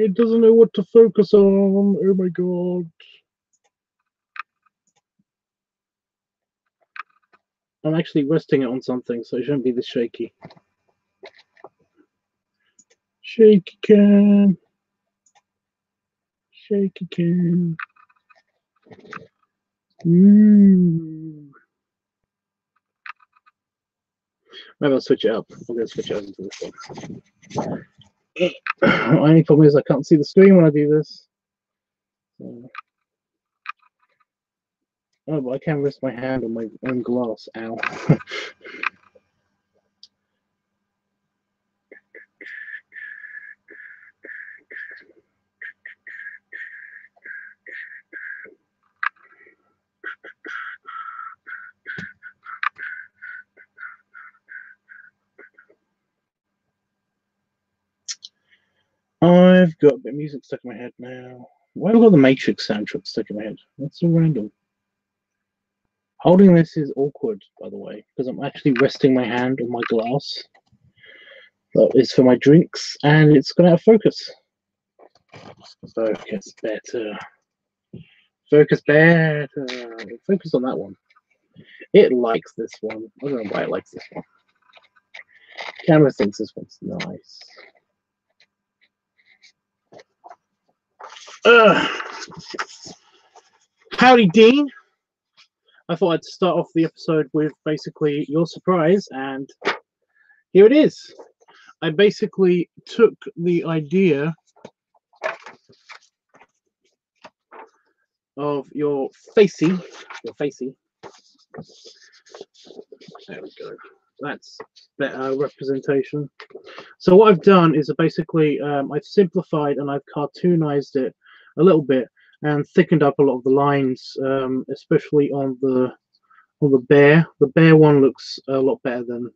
It doesn't know what to focus on. Oh my god. I'm actually resting it on something, so it shouldn't be this shaky. Shaky cam. Shaky cam. Maybe I'll switch it up. I'm going to switch it over to this one. My only problem is I can't see the screen when I do this. So. Oh, but I can rest my hand on my own glass. Ow. I've got a bit of music stuck in my head now. Why have I got the Matrix soundtrack stuck in my head? That's so random. Holding this is awkward, by the way, because I'm actually resting my hand on my glass. That is for my drinks, and it's going to have focus. Focus better. Focus better. Focus on that one. It likes this one. I don't know why it likes this one. Camera thinks this one's nice. Howdy, Dean. I thought I'd start off the episode with basically your surprise, and here it is. I basically took the idea of your facey. There we go. That's better representation. So what I've done is basically I've simplified and I've cartoonized it a little bit and thickened up a lot of the lines, especially on the bear. The bear one looks a lot better than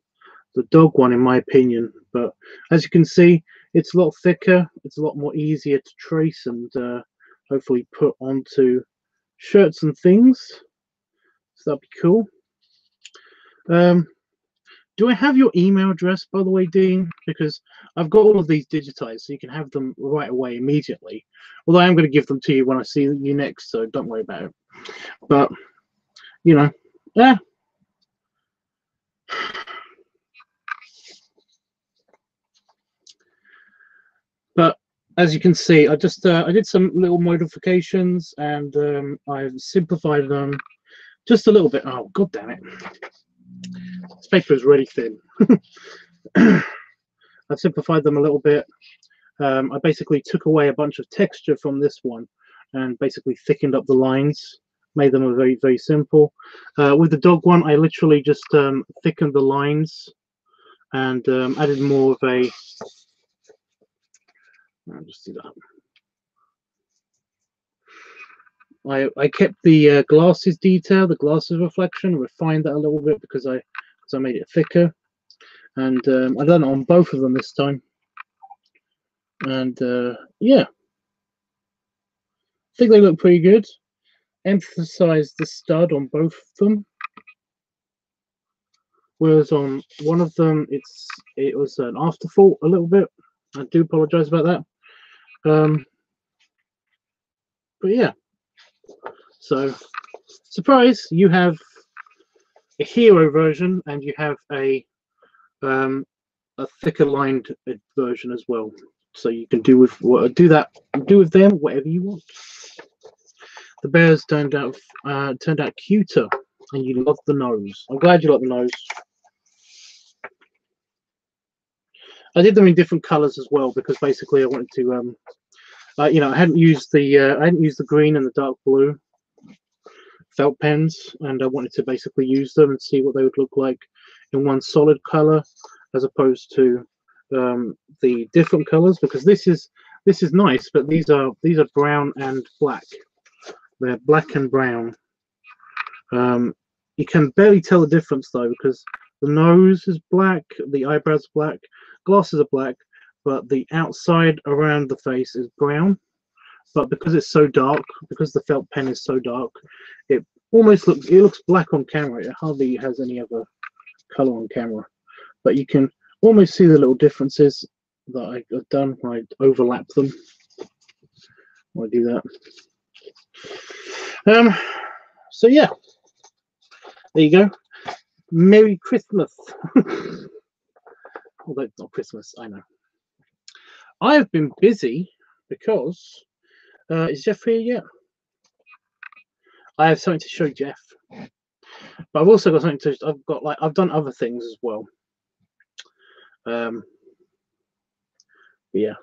the dog one, in my opinion. But as you can see, it's a lot thicker. It's a lot more easier to trace and hopefully put onto shirts and things. So that'd be cool. Do I have your email address, by the way, Dean? Because I've got all of these digitized, so you can have them right away, immediately. Although I am going to give them to you when I see you next, so don't worry about it. But, you know, yeah. But as you can see, I just I did some little modifications, and I've simplified them just a little bit. Oh, god damn it. This paper is really thin. I've simplified them a little bit. I basically took away a bunch of texture from this one and basically thickened up the lines, made them very, very simple. With the dog one, I literally just thickened the lines and added more of a... I'll just do that. I kept the glasses detail, the glasses reflection, refined that a little bit because I made it thicker, and I've done it on both of them this time. And yeah, I think they look pretty good. Emphasized the stud on both of them, whereas on one of them it was an afterthought a little bit. I do apologize about that. But yeah, so surprise, you have a hero version and you have a thicker lined version as well, so you can do with them whatever you want. The bears turned out cuter, and you love the nose. I'm glad you like the nose. I did them in different colors as well because basically I wanted to you know, I hadn't used the green and the dark blue felt pens, and I wanted to basically use them and see what they would look like in one solid color as opposed to the different colors, because this is nice, but these are brown and black. They're black and brown. You can barely tell the difference though, because the nose is black, the eyebrows are black, glasses are black, but the outside around the face is brown. But because it's so dark, because the felt pen is so dark, it almost looks black on camera. It hardly has any other color on camera, but you can almost see the little differences that I've done when I overlap them. I'll do that. So yeah, there you go. Merry Christmas. Although it's not Christmas, I know. I have been busy because is Jeff here yet? I have something to show Jeff, but I've also got something to. I've done other things as well. But yeah,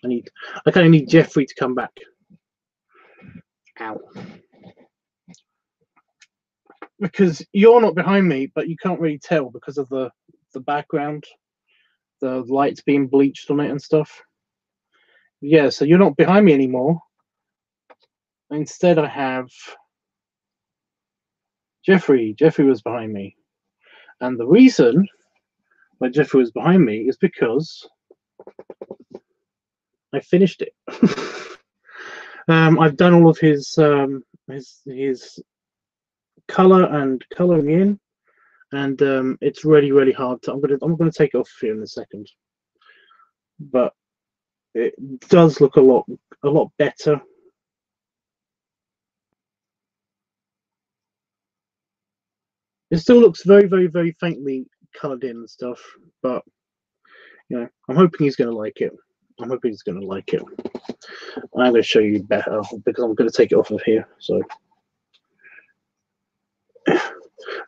I kind of need Jeffrey to come back. Ow. Because you're not behind me, but you can't really tell because of the background, the lights being bleached on it and stuff. Yeah, so you're not behind me anymore. Instead, I have Jeffrey. Jeffrey was behind me, and the reason why Jeffrey was behind me is because I finished it. I've done all of his color and coloring in, and it's really hard to. I'm gonna take it off here in a second, but it does look a lot better. It still looks very faintly colored in and stuff, but you know, I'm hoping he's gonna like it. I'm hoping he's gonna like it. I'm gonna show you better because I'm gonna take it off of here. So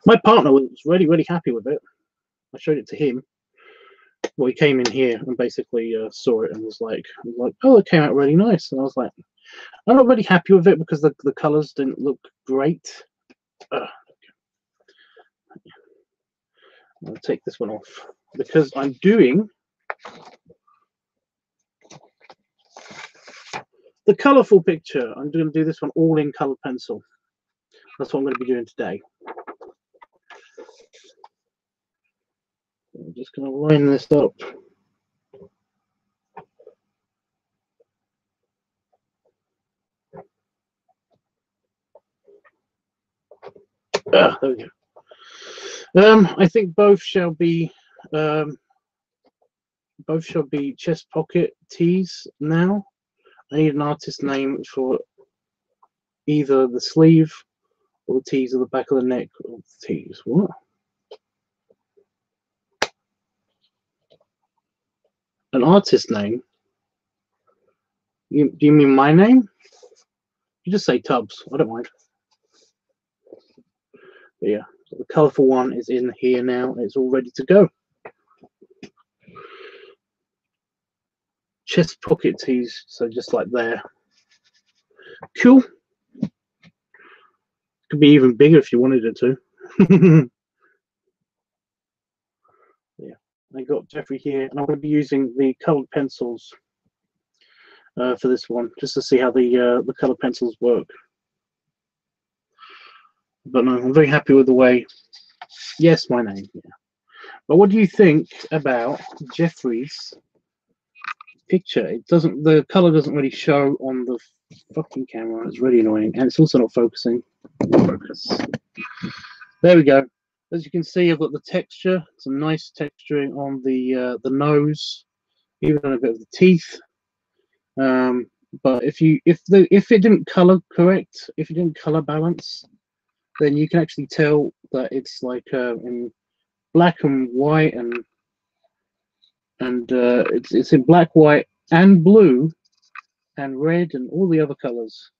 my partner was really happy with it. I showed it to him. Well, he came in here and basically saw it and was like, "Oh, it came out really nice." And I was like, "I'm not really happy with it because the colors didn't look great." I'll take this one off because I'm doing the colourful picture. I'm going to do this one all in colored pencil. That's what I'm going to be doing today. I'm just going to line this up. There we go. I think both shall be chest pocket tees now. I need an artist name for either the sleeve or the tees or the back of the neck of the tees. What? An artist name? Do you mean my name? You just say Tubbs. I don't mind. But yeah, so the colourful one is in here now. It's all ready to go. Chest pocket tees, so just like there. Cool. Could be even bigger if you wanted it to. Yeah, I got Jeffrey here, and I'm going to be using the coloured pencils for this one, just to see how the coloured pencils work. But no, I'm very happy with the way. Yes, my name. Yeah. But what do you think about Jeffrey's picture? It doesn't. The color doesn't really show on the fucking camera. It's really annoying, and it's also not focusing. Focus. There we go. As you can see, I've got the texture. Some nice texturing on the nose, even on a bit of the teeth. But if it didn't color correct, if it didn't color balance, then you can actually tell that it's like in black and white and it's in black, white, and blue, and red, and all the other colors.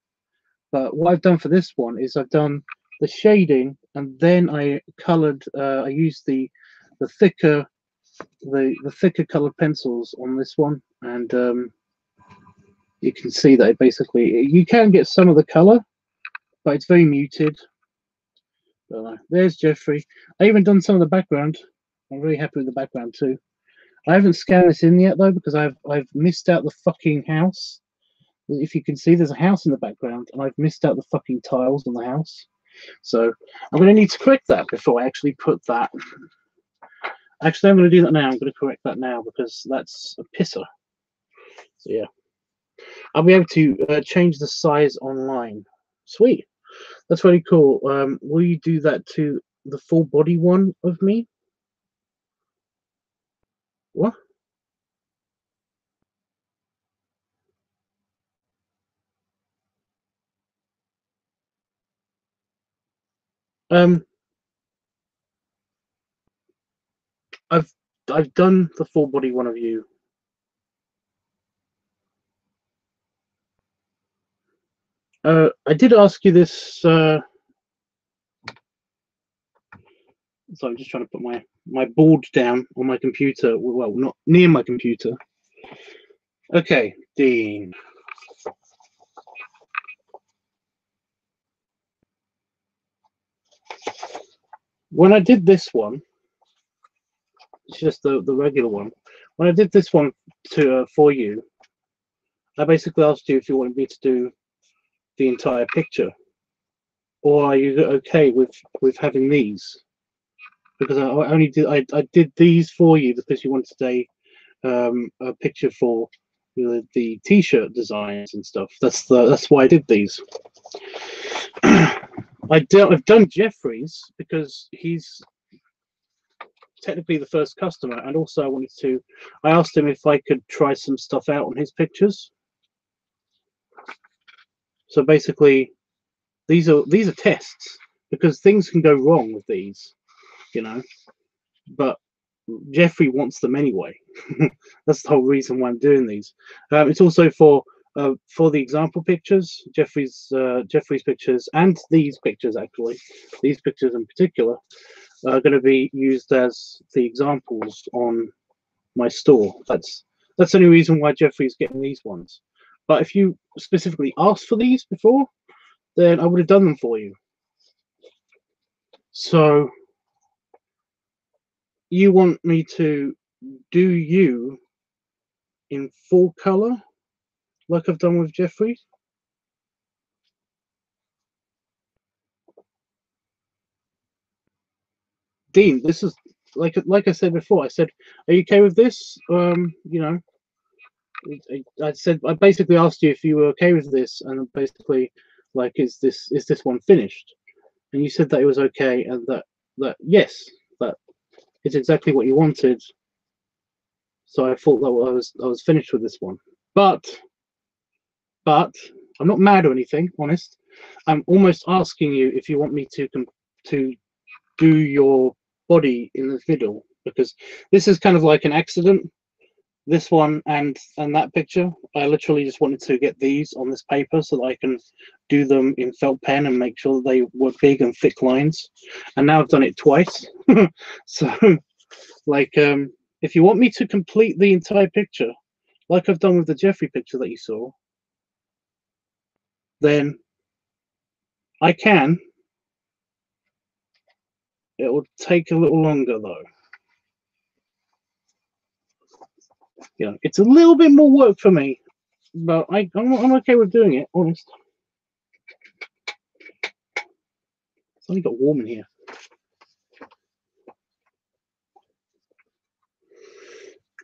But what I've done for this one is I've done the shading, and then I colored. I used the thicker colored pencils on this one, and you can see that basically you can get some of the color, but it's very muted. But there's Jeffrey. I even done some of the background. I'm really happy with the background too. I haven't scanned this in yet though because I've missed out the fucking house. If you can see, there's a house in the background, and I've missed out the fucking tiles on the house. So I'm going to need to correct that before I actually put that. Actually, I'm going to do that now. I'm going to correct that now because that's a pisser. So yeah, I'll be able to change the size online. Sweet, that's really cool. Will you do that to the full body one of me? What? I've done the full body one of you. I did ask you this. So I'm just trying to put my board down on my computer. Well, not near my computer. Okay, Dean. When I did this one, it's just the regular one. When I did this one for you, I basically asked you if you wanted me to do the entire picture, or are you okay with having these? Because I did these for you because you wanted a picture for the t-shirt designs and stuff. That's why I did these. I've done Jeffrey's because he's technically the first customer, and also I asked him if I could try some stuff out on his pictures. So basically these are tests, because things can go wrong with these, but Jeffrey wants them anyway. That's the whole reason why I'm doing these. It's also for the example pictures. Jeffrey's pictures, and these pictures, actually, these pictures in particular, are going to be used as the examples on my store. That's the only reason why Jeffrey's getting these ones. But if you specifically asked for these before, then I would have done them for you. So you want me to do you in full color, like I've done with Jeffrey? Dean, this is like I said before. I said, "Are you okay with this?" I basically asked you if you were okay with this, and basically, like, is this one finished? And you said that it was okay, and that yes, that it's exactly what you wanted. So I thought that I was finished with this one, but I'm not mad or anything. Honest, I'm almost asking you if you want me to do your body in the middle, because this is kind of like an accident. This one and that picture, I literally just wanted to get these on this paper so that I can do them in felt pen and make sure that they were big and thick lines. And now I've done it twice. So, like, if you want me to complete the entire picture, like I've done with the Jeffrey picture that you saw, then I can. It will take a little longer though. It's a little bit more work for me, but I'm okay with doing it, honest. It's only got warm in here.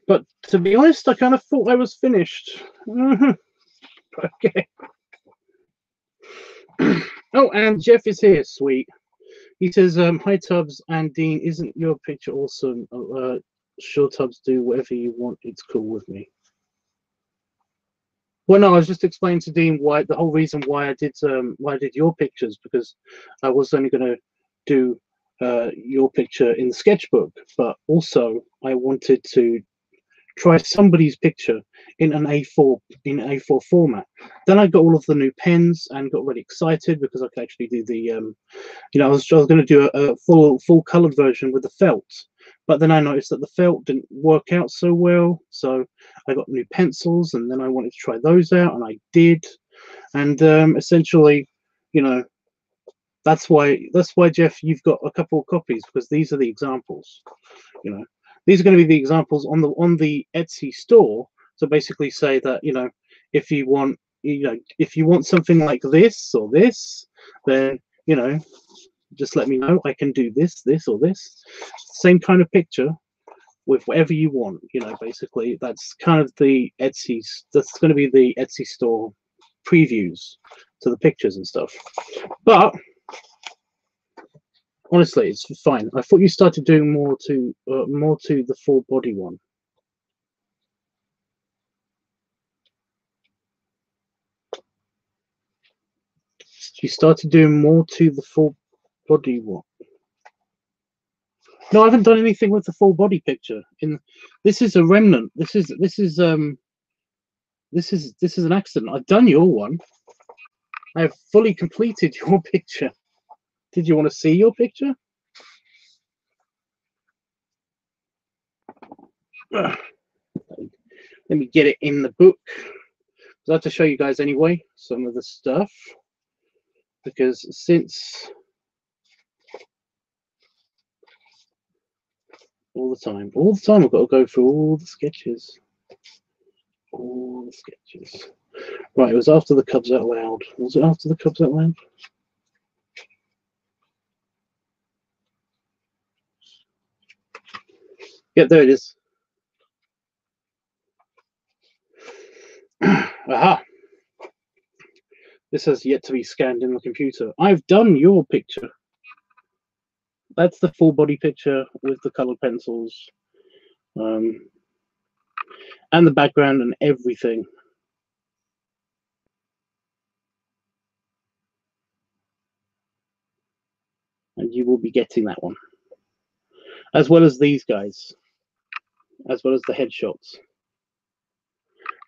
But to be honest, I kind of thought I was finished. Okay. Oh, and Jeff is here, sweet. He says, "Hi Tubbs and Dean, isn't your picture awesome? Sure, Tubbs, do whatever you want. It's cool with me." Well, no, I was just explaining to Dean why the whole reason why I did your pictures, because I was only going to do your picture in the sketchbook, but also I wanted to try somebody's picture in an A4 format. Then I got all of the new pens and got really excited because I could actually do the I was going to do a full colored version with the felt, but then I noticed that the felt didn't work out so well, so I got new pencils, and then I wanted to try those out, and I did, and essentially, that's why Jeff, you've got a couple of copies, because these are the examples. These are going to be the examples on the Etsy store. So basically say that, if you want something like this or this, then, just let me know. I can do this or this. Same kind of picture with whatever you want, basically. That's kind of that's going to be the Etsy store previews to the pictures and stuff. But honestly, it's fine. I thought you started doing more to the full body one. You started doing more to the full Body what? No, I haven't done anything with the full body picture. This is a remnant. This is an accident. I've done your one. I have fully completed your picture. Did you want to see your picture? Let me get it in the book. I have to show you guys anyway some of the stuff, because since all the time I've got to go through all the sketches. Right, it was after the Cubs Out Loud. Was it after the Cubs Out Loud? Yeah, there it is. Aha! This has yet to be scanned in the computer. I've done your picture. That's the full body picture with the colored pencils, and the background and everything. And you will be getting that one, as well as these guys, as well as the headshots.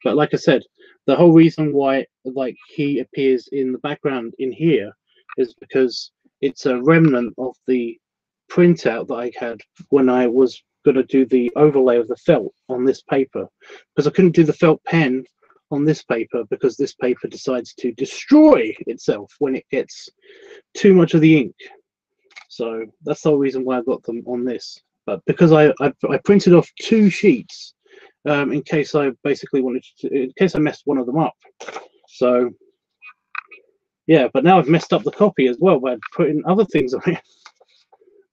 But like I said, the whole reason why like he appears in the background in here is because it's a remnant of the printout that I had when I was going to do the overlay of the felt on this paper, because I couldn't do the felt pen on this paper because this paper decides to destroy itself when it gets too much of the ink. So that's the whole reason why I got them on this. But because I printed off 2 sheets in case I basically wanted to, in case I messed one of them up. So yeah, but now I've messed up the copy as well by putting other things on it.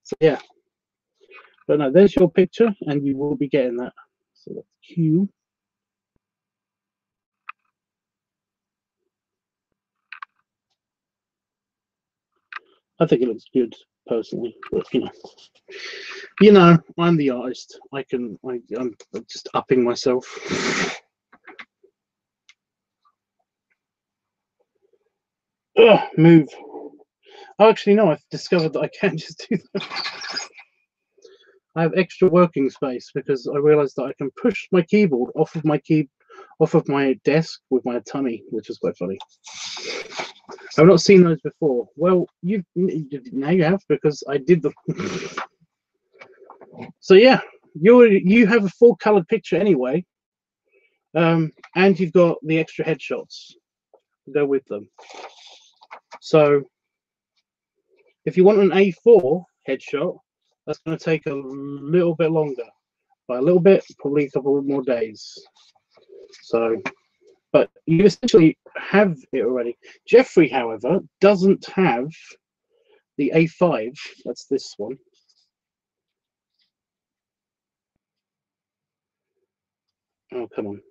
So yeah, but no, there's your picture, and you will be getting that. So that's Q. I think it looks good personally, but you know, I'm the artist. I'm just upping myself. Ugh, move. Oh, actually, no, I've discovered that I can just do that. I have extra working space because I realized that I can push my keyboard off of my desk with my tummy, which is quite funny. I've not seen those before. Well, now you have, because I did the. So yeah, you have a full colored picture anyway, and you've got the extra headshots to go with them. So if you want an A4 headshot, that's going to take a little bit longer. By a little bit, probably a couple more days. So, but you essentially have it already. Jeffrey, however, doesn't have the A5. That's this one. Oh, come on.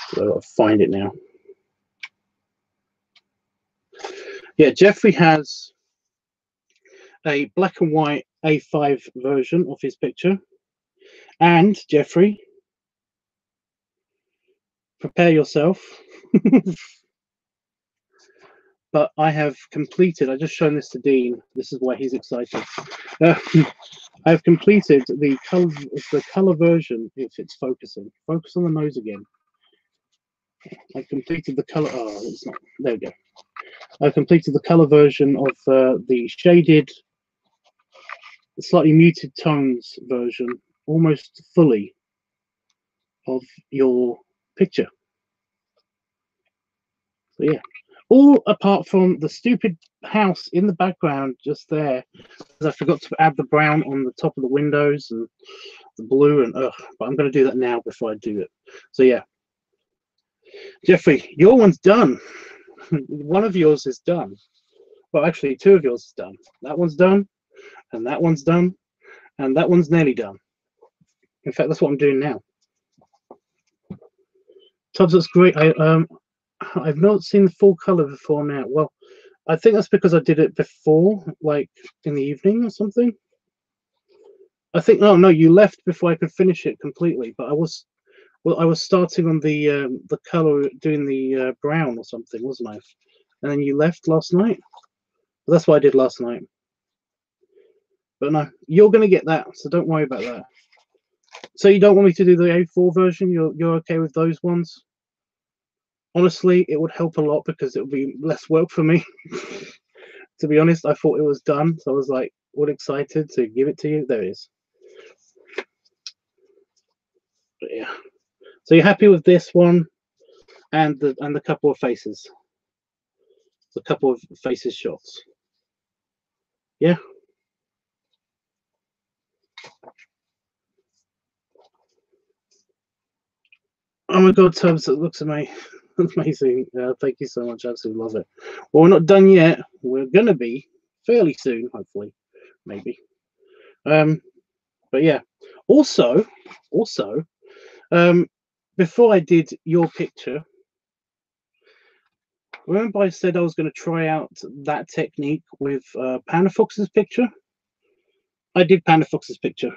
So I've got to find it now. Yeah, Jeffrey has a black and white A5 version of his picture. And Jeffrey, prepare yourself. But I have completed, I've just shown this to Dean. This is why he's excited. I have completed the color version, if it's focusing. Focus on the nose again. I've completed the color. Oh, it's not. There we go. I've completed the color version of the shaded, slightly muted tones version, almost fully, of your picture. So yeah, all apart from the stupid house in the background just there, because I forgot to add the brown on the top of the windows and the blue, and but I'm going to do that now before I do it. So yeah, Jeffrey, your one's done. One of yours is done. Well, actually, 2 of yours is done. That one's done, and that one's done, and that one's nearly done. In fact, that's what I'm doing now. Tubbs, that's great. I've not seen the full color before now. Well, I think that's because I did it before, like in the evening or something. I think, oh no, you left before I could finish it completely, but I was Well, I was starting on the color, doing the brown or something, wasn't I? And then you left last night. Well, that's what I did last night. But no, you're gonna get that, so don't worry about that. So you don't want me to do the A4 version? You're okay with those ones? Honestly, it would help a lot because it would be less work for me. To be honest, I thought it was done, so I was like all excited to give it to you. There it is. But yeah. So you're happy with this one and the couple of faces? The couple of faces shots. Yeah. Oh my god, Tubbs, it looks amazing. Amazing. Thank you so much. Absolutely love it. Well, we're not done yet. We're gonna be fairly soon, hopefully, maybe. But yeah. Also, before I did your picture, remember I said I was going to try out that technique with Panda Fox's picture? I did Panda Fox's picture.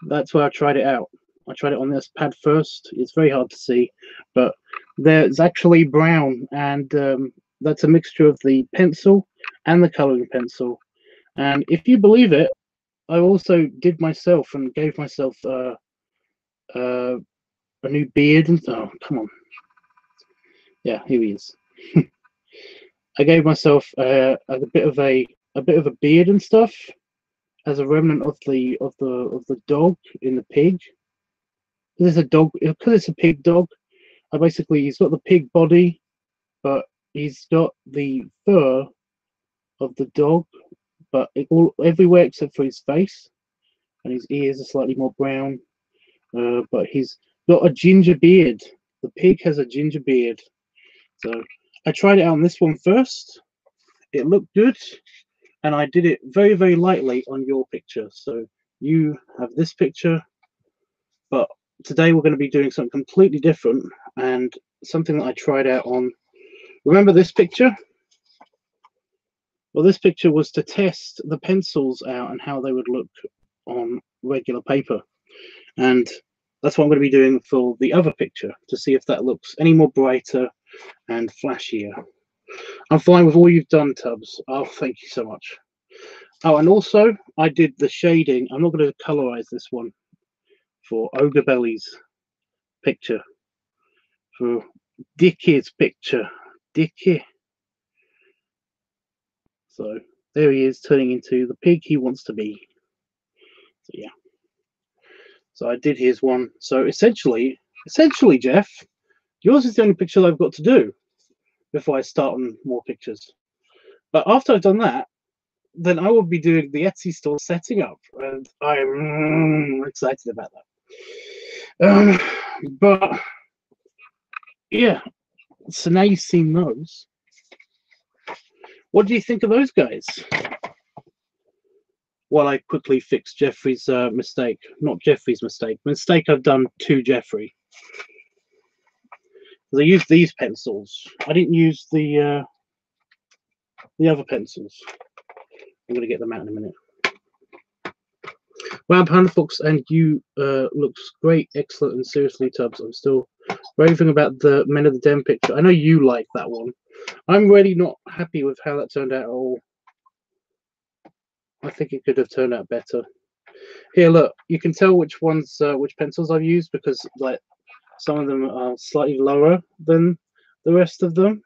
That's where I tried it out. I tried it on this pad first. It's very hard to see, but there's actually brown, and that's a mixture of the pencil and the coloring pencil. And if you believe it, I also did myself and gave myself a new beard. And oh, come on, yeah, here he is. I gave myself a bit of a beard and stuff as a remnant of the dog in the pig. There's a dog because it's a pig dog. He's got the pig body, but he's got the fur of the dog, but everywhere except for his face, and his ears are slightly more brown. But he's got a ginger beard. The pig has a ginger beard. So I tried it out on this one first. It looked good, and I did it very, very lightly on your picture. So you have this picture, but today we're going to be doing something completely different and something that I tried out on. Remember this picture? Well, this picture was to test the pencils out and how they would look on regular paper. And that's what I'm going to be doing for the other picture, to see if that looks any more brighter and flashier. I'm fine with all you've done, Tubbs. Oh, thank you so much. Oh, and also I did the shading. I'm not going to colorize this one for Ogre Belly's picture, for Dickie's picture. Dickie. So there he is, turning into the pig he wants to be. So yeah. So I did his one. So essentially, Jeff, yours is the only picture I've got to do before I start on more pictures. But after I've done that, then I will be doing the Etsy store setting up, and I'm excited about that. But yeah, so now you've seen those. What do you think of those guys? While I quickly fix Jeffrey's mistake. Not Jeffrey's mistake. Mistake I've done to Jeffrey. Because I used these pencils. I didn't use the other pencils. I'm going to get them out in a minute. Wow, Panda Fox, and you looks great, excellent, and seriously, Tubbs, I'm still raving about the Men of the Den picture. I know you like that one. I'm really not happy with how that turned out at all. I think it could have turned out better. Here, look, you can tell which ones, which pencils I've used, because like some of them are slightly lower than the rest of them,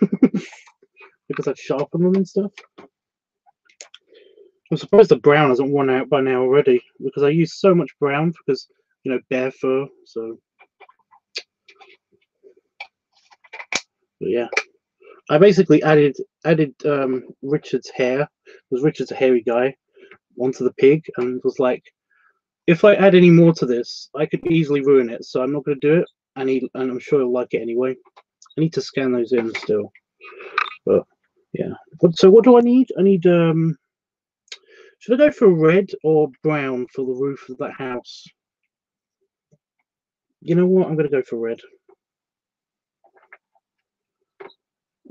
because I've sharpened them and stuff. I'm surprised the brown hasn't worn out by now already, because I use so much brown because, you know, bear fur. So, but yeah, I basically added Richard's hair, because Richard's a hairy guy, onto the pig, and was like, if I add any more to this, I could easily ruin it. So I'm not going to do it, and I'm sure he'll like it anyway. I need to scan those in still, but yeah. So what do I need? I need should I go for red or brown for the roof of that house? You know what? I'm going to go for red.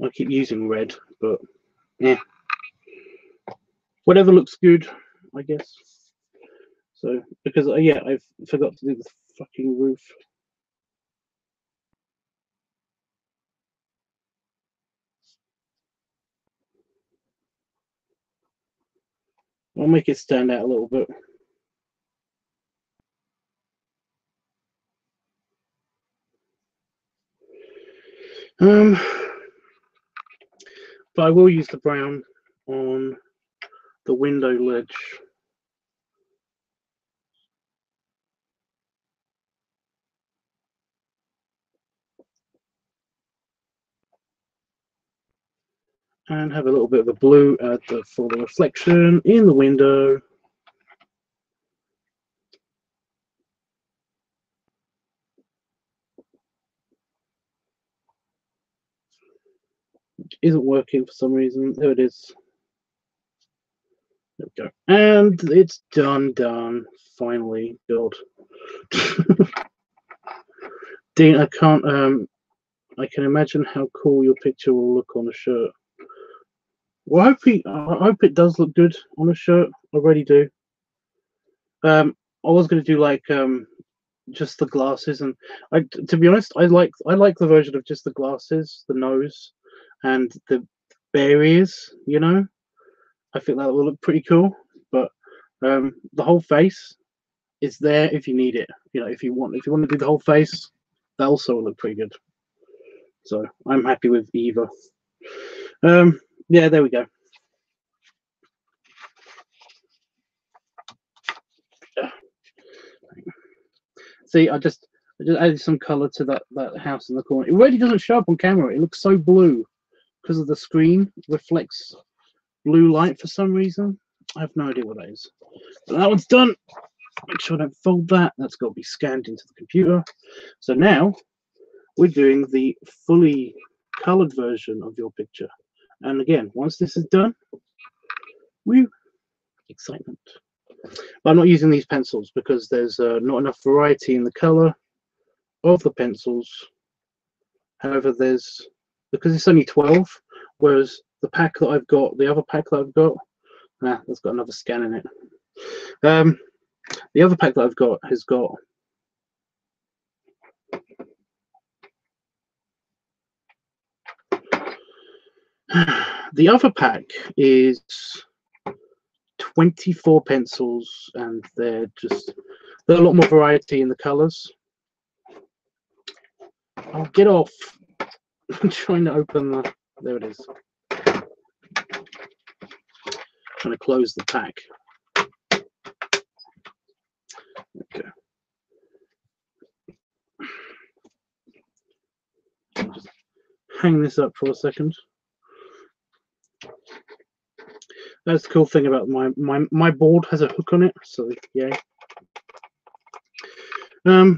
I keep using red, but yeah. Whatever looks good, I guess. So because yeah, I forgot to do the fucking roof. I'll make it stand out a little bit. But I will use the brown on the window ledge. And have a little bit of the blue for the reflection in the window. Which isn't working for some reason. There it is. There we go. And it's done. Finally. God. Dean, I can't I can imagine how cool your picture will look on a shirt. Well, I hope it does look good on a shirt. I already do. I was gonna do like just the glasses, and to be honest, I like the version of just the glasses, the nose, and the bare ears. You know, I think that will look pretty cool. But the whole face is there if you need it. You know, if you want to do the whole face, that also will look pretty good. So I'm happy with either. Yeah, there we go. See, I just added some color to that house in the corner. It really doesn't show up on camera. It looks so blue because of the screen. It reflects blue light for some reason. I have no idea what that is. But that one's done. Make sure I don't fold that. That's got to be scanned into the computer. So now we're doing the fully colored version of your picture. And again, once this is done, woo, excitement. But I'm not using these pencils because there's not enough variety in the color of the pencils. However, because it's only 12, whereas the pack that I've got, the other pack that I've got, that's got another scan in it. The other pack that I've got has got the other pack is 24 pencils, and there's a lot more variety in the colors. Oh, get off. I'm trying to open the, there it is. Trying to close the pack. Okay. I'll just hang this up for a second. That's the cool thing about my board has a hook on it, so yay. I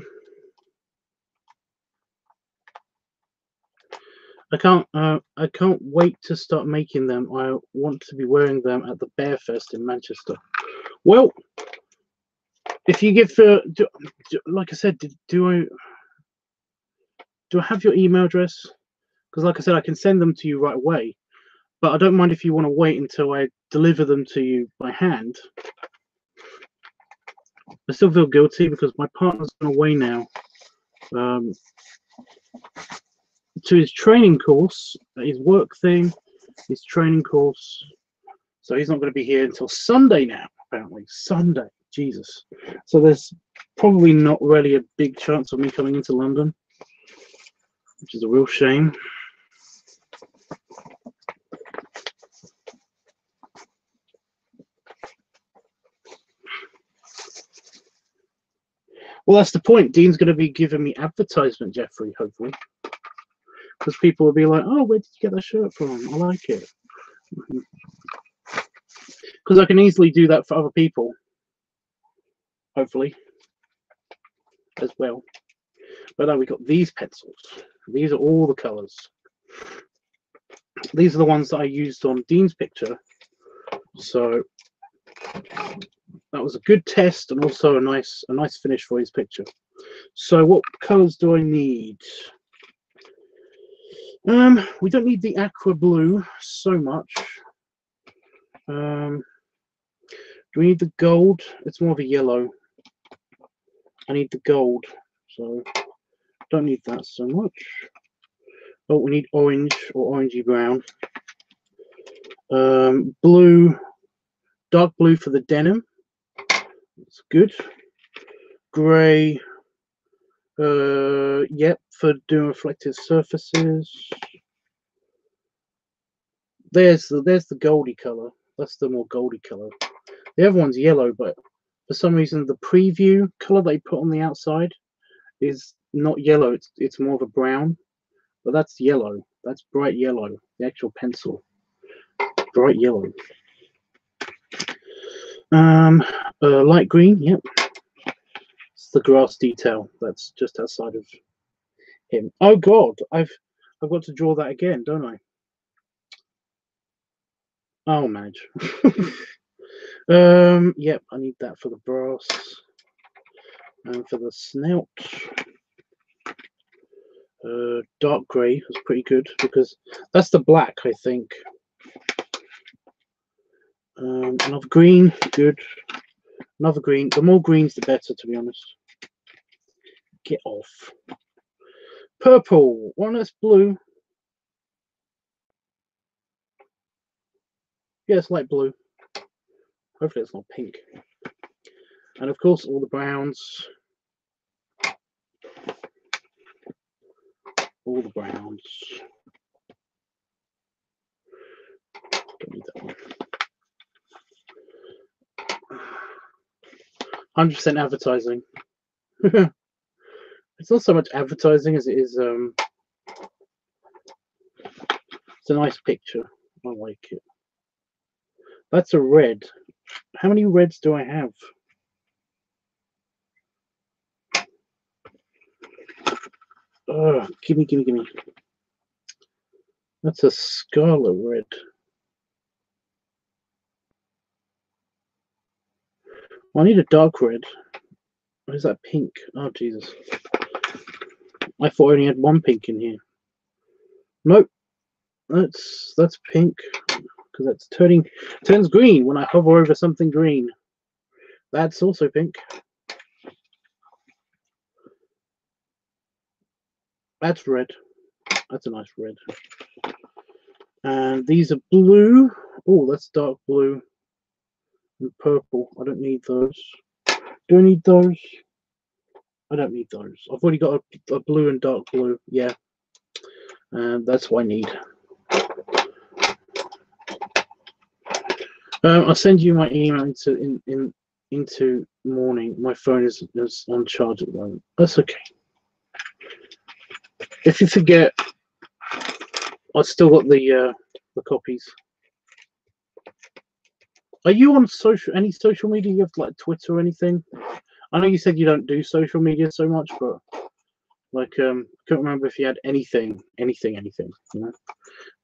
can't wait to start making them. I want to be wearing them at the Bear Fest in Manchester. Well, if you give like I said, do I have your email address? Because like I said, I can send them to you right away. But I don't mind if you want to wait until I deliver them to you by hand. I still feel guilty because my partner's gone away now to his training course, his work thing, his training course. So he's not going to be here until Sunday now, apparently. Sunday, Jesus. So there's probably not really a big chance of me coming into London, which is a real shame. Well, that's the point. Dean's going to be giving me advertisement, Jeffrey, hopefully. Because people will be like, oh, where did you get that shirt from? I like it. Because I can easily do that for other people, hopefully, as well. But now we've got these pencils. These are all the colors. These are the ones that I used on Dean's picture. So that was a good test and also a nice finish for his picture. So what colors do I need? We don't need the aqua blue so much. Do we need the gold? It's more of a yellow. I need the gold, so don't need that so much. Oh, we need orange or orangey brown. Blue, dark blue for the denim. That's good. Grey. Yep, for doing reflective surfaces. There's the goldy color. That's the more goldy color. The other one's yellow, but for some reason the preview color they put on the outside is not yellow. It's more of a brown, but that's yellow. That's bright yellow. The actual pencil, bright yellow. Light green. Yep, it's the grass detail that's just outside of him. Oh God, I've got to draw that again, don't I? Oh, manage. Yep, I need that for the brass and for the snout. Dark grey is pretty good because that's the black, I think. Another green, good. Another green. The more greens, the better, to be honest. Get off. Purple. One that's blue. Yeah, it's light blue. Hopefully it's not pink. And of course, all the browns. All the browns. Don't need that one. 100% advertising. It's not so much advertising as it is. It's a nice picture. I like it. That's a red. How many reds do I have? Gimme. That's a scarlet red. Well, I need a dark red. What is that pink? Oh, Jesus. I thought I only had one pink in here. Nope. That's pink. Because that's turns green when I hover over something green. That's also pink. That's red. That's a nice red. And these are blue. Oh, that's dark blue and purple. I don't need those. Do I need those? I don't need those. I've already got a blue and dark blue. Yeah. And that's what I need. I'll send you my email into morning. My phone is on charge at the moment. That's okay. If you forget, I've still got the copies. Are you on any social media? You have like Twitter or anything? I know you said you don't do social media so much, but like I couldn't remember if you had anything. You know,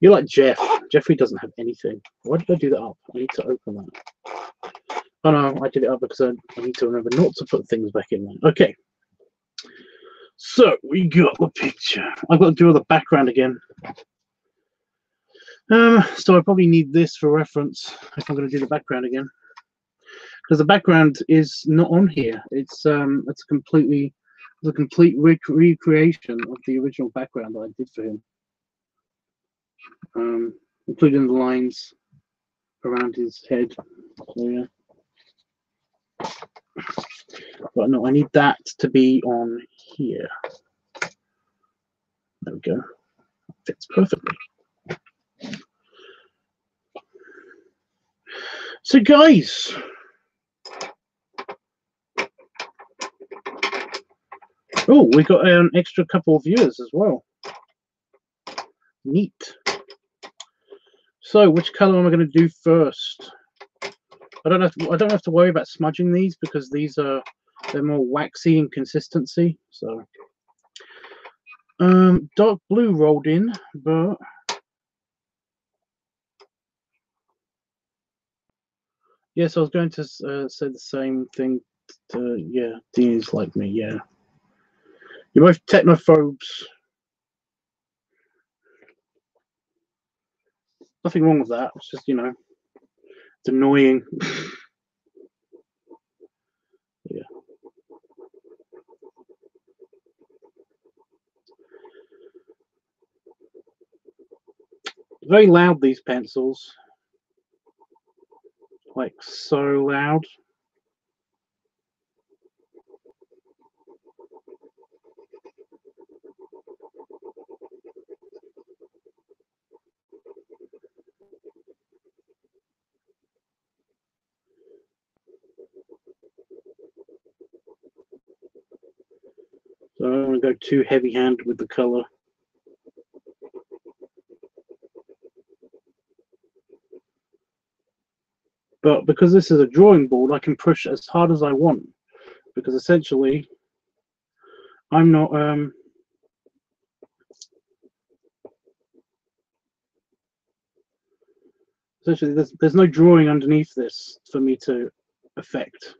you're like Jeff. Jeffrey doesn't have anything. Why did I do that up? I need to open that. Oh no, I did it up because I need to remember not to put things back in there. Okay. So we got the picture. I've got to do the background again. So I probably need this for reference if I'm going to do the background again, because the background is not on here. It's a complete recreation of the original background that I did for him, including the lines around his head. So yeah. But no, I need that to be on here. There we go. Fits perfectly. So guys, oh, we got an extra couple of viewers as well. Neat. So which color am I going to do first? I don't have to worry about smudging these because they're more waxy in consistency. So dark blue rolled in, but yes, I was going to say the same thing. Yeah, Dean's like me. Yeah, you're both technophobes. Nothing wrong with that. It's just, you know, it's annoying. Very loud, these pencils. Like, so loud. So I don't want to go too heavy-handed with the color. But because this is a drawing board, I can push as hard as I want. Because essentially, I'm not... essentially, there's no drawing underneath this for me to affect.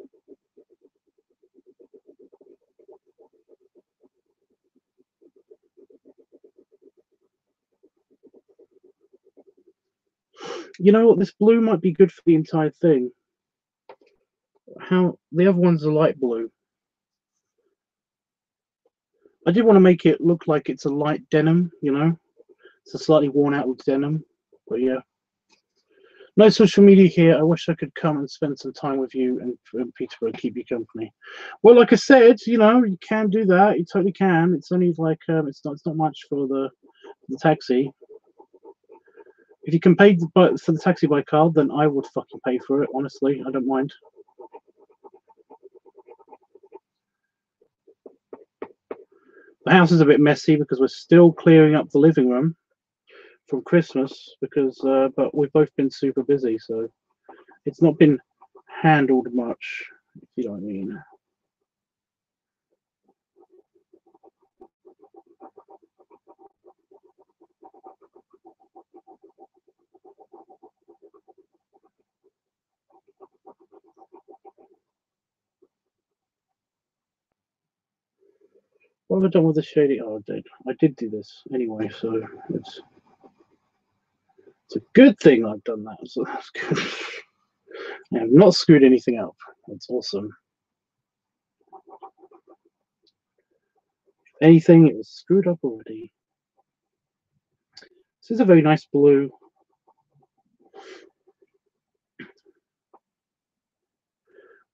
You know what? This blue might be good for the entire thing. How the other one's a light blue. I did want to make it look like it's a light denim, you know? It's a slightly worn out denim. But yeah. No social media here. I wish I could come and spend some time with you and Peterborough, keep you company. Well, like I said, you know, you can do that. You totally can. It's only like it's not much for the taxi. If you can pay for the taxi by card, then I would fucking pay for it. Honestly, I don't mind. The house is a bit messy because we're still clearing up the living room from Christmas because, but we've both been super busy, so it's not been handled much, if you know what I mean. What have I done with the shading? Oh, I did do this anyway, so it's a good thing I've done that. So that's good. I have not screwed anything up. That's awesome. If anything, it was screwed up already. This is a very nice blue.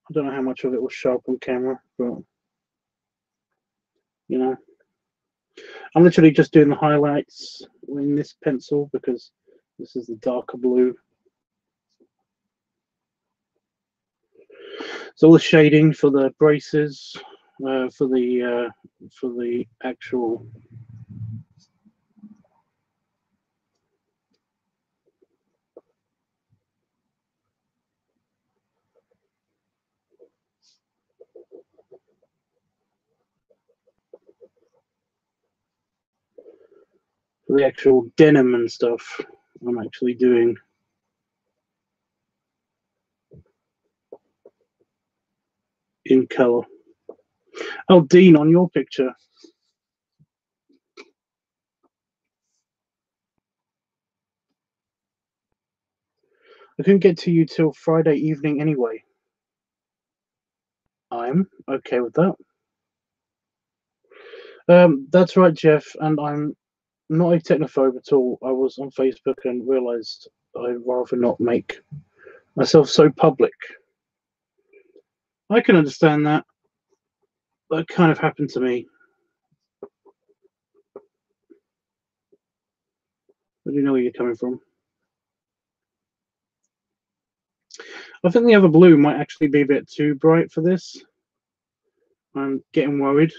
I don't know how much of it was sharp on camera, but you know, I'm literally just doing the highlights in this pencil because this is the darker blue. So all the shading for the braces, for the actual denim and stuff, I'm actually doing in color. Oh, Dean, on your picture. I couldn't get to you till Friday evening anyway. I'm okay with that. That's right, Jeff, and I'm not a technophobe at all. I was on Facebook and realized I'd rather not make myself so public. I can understand that. That kind of happened to me. I do know where you're coming from. I think the other blue might actually be a bit too bright for this. I'm getting worried.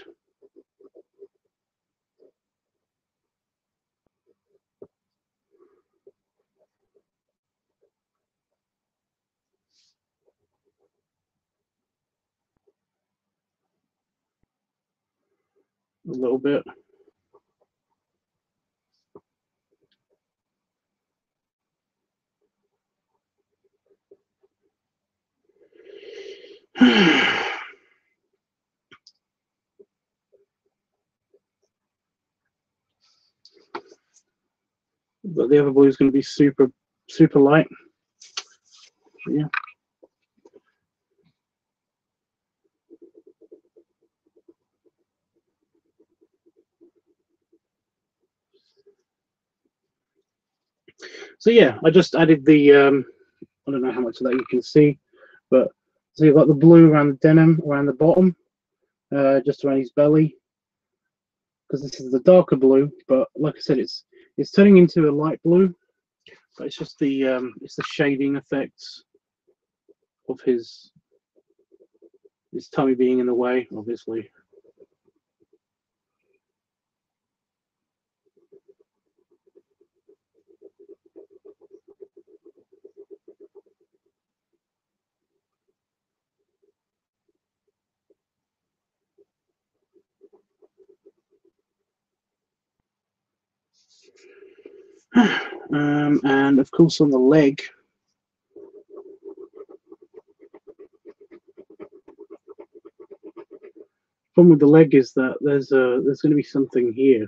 A little bit. But the other blue is going to be super light. Yeah. So yeah, I just added the I don't know how much of that you can see, but so you've got the blue around the denim, around the bottom, just around his belly, because this is the darker blue. But like I said, it's turning into a light blue, but it's just it's the shading effects of his tummy being in the way, obviously. And of course on the leg, problem with the leg is that there's going to be something here.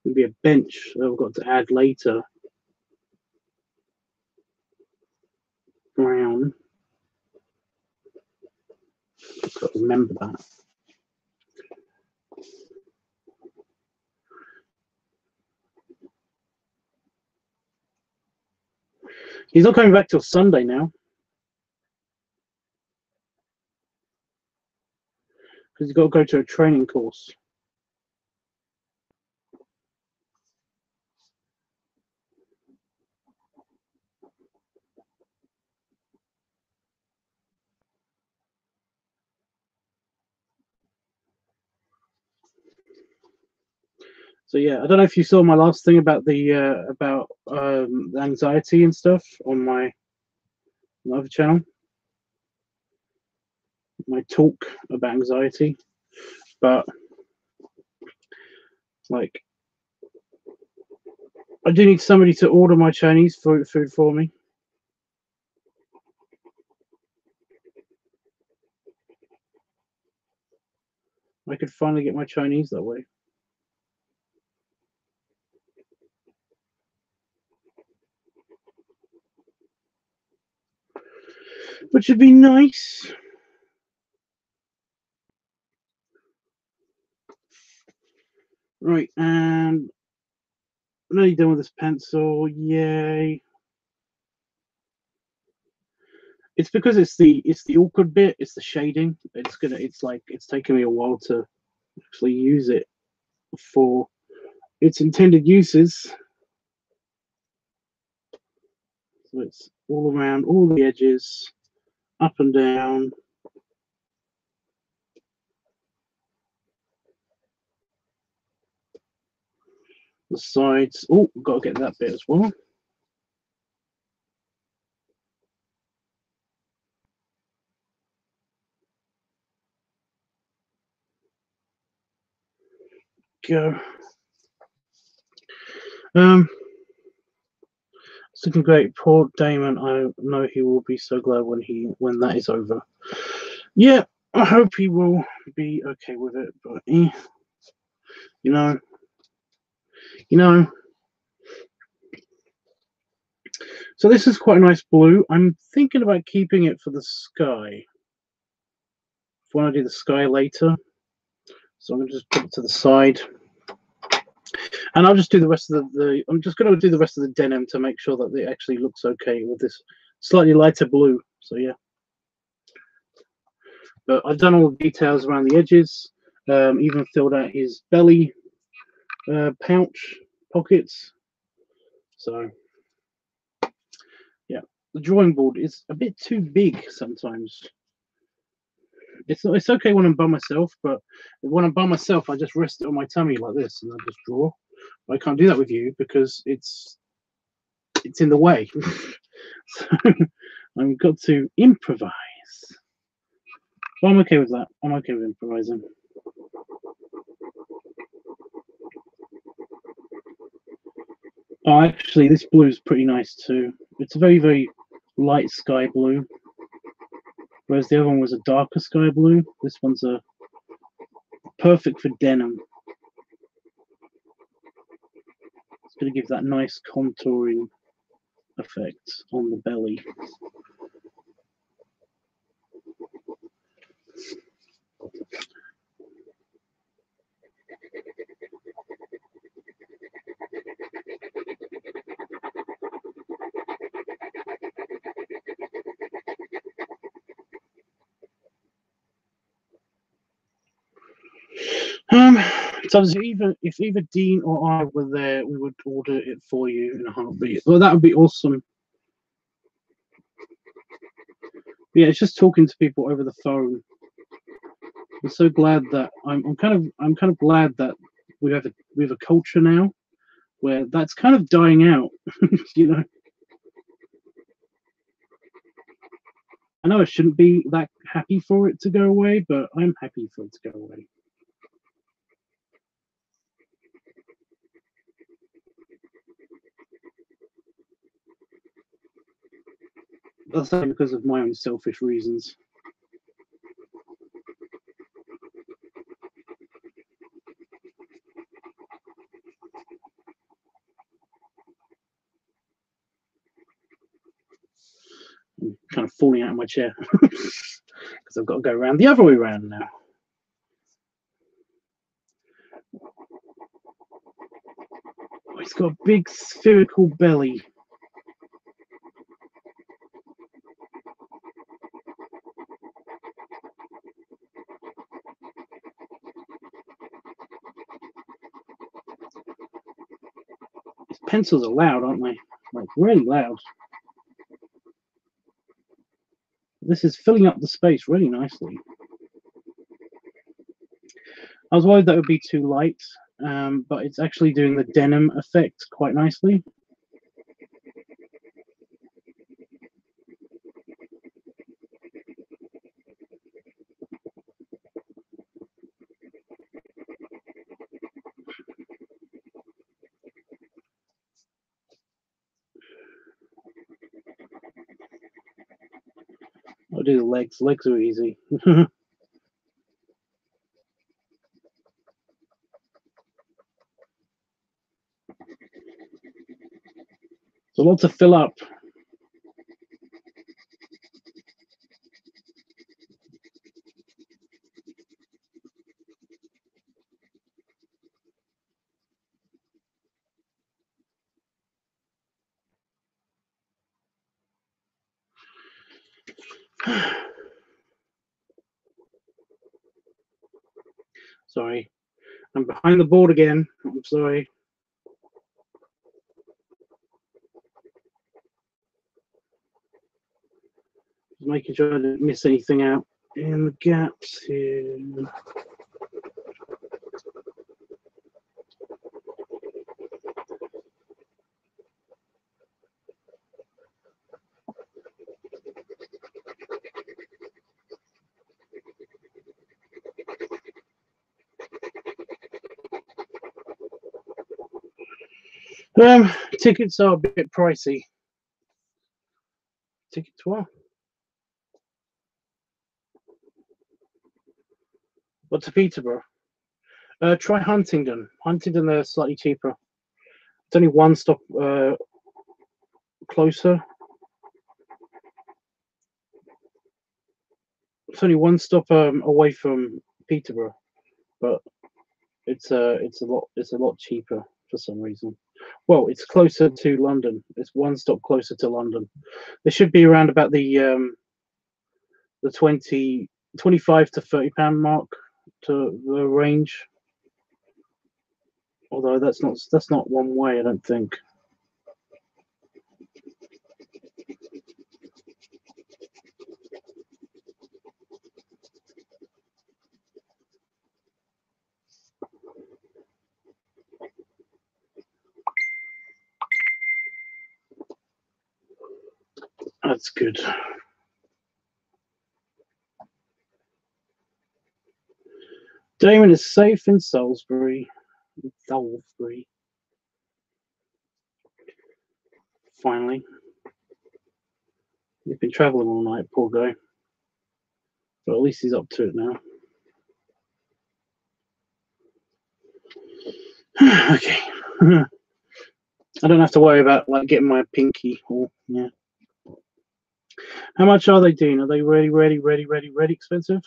There'll be a bench that I've got to add later. Brown. I've got to remember that. He's not coming back till Sunday now, because he's got to go to a training course. So yeah, I don't know if you saw my last thing about the anxiety and stuff on my other channel. My talk about anxiety, but like I do need somebody to order my Chinese food for me. I could finally get my Chinese that way. Which would be nice. Right, and I'm nearly done with this pencil. Yay. It's because it's the awkward bit, it's the shading. It's taken me a while to actually use it for its intended uses. So it's all around, all the edges, up and down. The sides. Oh, got to get that bit as well. Go. It's looking great. Poor Damon. I know he will be so glad when that is over. Yeah, I hope he will be okay with it. But you know. So this is quite a nice blue. I'm thinking about keeping it for the sky. When I do the sky later, so I'm going to just put it to the side. And I'll just do the rest of I'm just going to do the rest of the denim to make sure that it actually looks okay with this slightly lighter blue. So yeah. But I've done all the details around the edges, even filled out his belly pouch pockets. So yeah, the drawing board is a bit too big sometimes. It's okay when I'm by myself, but when I'm by myself, I just rest it on my tummy like this and I just draw. I can't do that with you because it's in the way. So I've got to improvise. Well, I'm okay with that. I'm okay with improvising. Oh, actually, this blue is pretty nice too. It's a very, very light sky blue, whereas the other one was a darker sky blue. This one's a perfect for denim. It's going to give that nice contouring effect on the belly. So if either Dean or I were there, we would order it for you in a heartbeat. Well, that would be awesome. Yeah, it's just talking to people over the phone. I'm so glad that I'm kind of glad that we have a culture now where that's kind of dying out. You know, I know I shouldn't be that happy for it to go away, but I'm happy for it to go away. That's only because of my own selfish reasons. I'm kind of falling out of my chair because I've got to go around the other way around now. Oh, he's got a big spherical belly. His pencils are loud, aren't they? Like really loud. This is filling up the space really nicely. I was worried that would be too light, but it's actually doing the denim effect quite nicely. I'll do the legs. Legs are easy. There's a lot to fill up. Sorry. I'm behind the board again. I'm sorry. Just making sure I didn't miss anything out in the gaps here. Tickets are a bit pricey. Tickets, well. What's to Peterborough? Try Huntingdon. Huntingdon, they're slightly cheaper. It's only one stop closer. It's only one stop away from Peterborough, but it's a lot cheaper for some reason. Well, it's closer to London. It's one stop closer to London. There should be around about the 25 to £30 mark to the range. Although that's not one way, I don't think. That's good. Damon is safe in Salisbury. Salisbury. Finally. He's been travelling all night, poor guy. But at least he's up to it now. Okay. I don't have to worry about like getting my pinky or yeah. How much are they doing? Are they really expensive?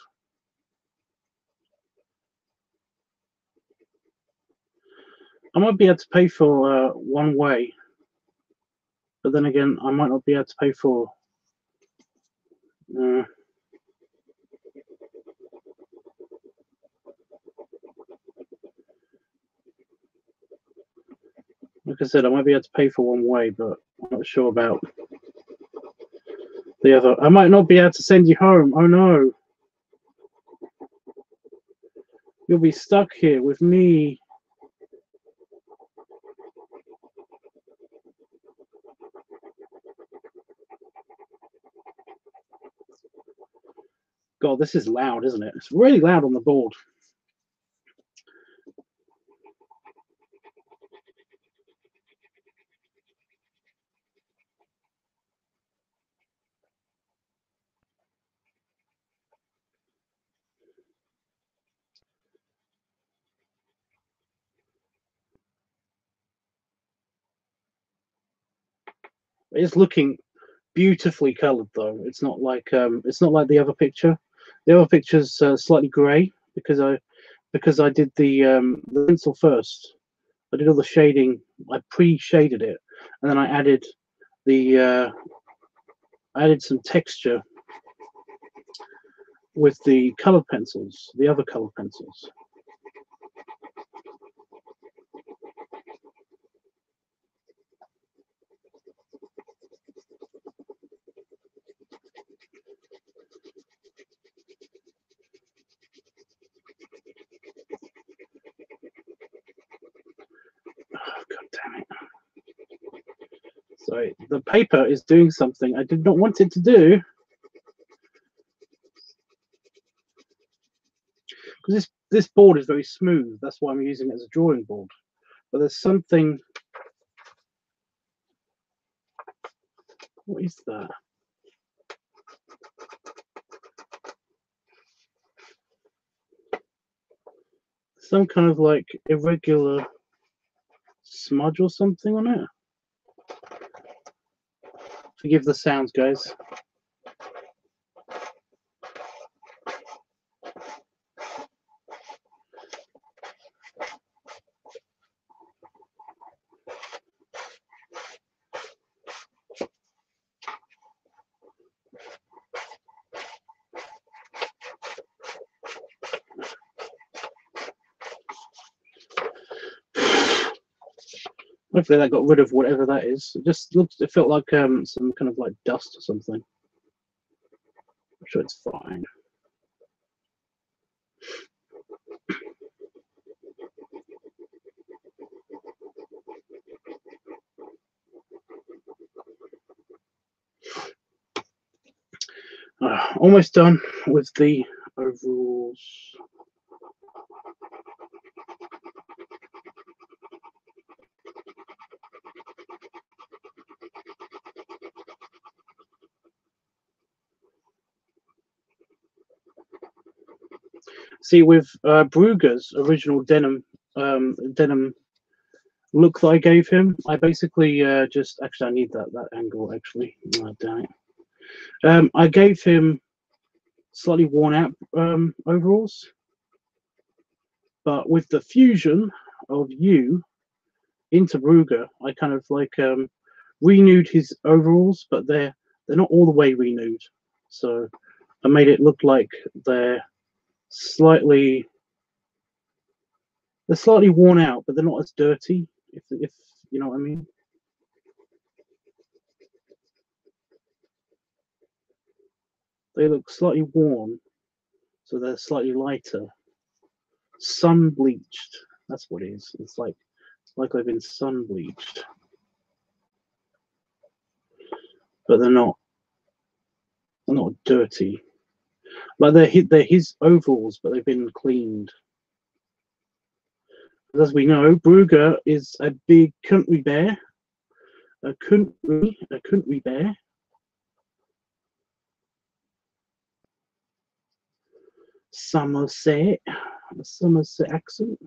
I might be able to pay for one way, but then again, I might not be able to pay for. Like I said, I might be able to pay for one way, but I'm not sure about the other. I might not be able to send you home. Oh no. You'll be stuck here with me. God, this is loud, isn't it? It's really loud on the board. It's looking beautifully colored though. It's not like the other picture. The other picture's slightly grey because I did the pencil first. I did all the shading. I pre-shaded it, and then I added some texture with the colored pencils, the other colored pencils. Oh, God damn it. Sorry, the paper is doing something I did not want it to do. Because this board is very smooth. That's why I'm using it as a drawing board. But there's something. What is that? Some kind of like irregular smudge or something on it. Forgive the sounds, guys. Hopefully that got rid of whatever that is. It felt like some kind of like dust or something. I'm sure it's fine. Almost done with the overalls. See, with Brugr's original denim look that I gave him, I basically just actually I need that angle actually. Oh, damn it. I gave him slightly worn out overalls, but with the fusion of you into Brugr, I kind of like renewed his overalls, but they're not all the way renewed. So I made it look like they're slightly worn out, but they're not as dirty. If you know what I mean. They look slightly worn, so they're slightly lighter. Sun bleached. That's what it is. It's like they've been sun bleached, but they're not dirty. Like they're his overalls, but they've been cleaned. As we know, Brugr is a big country bear. A country bear. Somerset, a Somerset accent.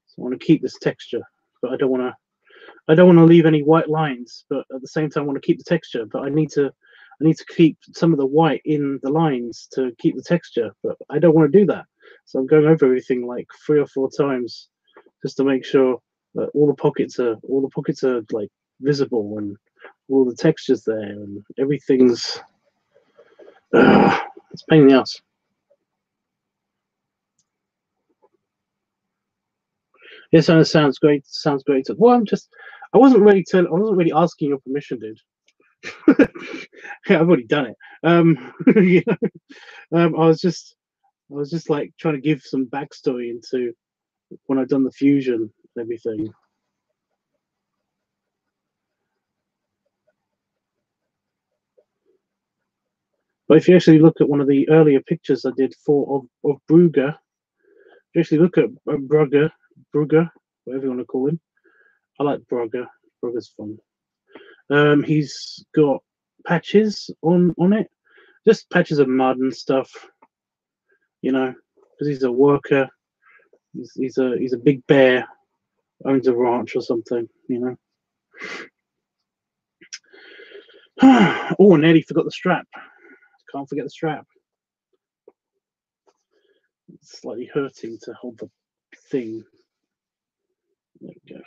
So I want to keep this texture, but I don't want to leave any white lines. But at the same time, I want to keep the texture. But I need to keep some of the white in the lines to keep the texture. But I don't want to do that. So I'm going over everything like 3 or 4 times just to make sure that all the pockets are like visible and all the textures there and everything's It's a pain in the ass. It sounds great. Sounds great. Well, I wasn't really asking your permission, dude. I've already done it. You know, I was just like trying to give some backstory into when I've done the fusion and everything. But if you actually look at one of the earlier pictures I did of Brugr, if you actually look at Brugr, whatever you want to call him. I like Brugr. Brugr's fun. He's got patches on it, just patches of mud and stuff. You know, because he's a worker. He's a big bear, owns a ranch or something. You know. Oh, and nearly forgot the strap. Can't forget the strap. It's slightly hurting to hold the thing. There we go.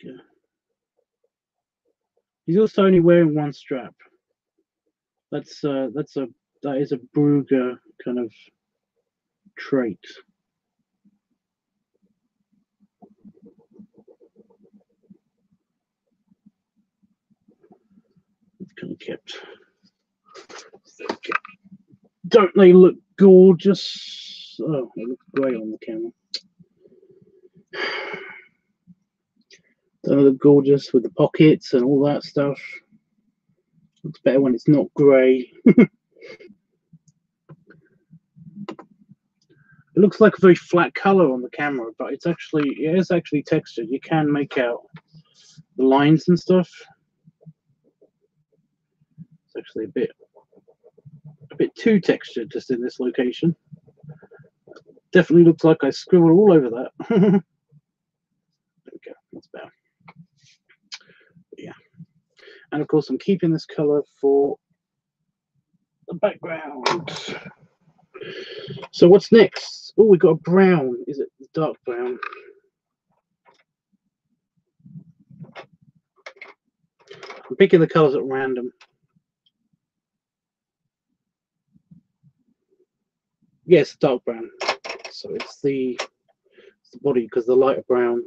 Okay. He's also only wearing one strap. That is a Brugr kind of trait. It's kind of kept. Don't they look gorgeous? Oh, they look great on the camera. Don't they look gorgeous with the pockets and all that stuff? Looks better when it's not grey. It looks like a very flat color on the camera, but it is actually textured. You can make out the lines and stuff. It's actually a bit too textured just in this location. Definitely looks like I scribbled all over that. There we go. That's better. But yeah. And of course, I'm keeping this color for the background. So what's next? Oh, we got a brown. Is it dark brown? I'm picking the colors at random. Yes, dark brown. So it's the body because the lighter brown.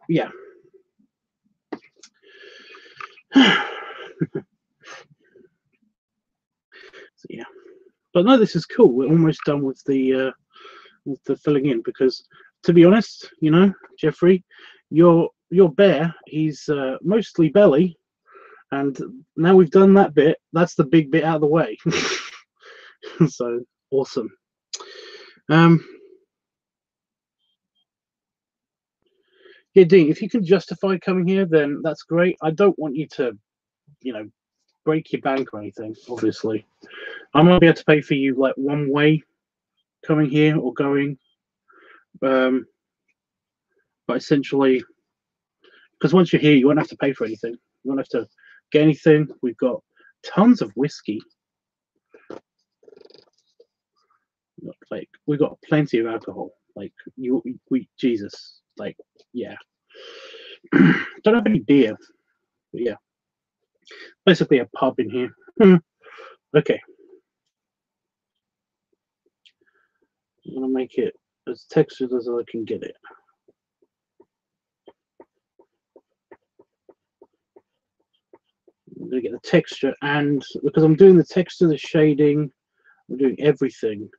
Yeah. So yeah, but no, this is cool. We're almost done with the filling in because, to be honest, you know, Jeffrey, your bear, he's mostly belly, and now we've done that bit. That's the big bit out of the way. So awesome. Yeah, Dean, if you can justify coming here, then that's great. I don't want you to, you know, break your bank or anything. Obviously, I might be able to pay for you like one way coming here or going. But essentially, because once you're here, you won't have to pay for anything. You won't have to get anything. We've got tons of whiskey. Like we've got plenty of alcohol. Like Jesus. Like yeah. Don't have any beer, but yeah. Basically a pub in here. Okay. I'm gonna make it as textured as I can get it. I'm gonna get the texture, and because I'm doing the texture, the shading, I'm doing everything.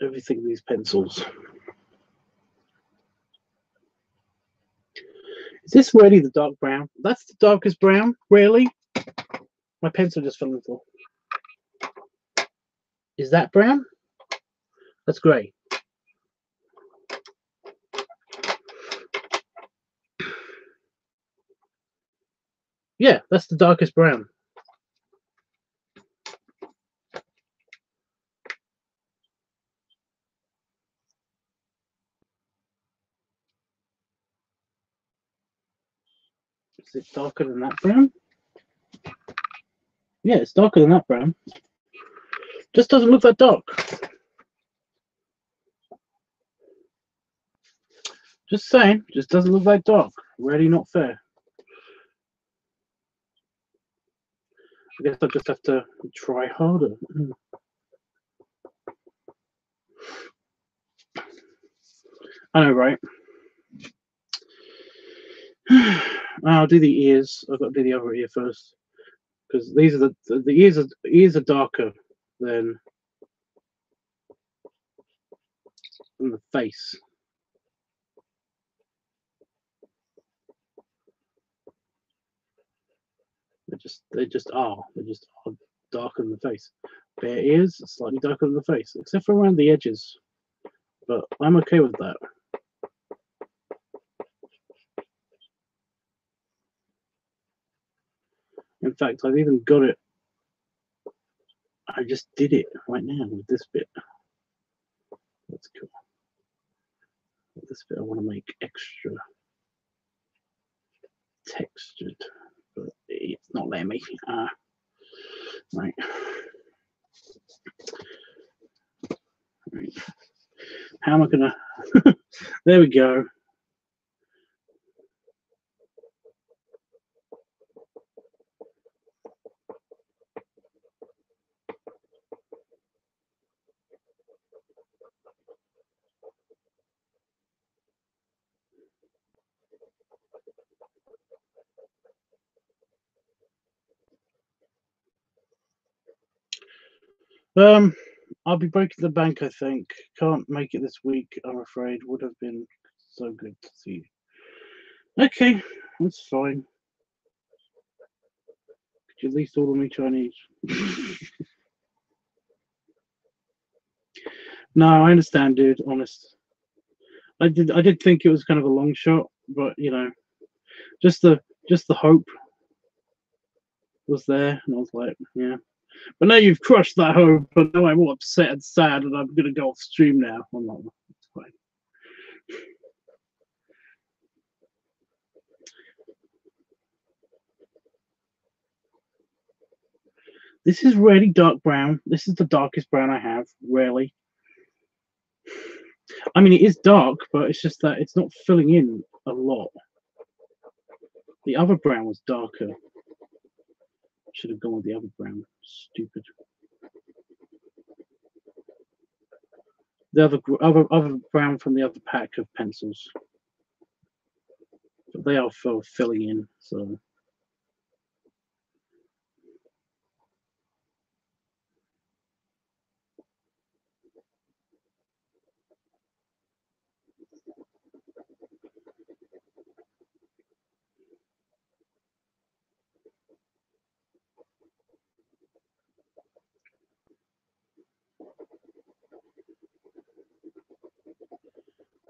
Everything with these pencils. Is this really the dark brown? That's the darkest brown? Really? My pencil just fell on the floor. Is that brown? That's grey. Yeah, that's the darkest brown. Is it darker than that brown? Yeah, it's darker than that brown. Just doesn't look that dark. Just saying, just doesn't look that dark. Really not fair. I guess I just have to try harder. I know, right? I'll do the ears. I've got to do the other ear first, because these are the ears are darker than the face. They just are darker than the face. Bare ears, slightly darker than the face, except for around the edges. But I'm okay with that. In fact, I've even got it. I just did it right now with this bit. That's cool. This bit I want to make extra textured, but it's not letting me. Right. How am I gonna? There we go. I'll be breaking the bank, I think. Can't make it this week, I'm afraid. Would have been so good to see you. Okay, that's fine. Could you at least order me Chinese? No, I understand, dude. Honest. I did think it was kind of a long shot, but you know, just the hope was there, and I was like, yeah. But now you've crushed that hope, and now I'm all upset and sad, and I'm gonna go off stream now. I'm not. It's fine. This is really dark brown. This is the darkest brown I have, really. I mean, it is dark, but it's just that it's not filling in a lot. The other brown was darker. Should have gone with the other brown. Stupid. The other brown from the other pack of pencils. But they are for filling in, so.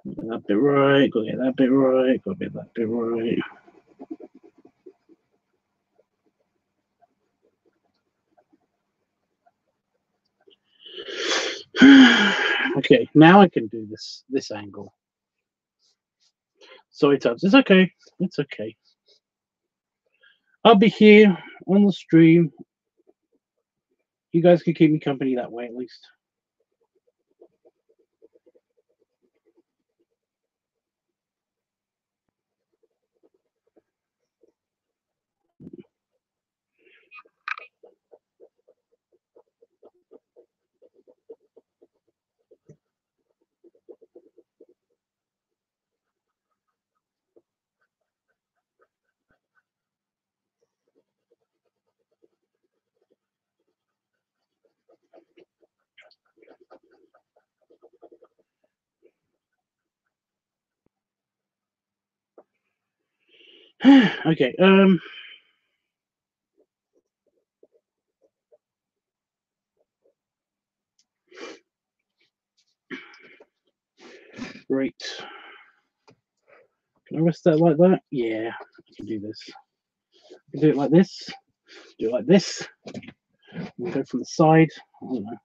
Get that bit right, gotta get that bit right, gotta get that bit right. Okay, now I can do this angle. Sorry, Tubbs. It's okay. It's okay. I'll be here on the stream. You guys can keep me company that way, at least. Okay. Great. Can I rest that like that? Yeah, I can do this. You do it like this. Do it like this. We'll go from the side. I don't know.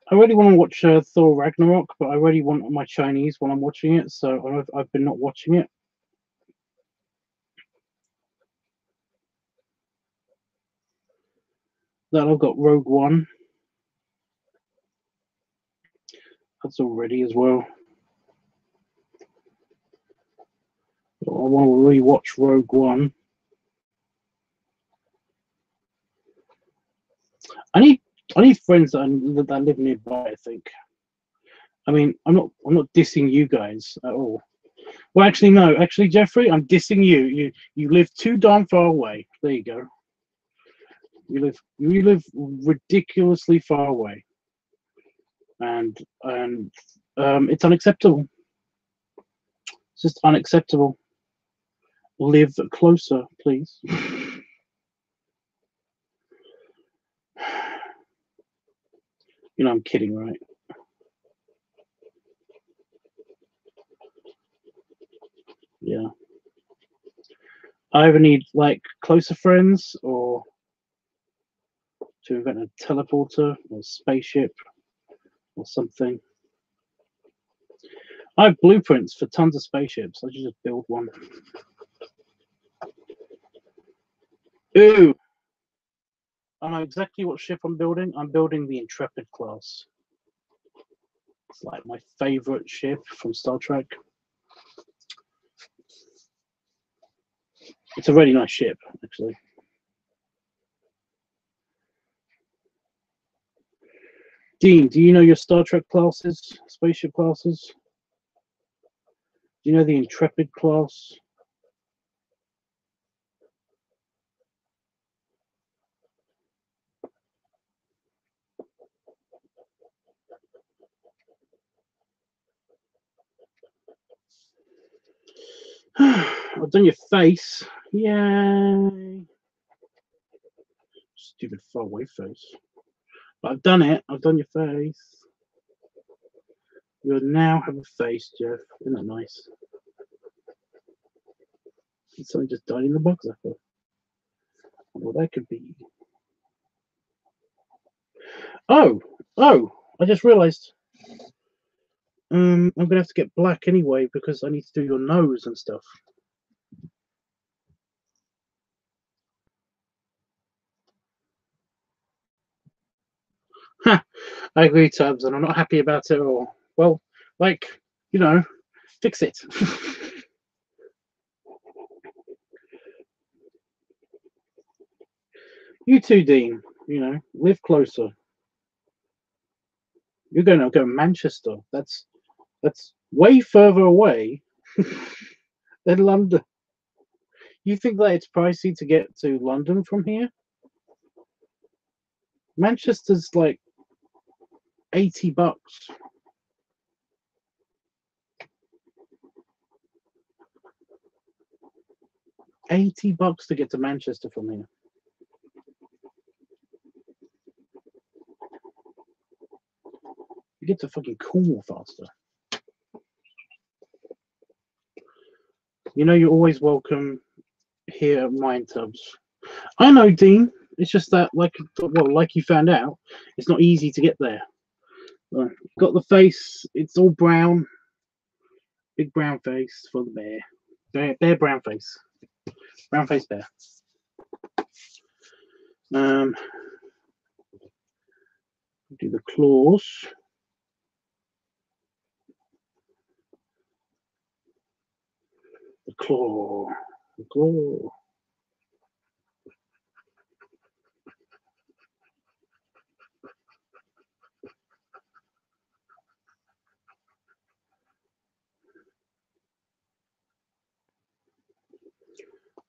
I really want to watch Thor Ragnarok, but I really want my Chinese while I'm watching it, so I've been not watching it. Then I've got Rogue One. That's all ready as well. I want to rewatch Rogue One. I need friends that live nearby. I think. I mean, I'm not dissing you guys at all. Well, actually, no. Actually, Jeffrey, I'm dissing you. You live too darn far away. There you go. You live ridiculously far away, and it's unacceptable. It's just unacceptable. Live closer, please. You know I'm kidding, right? Yeah. I either need like closer friends or to invent a teleporter or spaceship or something. I have blueprints for tons of spaceships. I should just build one. Ooh! I know exactly what ship I'm building. I'm building the Intrepid class. It's like my favorite ship from Star Trek. It's a really nice ship, actually. Dean, do you know your Star Trek classes, spaceship classes? Do you know the Intrepid class? I've done your face. Yay. Stupid far away face. But I've done it. I've done your face. You now have a face, Jeff. Isn't that nice? Something just died in the box. I thought. Well, that could be. Oh, I just realised. I'm gonna have to get black anyway because I need to do your nose and stuff. Ha! I agree, Tubbs, and I'm not happy about it at all. Well, like, you know, fix it. You too, Dean. You know, live closer. You're going to go to Manchester. That's way further away than London. You think that it's pricey to get to London from here? Manchester's like $80. $80 to get to Manchester from here. You get to fucking Cornwall faster. You know you're always welcome here at Mind Tubs. I know, Dean. It's just that, like you found out, it's not easy to get there. Got the face. It's all brown. Big brown face for the bear. Bear brown face. Brown face bear. Do the claws. The claw. The claw.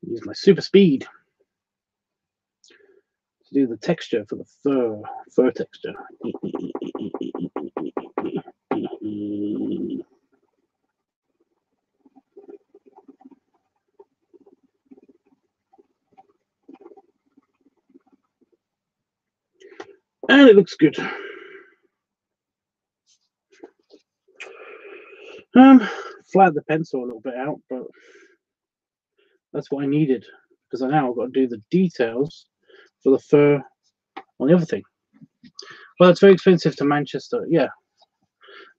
Use my super speed to do the texture for the fur texture. And it looks good. Flat the pencil a little bit out, but that's what I needed because I now I've got to do the details for the fur on the other thing. Well, it's very expensive to Manchester. Yeah,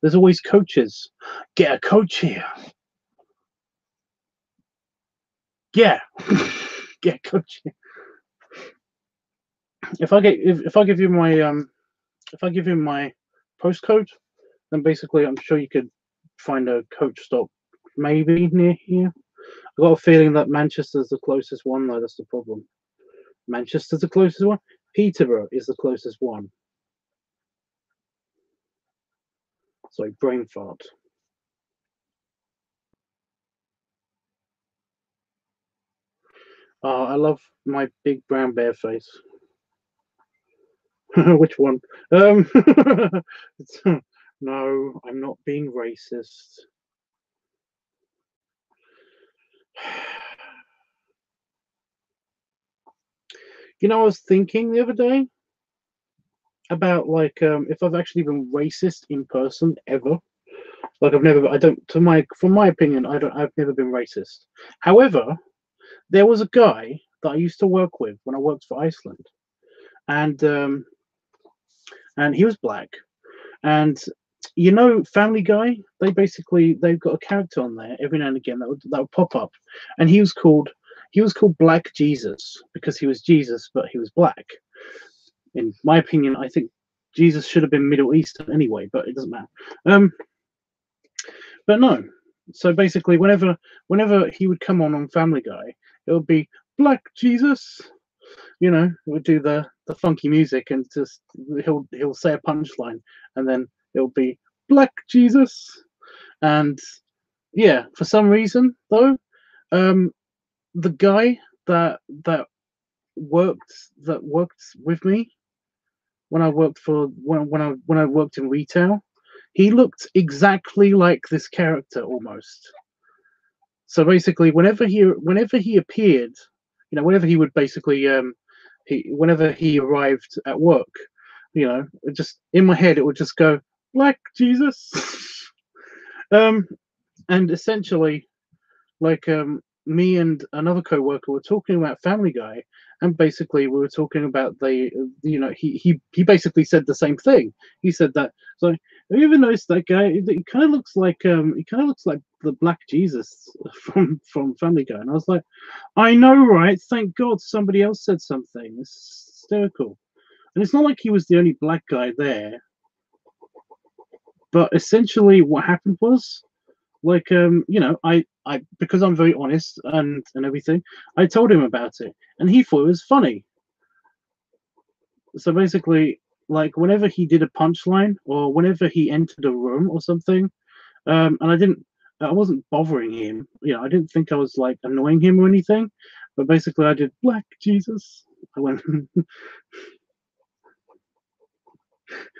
there's always coaches. Get a coach here. Yeah, get a coach here. If I give you my postcode, then basically I'm sure you could find a coach stop maybe near here. I've got a feeling that Manchester's the closest one, though. That's the problem. Manchester's the closest one. Peterborough is the closest one. Sorry, brain fart. Oh, I love my big brown bear face. Which one? No, I'm not being racist. You know, I was thinking the other day about like if I've actually been racist in person ever. Like from my opinion, I've never been racist. However, there was a guy that I used to work with when I worked for Iceland, and he was black. And you know, Family Guy, they've got a character on there every now and again that would pop up, and he was called Black Jesus because he was Jesus, but he was black. In my opinion, I think Jesus should have been Middle Eastern anyway, but it doesn't matter. But no. So basically, whenever he would come on Family Guy, it would be Black Jesus. You know, it would do the funky music, and just he'll say a punchline, and then it'll be Black Jesus. And yeah, for some reason though, the guy that worked with me when I worked when I worked in retail, he looked exactly like this character almost. So basically, whenever he appeared, you know, whenever he would basically whenever he arrived at work, you know, it just in my head it would just go Black Jesus. And essentially, like me and another co-worker were talking about Family Guy, and basically we were talking about you know, he basically said the same thing. He said that, so have you ever noticed that guy? He kind of looks like the Black Jesus from Family Guy. And I was like, I know, right? Thank God somebody else said something. It's hysterical. And it's not like he was the only black guy there, but essentially what happened was, like you know, I because I'm very honest and everything, I told him about it, and he thought it was funny. So basically, like whenever he did a punchline or whenever he entered a room or something, and I wasn't bothering him, you know, I didn't think I was like annoying him or anything, but basically I did Black Jesus. I went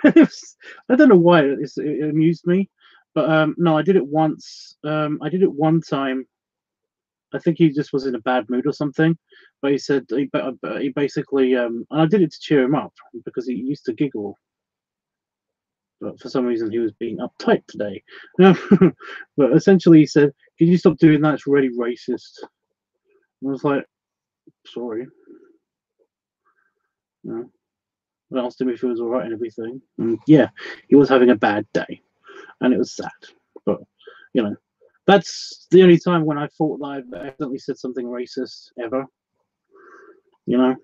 I don't know why it amused me, but no, I did it once. I did it one time. I think he just was in a bad mood or something. But he said he basically and I did it to cheer him up because he used to giggle. But for some reason he was being uptight today. But essentially he said, "Can you stop doing that? It's really racist." And I was like, "Sorry." You know, I asked him if he was all right and everything. And yeah, he was having a bad day, and it was sad. But you know, that's the only time when I thought that I've accidentally said something racist ever. You know.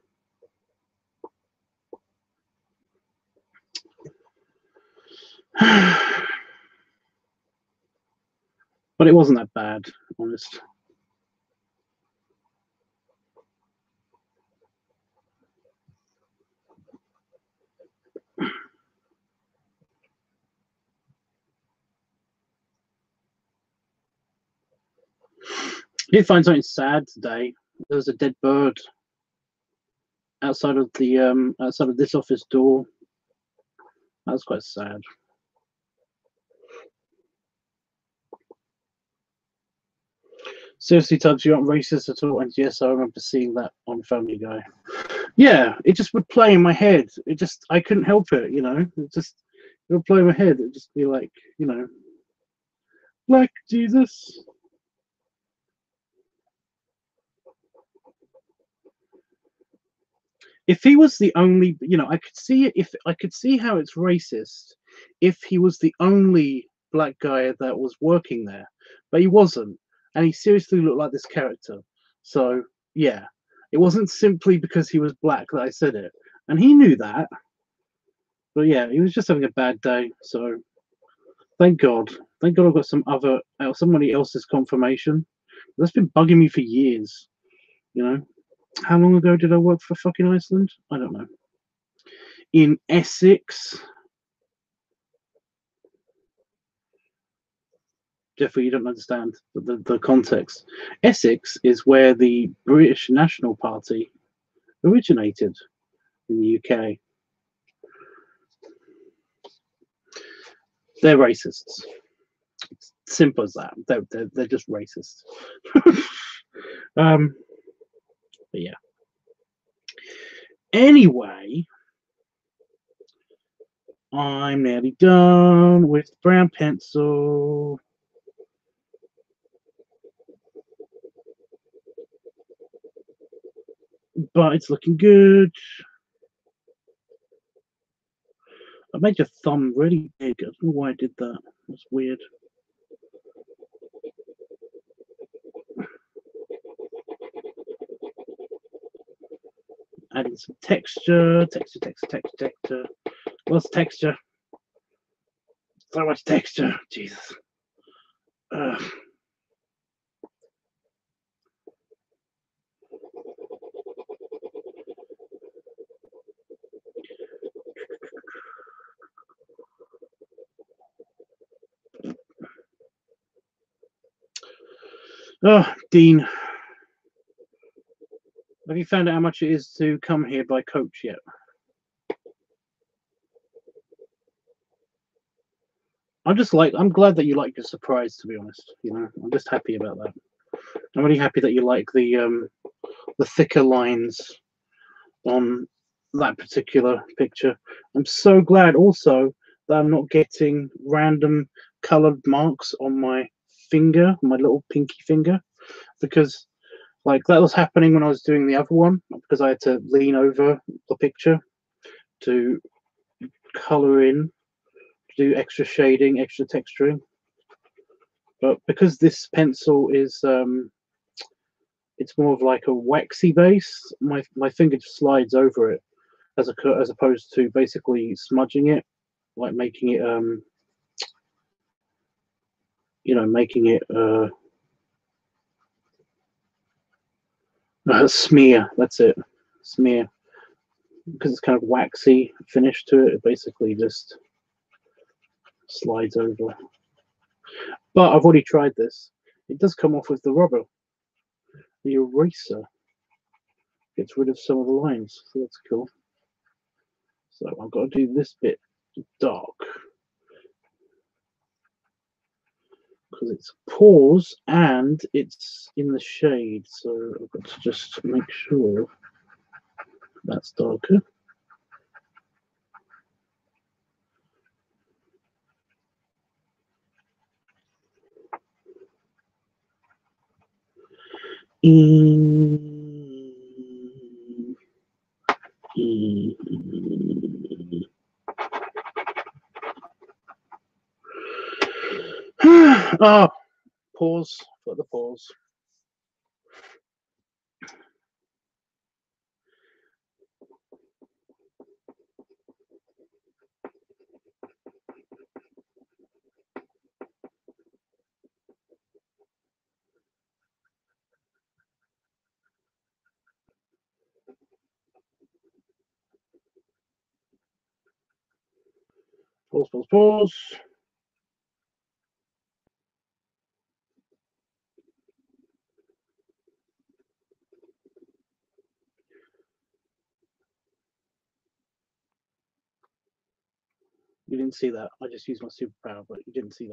But it wasn't that bad, honest. I did find something sad today. There was a dead bird outside of this office door. That was quite sad. Seriously, Tubbs, you aren't racist at all. And yes, I remember seeing that on Family Guy. Yeah, it just would play in my head. It just, I couldn't help it, you know. It would play in my head. It'd just be like, you know, Black Jesus. If he was the only, you know, I could see it. If I could see how it's racist, if he was the only black guy that was working there, but he wasn't, and he seriously looked like this character. So yeah, it wasn't simply because he was black that I said it, and he knew that. But yeah, he was just having a bad day. So thank God, I've got somebody else's confirmation. That's been bugging me for years. You know, how long ago did I work for fucking Iceland? I don't know. In Essex. Jeffrey, you don't understand the context. Essex is where the British National Party originated in the UK. They're racists. It's simple as that. They're just racist. But yeah. Anyway, I'm nearly done with the brown pencil. But it's looking good. I made your thumb really big. I don't know why I did that. That's weird. Adding some texture. What's texture? So much texture. Jesus. Oh, Dean. Have you found out how much it is to come here by coach yet? I'm glad that you like your surprise, to be honest. You know, I'm just happy about that. I'm really happy that you like the thicker lines on that particular picture. I'm so glad also that I'm not getting random colored marks on my finger, my little pinky finger, because like that was happening when I was doing the other one, because I had to lean over the picture to color in, do extra shading, extra texturing. But because this pencil is it's more of like a waxy base, my finger just slides over it as opposed to basically smudging it, like making it making it smear. That's it, smear. Because it's kind of waxy finish to it. It basically just slides over. But I've already tried this. It does come off with the rubber. The eraser gets rid of some of the lines, so that's cool. So I've got to do this bit dark because it's pause and it's in the shade. So I've got to just make sure that's darker. Oh, pause for the pause. Pause. You didn't see that. I just used my superpower, but you didn't see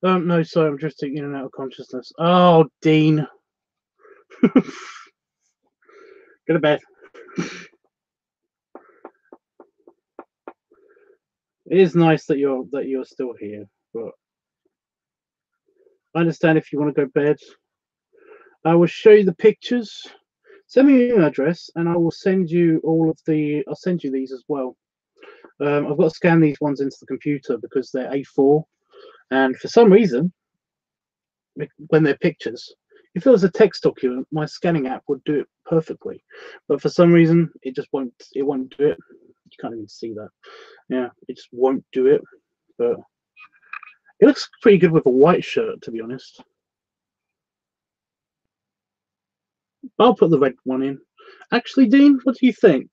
that. No, sorry, I'm drifting in and out of consciousness. Oh, Dean. Go to bed. It is nice that you're still here, but I understand if you want to go to bed. I will show you the pictures. Send me your email address, and I will send you all of the. I'll send you these as well. I've got to scan these ones into the computer because they're A4, and for some reason, when they're pictures, if it was a text document, my scanning app would do it perfectly, but for some reason, it just won't. It won't do it. You can't even see that. Yeah, it just won't do it. But it looks pretty good with a white shirt, to be honest. I'll put the red one in. Actually, Dean, what do you think?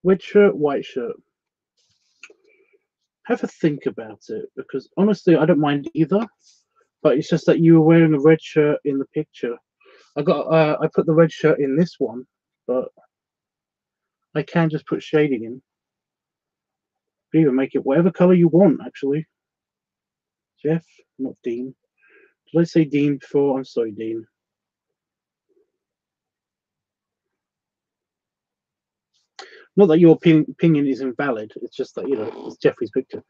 Red shirt, white shirt. Have a think about it, because honestly, I don't mind either. But it's just that you were wearing a red shirt in the picture. I put the red shirt in this one, but I can just put shading in. You can even make it whatever color you want, actually. Jeff, not Dean. Did I say Dean before? I'm sorry, Dean. Not that your opinion is invalid. It's just that it's Jeffrey's picture.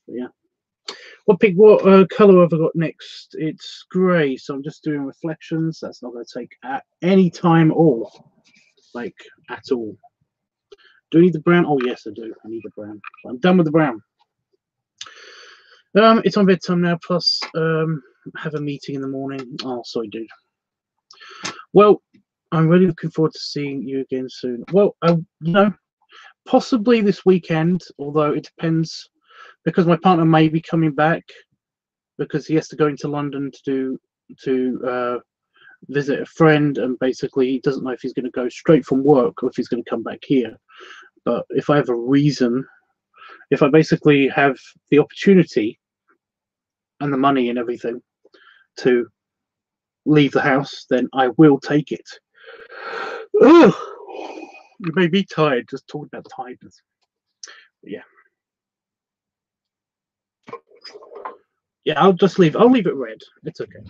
Yeah. What color have I got next? It's grey, so I'm just doing reflections. That's not going to take any time at all, like at all. Do I need the brown? Oh yes, I do. I need the brown. I'm done with the brown. It's on bedtime now. Plus, have a meeting in the morning. Oh, sorry, dude. Well, I'm really looking forward to seeing you again soon. Well, possibly this weekend, although it depends, because my partner may be coming back because he has to go into London to visit a friend, and basically he doesn't know if he's going to go straight from work or if he's going to come back here. But if I have a reason, if I basically have the opportunity and the money and everything to leave the house, then I will take it. Ugh! You may be tired just talking about tiredness. But yeah. Yeah, I'll leave it red. It's okay.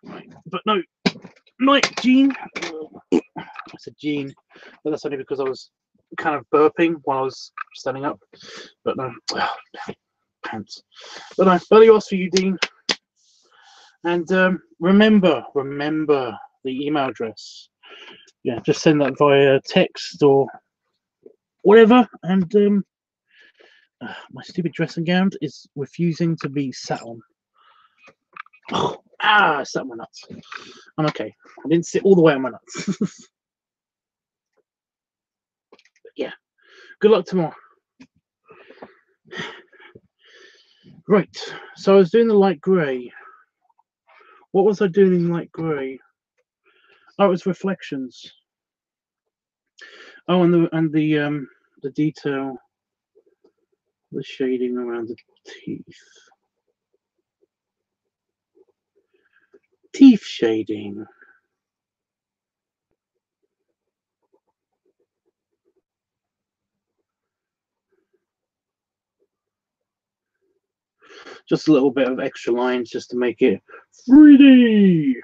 Right. But no, night, Jean. I said Jean, but that's only because I was kind of burping while I was standing up. But no, pants. But no, early yours for you, Dean. And remember the email address. Yeah, just send that via text or whatever. And my stupid dressing gown is refusing to be sat on. Oh, I sat on my nuts. I'm okay. I didn't sit all the way on my nuts. But yeah, good luck tomorrow. Right, so I was doing the light grey. What was I doing in light grey? Oh, it was reflections. Oh, and the detail, the shading around the teeth. Teeth shading. Just a little bit of extra lines just to make it 3D.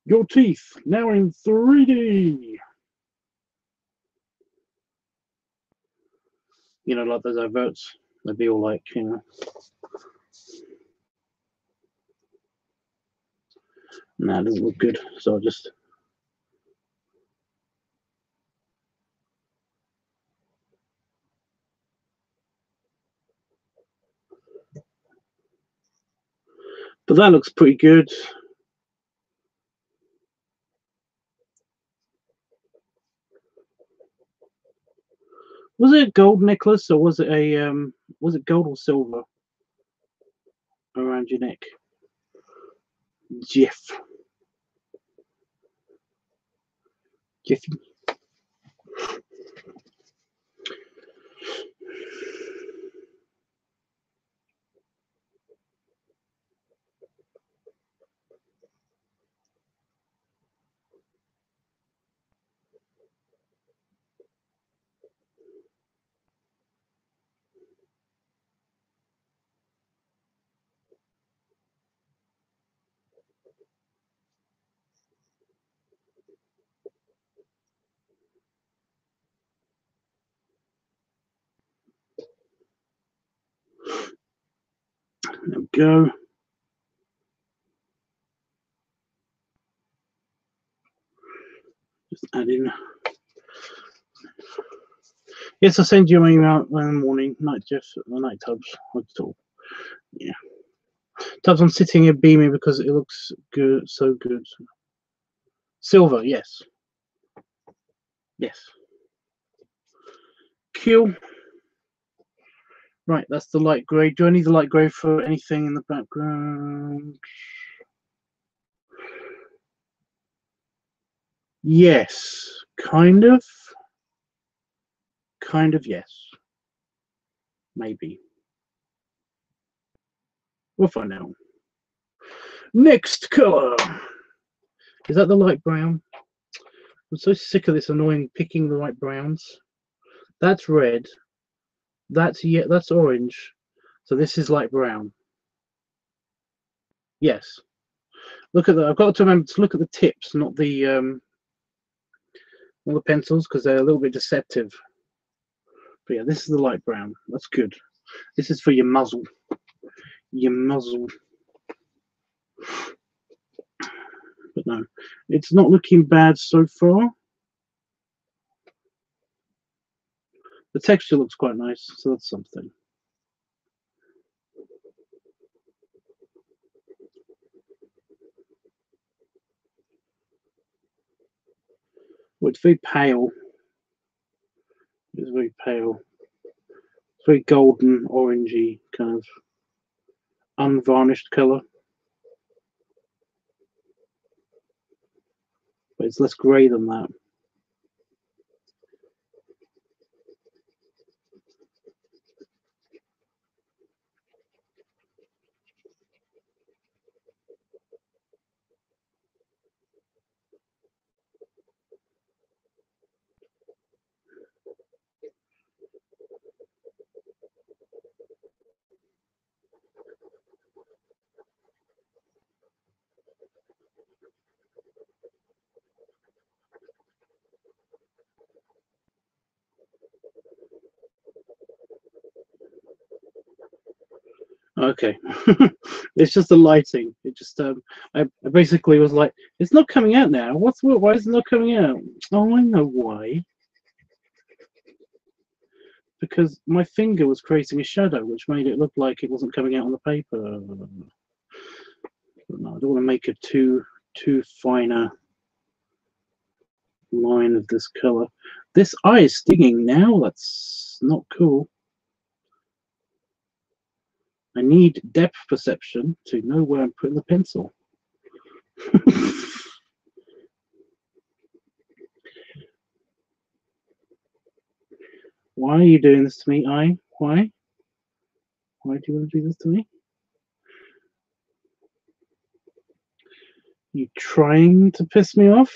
Your teeth now in 3D. You know, like those adverts. They'd be all like, nah, it doesn't look good. So I just. But that looks pretty good. Was it a gold necklace or was it gold or silver around your neck? Jeff. Jeffy. There we go. Just add in. Yes, I'll send you an email in the morning. Night, Jeff. Night, Tubbs. Yeah. Tubbs, I'm sitting here beaming because it looks good. So good. Silver, yes. Yes. Cool. Right, that's the light grey. Do I need the light grey for anything in the background? Yes. Kind of. Kind of, yes. Maybe. We'll find out. Next colour. Is that the light brown? I'm so sick of this annoying picking the right browns. That's red. That's orange. So this is light brown. Yes. Look at that. I've got to remember to look at the tips, not the pencils, because they're a little bit deceptive. But yeah, this is the light brown. That's good. This is for your muzzle. Your muzzle. But no, it's not looking bad so far. The texture looks quite nice, so that's something. Well, it's very pale. It's very pale. It's very golden, orangey, kind of unvarnished colour. But it's less grey than that. Okay. It's just the lighting. It just I basically was like, it's not coming out now. Why is it not coming out? Oh, I know why. Because my finger was creating a shadow, which made it look like it wasn't coming out on the paper. But no, I don't want to make a too finer line of this color. This eye is stinging now. That's not cool. I need depth perception to know where I'm putting the pencil. Why are you doing this to me, eye? Why? Why do you want to do this to me? You trying to piss me off?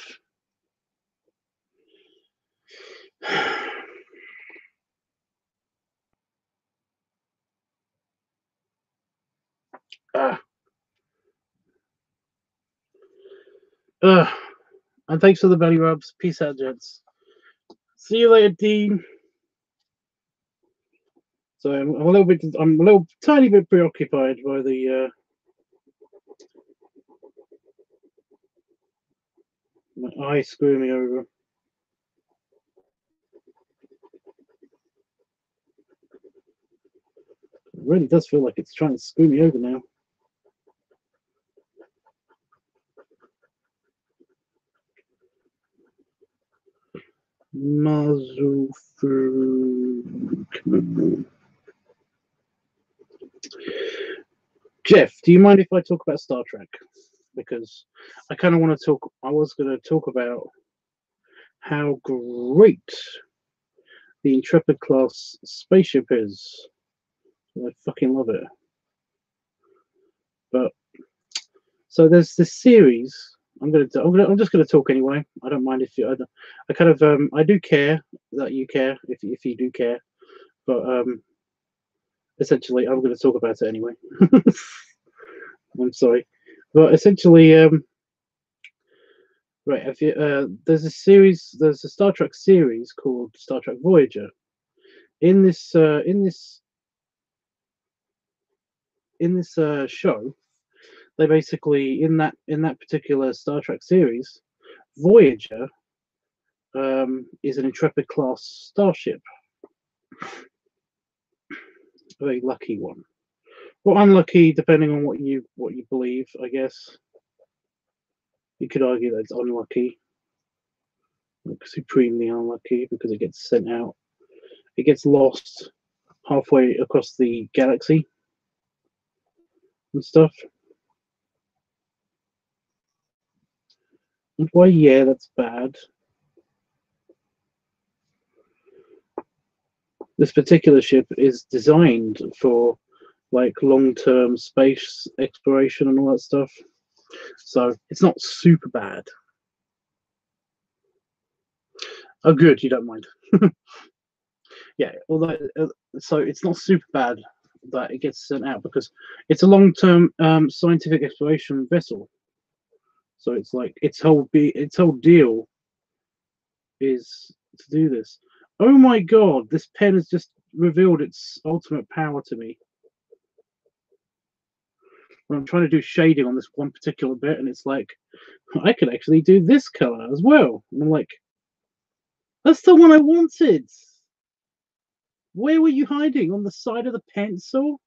And thanks for the belly rubs. Peace out, gents. See you later, Dean. So I'm a little tiny bit preoccupied by the my eye screwing me over. It really does feel like it's trying to screw me over now. Muzzle through. Jeff, do you mind if I talk about Star Trek? Because I kind of want to talk. I was going to talk about how great the Intrepid class spaceship is. I fucking love it. But so there's this series. I'm just gonna talk anyway. I don't mind if you. I kind of I do care that you care if you do care, but essentially I'm going to talk about it anyway. I'm sorry, But essentially, right, if you, there's a series, there's a Star Trek series called Star Trek Voyager. In this show, they basically in that particular Star Trek series, Voyager is an Intrepid class starship, a very lucky one. Well, unlucky depending on what you believe, I guess. You could argue that it's unlucky, like supremely unlucky, because it gets sent out. It gets lost halfway across the galaxy and stuff. And why, yeah, that's bad. This particular ship is designed for like long-term space exploration and all that stuff, so it's not super bad. Oh, good, you don't mind. Yeah, although so it's not super bad that it gets sent out because it's a long-term scientific exploration vessel. So it's like its whole deal is to do this. Oh my god, this pen has just revealed its ultimate power to me. When I'm trying to do shading on this one particular bit, and it's like, I could actually do this color as well. And I'm like, that's the one I wanted. Where were you hiding? On the side of the pencil?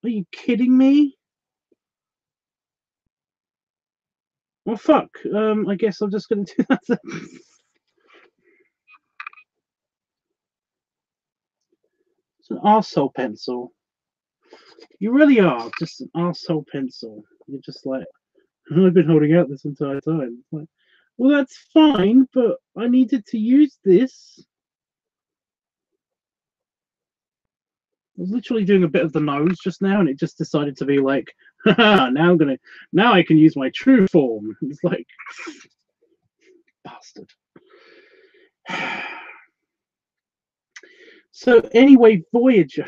Are you kidding me? Well, fuck. I guess I'm just going to do that. It's an arsehole pencil. You really are just an arsehole pencil. You're just like, I've been holding out this entire time. Like, well, that's fine, but I needed to use this. I was literally doing a bit of the nose just now, and it just decided to be like, haha, now I can use my true form. It's like, bastard. So anyway, Voyager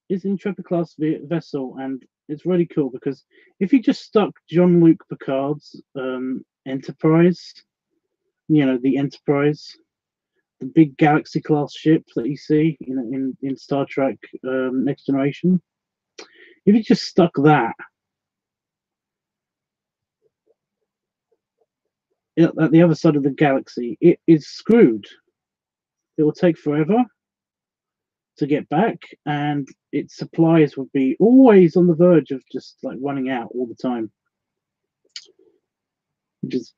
is an Intrepid class vessel, and it's really cool because if you just stuck Jean-Luc Picard's Enterprise, the Enterprise, the big Galaxy class ship that you see in Star Trek Next Generation, if you just stuck that at the other side of the galaxy, it is screwed. It will take forever to get back, and its supplies would be always on the verge of just like running out all the time. It's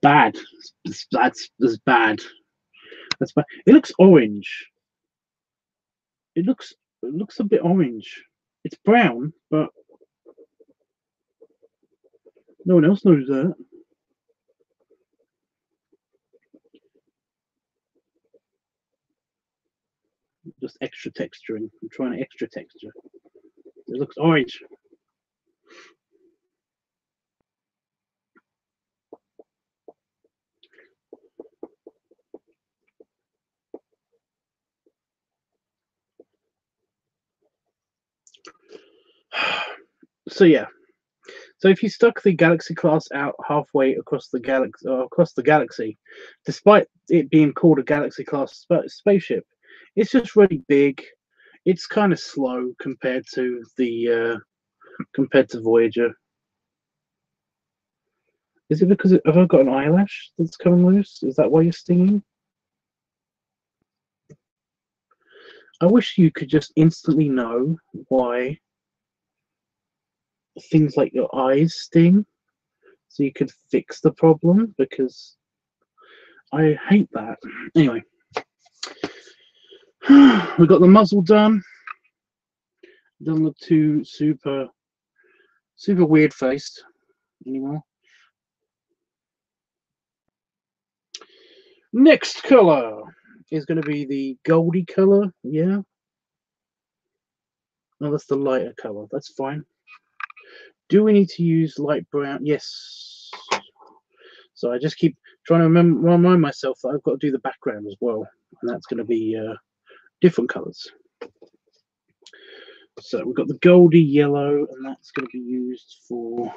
bad. That's bad. That's bad. It looks orange. It looks a bit orange. It's brown, but no one else knows that. Just extra texturing. I'm trying to extra texture. It looks orange. So yeah. So if you stuck the Galaxy class out halfway across the galaxy, despite it being called a Galaxy class spaceship, it's just really big. It's kind of slow compared to Voyager. Is it because have I got an eyelash that's coming loose? Is that why you're stinging? I wish you could just instantly know why things like your eyes sting, so you could fix the problem, because I hate that. Anyway, we got the muzzle done. Doesn't look too super weird faced anymore. Next color is going to be the goldy color. Yeah. No, that's the lighter color. That's fine. Do we need to use light brown? Yes. So I just keep trying to remind myself that I've got to do the background as well, and that's going to be different colors. So we've got the goldy yellow, and that's going to be used for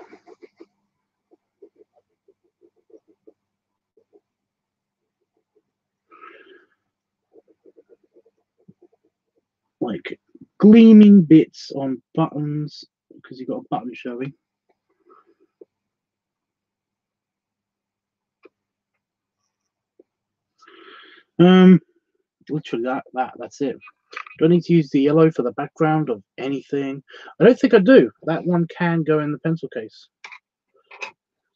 like gleaming bits on buttons, because you've got a button showing. Literally that's it. Do I need to use the yellow for the background of anything? I don't think I do. That one can go in the pencil case.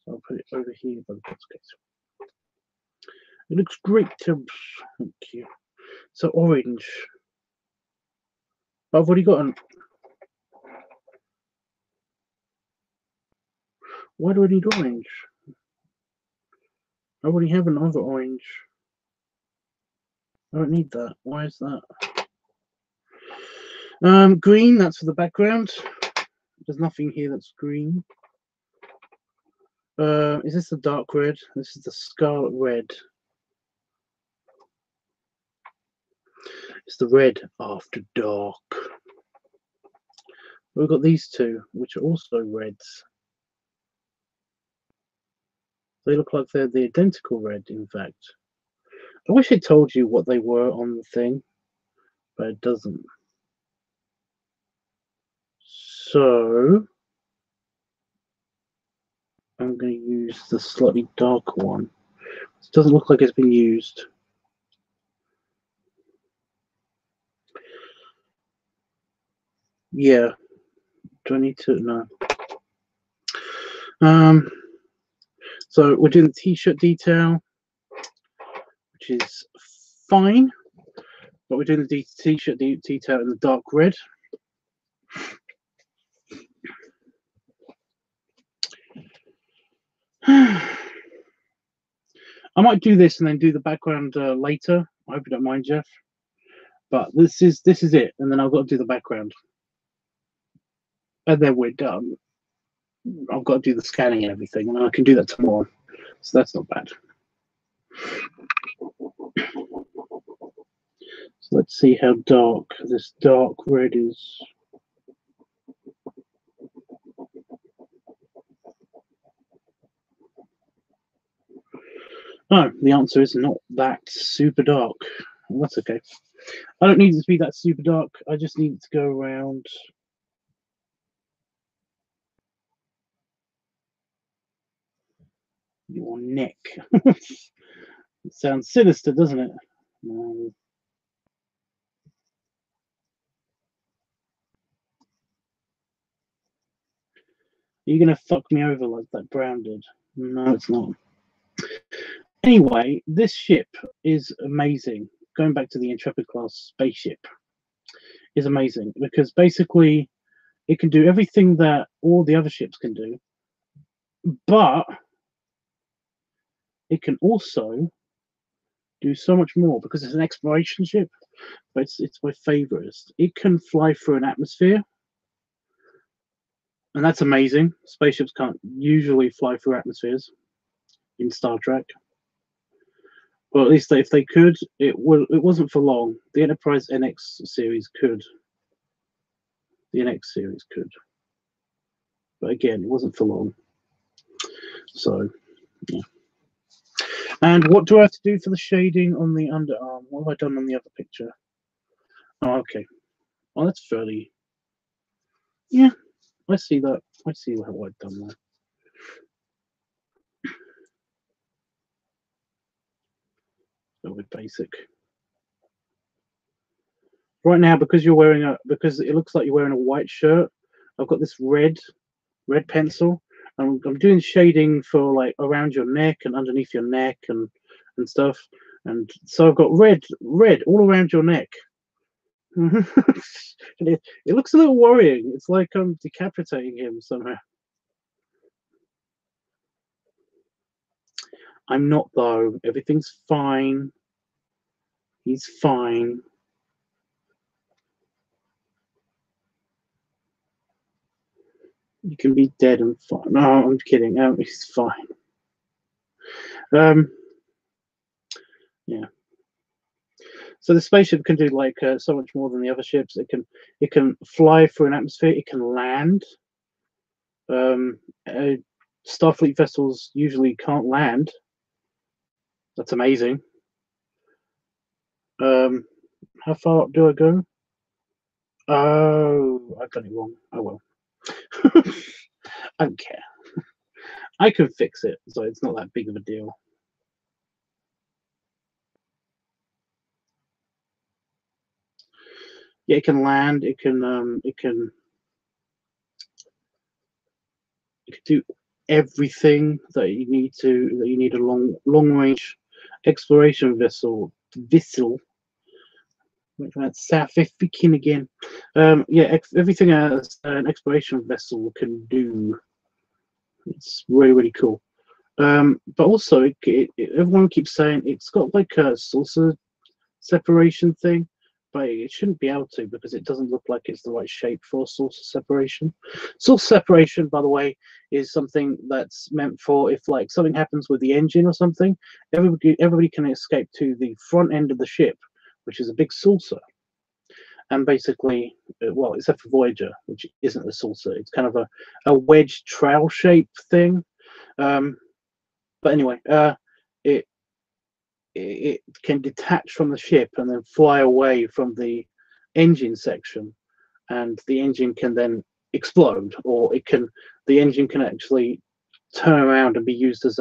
So I'll put it over here by the pencil case. It looks great, Tibbs. Thank you. So orange. I've already got an. Why do I need orange? I already have another orange. I don't need that. Why is that? Green, that's for the background. There's nothing here that's green. Is this the dark red? This is the scarlet red. It's the red after dark. We've got these two, which are also reds. They look like they're the identical red, in fact. I wish it told you what they were on the thing, but it doesn't. So I'm going to use the slightly darker one. It doesn't look like it's been used. Yeah. Do I need to? No. So we're doing the t-shirt detail, which is fine, but we're doing the t-shirt detail in the dark red. I might do this and then do the background later. I hope you don't mind, Jeff. But this is it, and then I've got to do the background, and then we're done. I've got to do the scanning and everything, and I can do that tomorrow, so that's not bad. So let's see how dark this dark red is. Oh, the answer is not that super dark. Well, that's okay. I don't need it to be that super dark. I just need it to go around. Your neck. It sounds sinister, doesn't it? You're going to fuck me over like that brown did. No, it's not. Anyway, this ship is amazing. Going back to the Intrepid class spaceship is amazing because basically it can do everything that all the other ships can do, but it can also do so much more because it's an exploration ship. But it's my favorite. It can fly through an atmosphere, and that's amazing. Spaceships can't usually fly through atmospheres in Star Trek. Well, at least if they could, it wasn't for long. The Enterprise NX series could. The NX series could. But again, it wasn't for long. So, yeah. And what do I have to do for the shading on the underarm? What have I done on the other picture? Oh, okay. Oh, that's fairly... Yeah, I see that. I see how I've done that. A little bit basic. Right now, because you're wearing because it looks like you're wearing a white shirt, I've got this red pencil. I'm doing shading for like around your neck and underneath your neck and stuff. And so I've got red all around your neck. it looks a little worrying. It's like I'm decapitating him somehow. I'm not though. Everything's fine. He's fine. You can be dead and fine. No, I'm kidding. He's fine. Yeah. So the spaceship can do like so much more than the other ships. It can fly through an atmosphere. It can land. Starfleet vessels usually can't land. That's amazing. How far do I go? Oh, I've done it wrong. Oh well. I don't care. I can fix it, so it's not that big of a deal. Yeah, it can land. It can do everything that you need to. That you need a long range exploration vessel. That's South African again. Yeah, everything an exploration vessel can do. It's really cool. But also, everyone keeps saying it's got like a saucer separation thing, but it shouldn't be able to because it doesn't look like it's the right shape for saucer separation. Saucer separation, by the way, is something that's meant for if like something happens with the engine or something, everybody can escape to the front end of the ship, which is a big saucer. And basically, well, except for Voyager, which isn't a saucer, it's kind of a wedge trail shape thing. But anyway, it can detach from the ship and then fly away from the engine section, and the engine can then explode, or the engine can actually turn around and be used as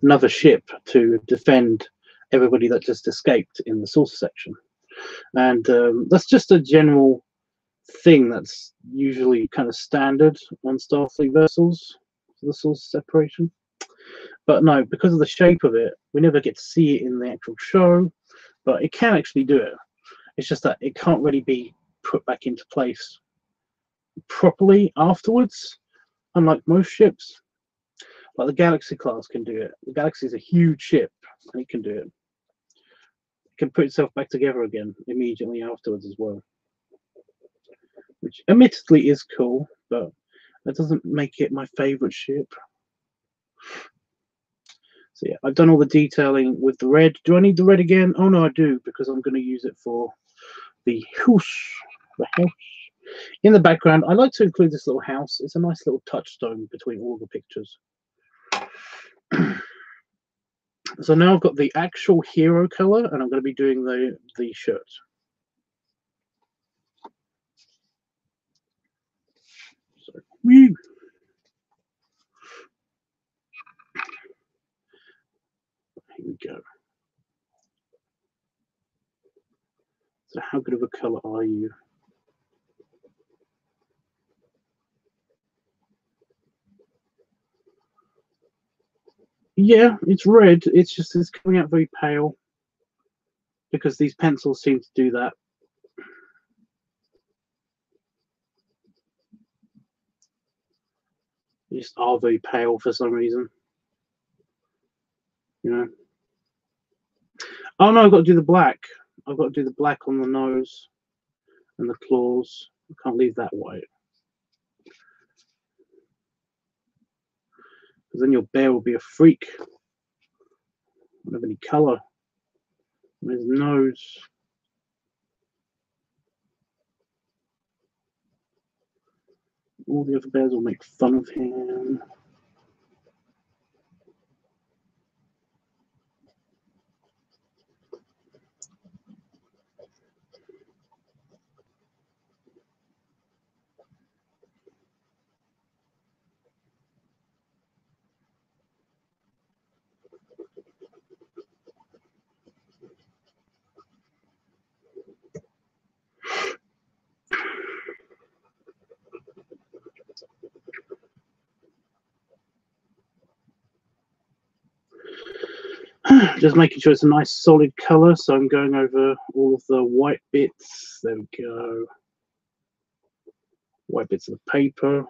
another ship to defend everybody that just escaped in the saucer section. And that's just a general thing that's usually kind of standard on Starfleet vessels, the saucer separation. But no, because of the shape of it, we never get to see it in the actual show, but it can actually do it. It's just that it can't really be put back into place properly afterwards, unlike most ships. Like the Galaxy class can do it. The Galaxy is a huge ship, and it can do it. It can put itself back together again immediately afterwards as well, which admittedly is cool, but that doesn't make it my favorite ship. So yeah, I've done all the detailing with the red. Do I need the red again? Oh no, I do, because I'm going to use it for the house. The house. In the background, I like to include this little house. It's a nice little touchstone between all the pictures. So now I've got the actual hero color, and I'm going to be doing the shirt. So, woo! Here we go. So how good of a color are you? Yeah, it's red. It's just it's coming out very pale because these pencils seem to do that. They just are very pale for some reason. You know. Oh no, I've got to do the black. I've got to do the black on the nose and the claws. I can't leave that white. Because then your bear will be a freak. Won't have any colour. His nose. All the other bears will make fun of him. Just making sure it's a nice solid colour, so I'm going over all of the white bits. There we go. White bits of the paper.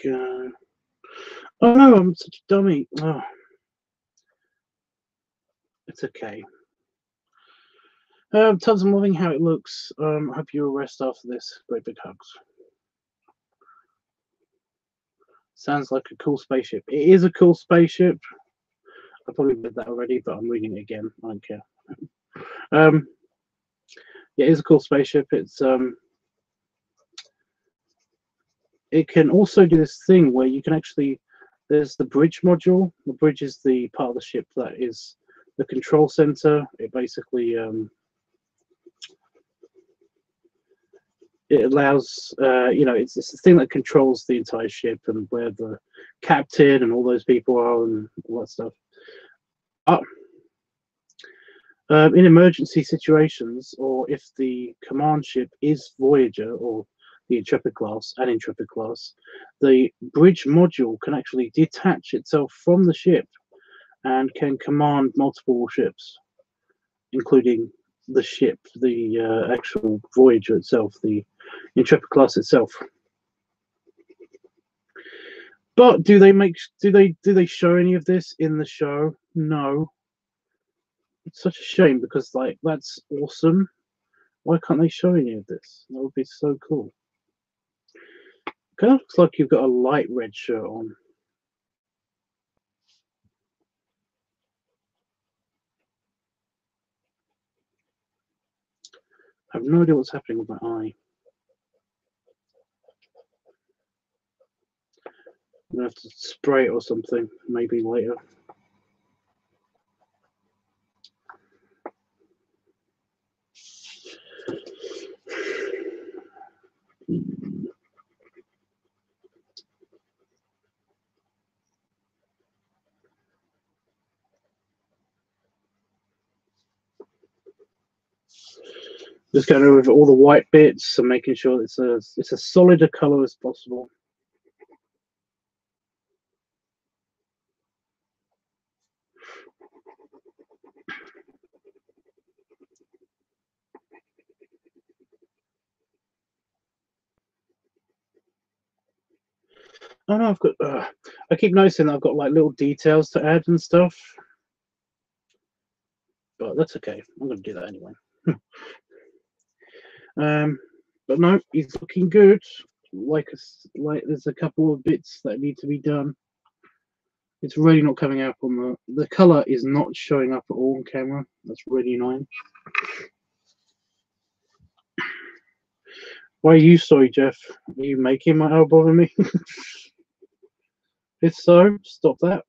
go. Oh no, I'm such a dummy. Oh, it's okay. Tons of loving how it looks. I hope you rest after this. Great big hugs. Sounds like a cool spaceship. It is a cool spaceship. I probably read that already, but I'm reading it again. I don't care. Yeah, it is a cool spaceship. It can also do this thing where you can actually. There's the bridge module. The bridge is the part of the ship that is the control center. It basically it allows it's the thing that controls the entire ship and where the captain and all those people are and all that stuff. In emergency situations, or if the command ship is Voyager or the Intrepid class and Intrepid class, the bridge module can actually detach itself from the ship and can command multiple ships, including the ship, the actual Voyager itself, the Intrepid class itself. But do they show any of this in the show? No. It's such a shame because like that's awesome. Why can't they show any of this? That would be so cool. Kind of looks like you've got a light red shirt on. I have no idea what's happening with my eye. I'm gonna have to spray it or something, maybe later. Just going over all the white bits and making sure it's a solid a color as possible. Oh no, I've got. I keep noticing that I've got like little details to add and stuff, but that's okay. I'm going to do that anyway. But no, he's looking good. Like there's a couple of bits that need to be done. It's really not coming up on the color is not showing up at all on camera. That's really annoying. Why are you sorry, Jeff? Are you making my eye bother me? If so, stop that.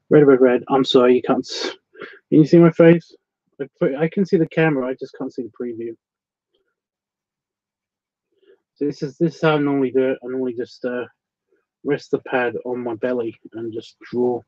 Red. Red. I'm sorry, you can't. Can you see my face? I can see the camera. I just can't see the preview. So this is how I normally do it. I normally just rest the pad on my belly and just draw.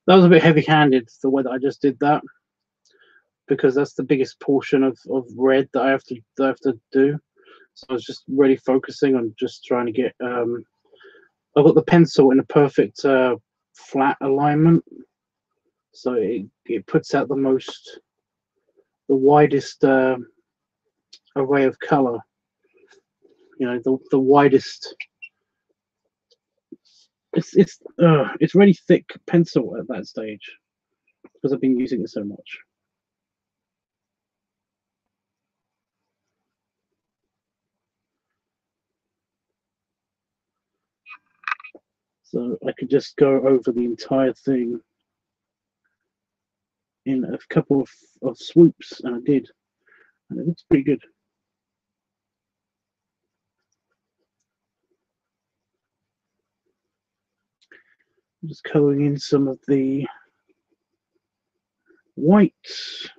That was a bit heavy-handed, the way that I just did that, because that's the biggest portion of red that I have to do. So I was just really focusing on just trying to get. I've got the pencil in a perfect flat alignment, so it puts out the widest array of color. You know, the widest. It's really thick pencil at that stage because I've been using it so much. So I could just go over the entire thing in a couple of swoops, and I did, and it looks pretty good. I'm just colouring in some of the whites,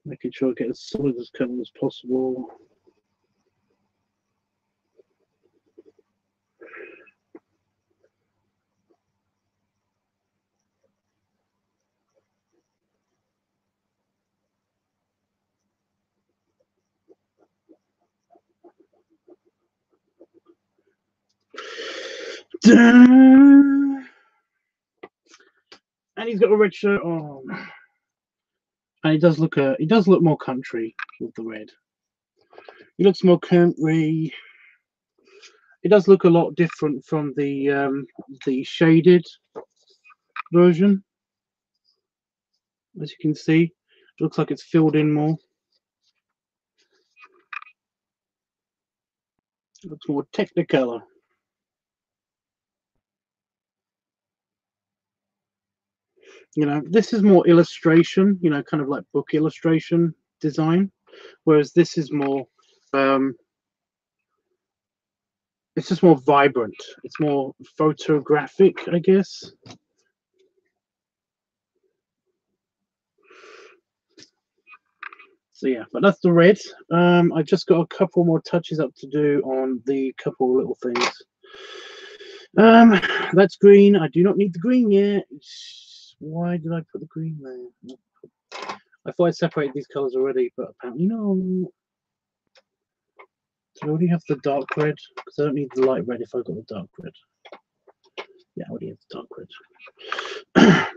making sure I get as solid as colour as possible. And he's got a red shirt on, and he does look more country with the red. He looks more country. It does look a lot different from the shaded version. As you can see, it looks like it's filled in more. It looks more technicolor. You know, this is more illustration, you know, kind of like book illustration design, whereas this is more it's just more vibrant. It's more photographic, I guess. So yeah, but that's the red. I've just got a couple more touches up to do on the couple little things. That's green. I do not need the green yet. Why did I put the green there? I thought I separated these colors already, but apparently no. Do I already have the dark red? Because I don't need the light red if I've got the dark red. Yeah, I already have the dark red.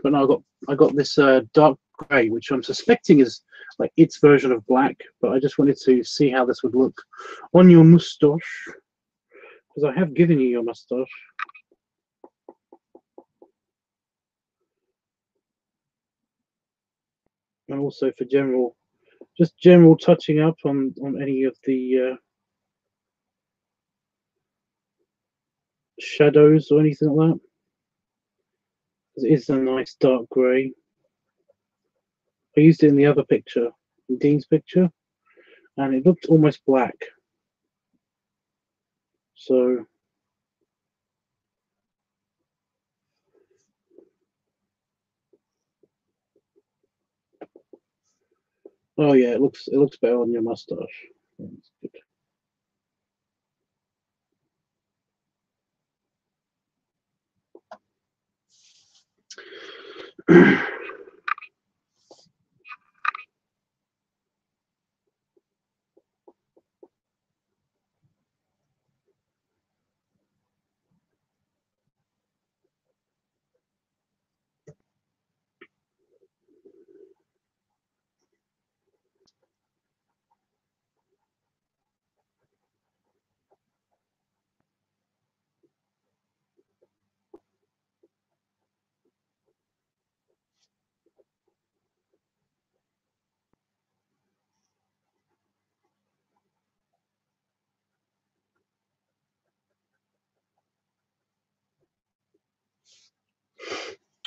But no, I got this dark grey, which I'm suspecting is like its version of black. But I just wanted to see how this would look on your moustache, because I have given you your moustache. And also for just general touching up on any of the shadows or anything like that. It is a nice dark grey. I used it in the other picture, in Dean's picture, and it looked almost black. So oh yeah, it looks better on your mustache. That's good.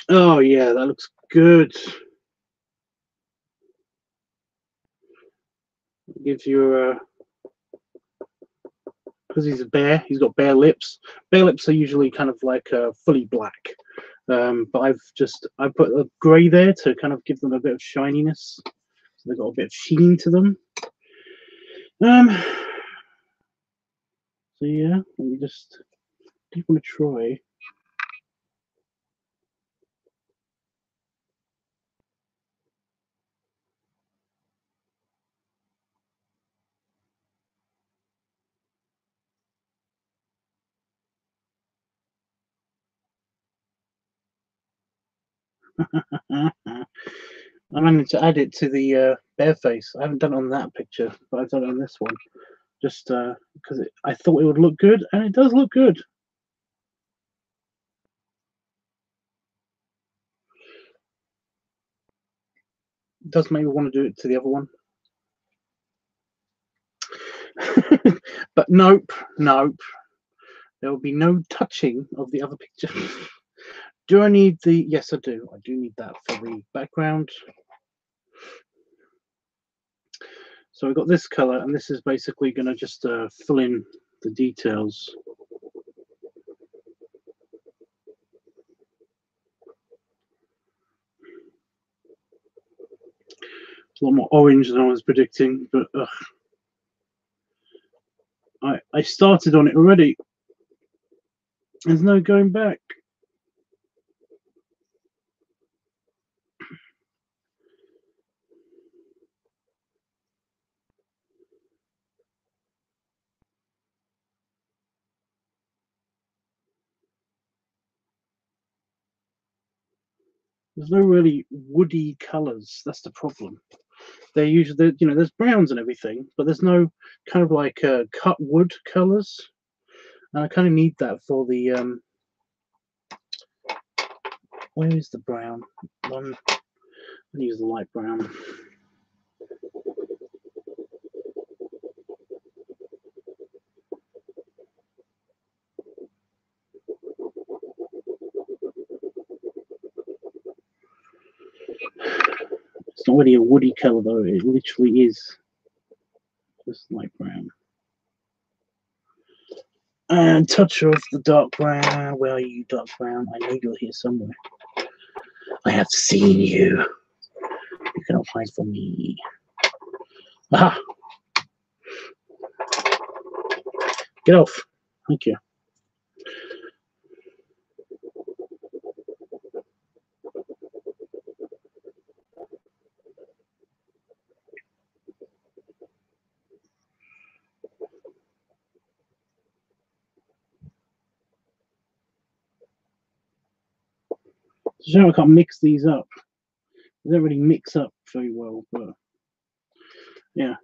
Oh yeah, that looks good. It gives you because he's a bear, he's got bare lips. Bare lips are usually kind of like fully black. But I put a grey there to kind of give them a bit of shininess. So they've got a bit of sheen to them. So yeah, let me just do want to try. I managed to add it to the bear face. I haven't done it on that picture, but I've done it on this one. Just because I thought it would look good, and it does look good. It does make me want to do it to the other one. But nope. There will be no touching of the other picture. Do I need the... Yes, I do. I do need that for the background. So we've got this color, and this is basically going to just fill in the details. It's a lot more orange than I was predicting, but I started on it already. There's no going back. There's no really woody colors. That's the problem. They're usually, you know, there's browns and everything, but there's no kind of like cut wood colors. And I kind of need that for the where is the brown? I'm gonna use the light brown. It's not really a woody color though. It literally is just light brown. And touch of the dark brown. Where are you, dark brown? I know you're here somewhere. I have seen you. You cannot hide from me. Aha! Get off. Thank you. So I can't mix these up. They don't really mix up very well, but yeah.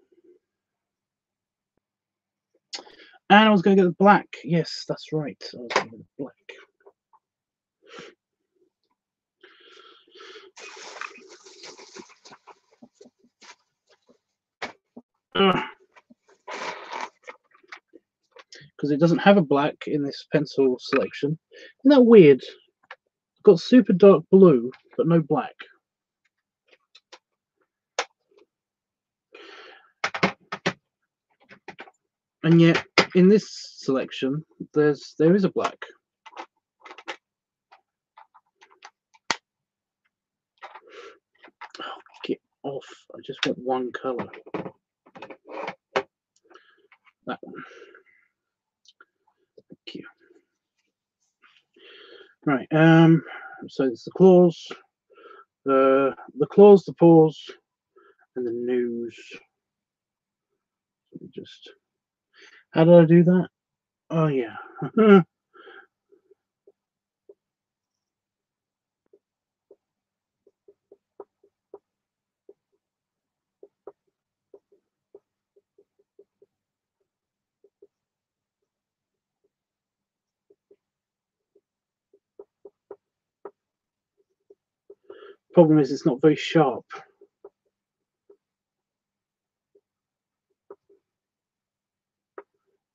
And I was going to get the black. Yes, that's right. I was going to get the black. Because it doesn't have a black in this pencil selection. Isn't that weird? It's got super dark blue, but no black. And yet, in this selection, there is a black. Oh, get off. I just want one colour. That one. Thank you. Right, so it's the claws, the claws, the paws, and the nose. Just, how did I do that? Oh yeah. Problem is, it's not very sharp.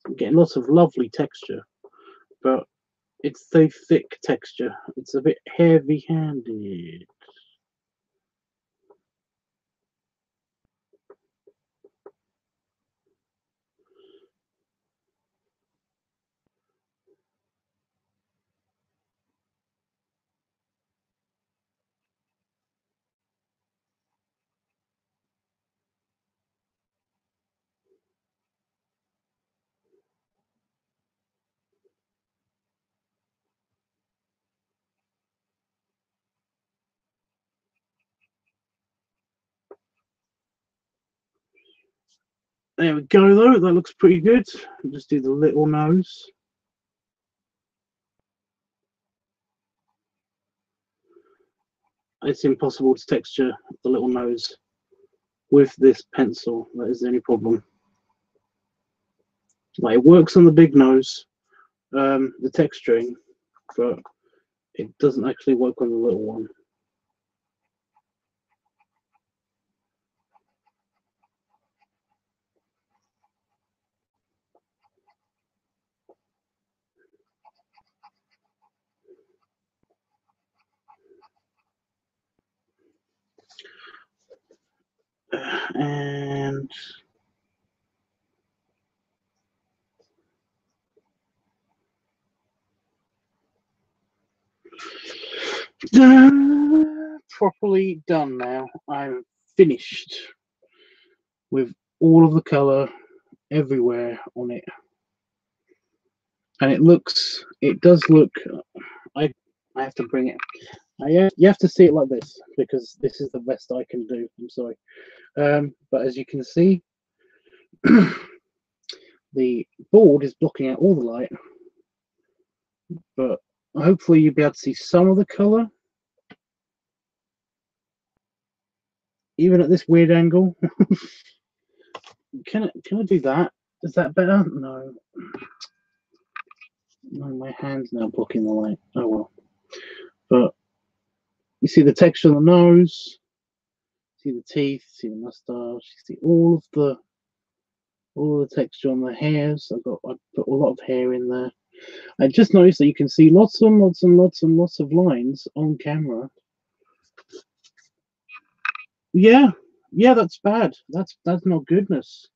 I'm getting lots of lovely texture, but it's so thick texture. It's a bit heavy-handed. There we go though, that looks pretty good. I'll just do the little nose. It's impossible to texture the little nose with this pencil. That is the only problem. Like, it works on the big nose, the texturing, but it doesn't actually work on the little one. And properly done now. I'm finished with all of the color everywhere on it, and it does look. I have to bring it. You have to see it like this because this is the best I can do. I'm sorry, but as you can see, the board is blocking out all the light, but hopefully you'll be able to see some of the color, even at this weird angle. Can I do that? Is that better? No. No, my hand's now blocking the light. Oh well. But you see the texture on the nose, see the teeth, see the mustache, you see all of the texture on the hairs. I put a lot of hair in there. I just noticed that you can see lots and lots and lots and lots of lines on camera. Yeah, that's bad. That's not goodness.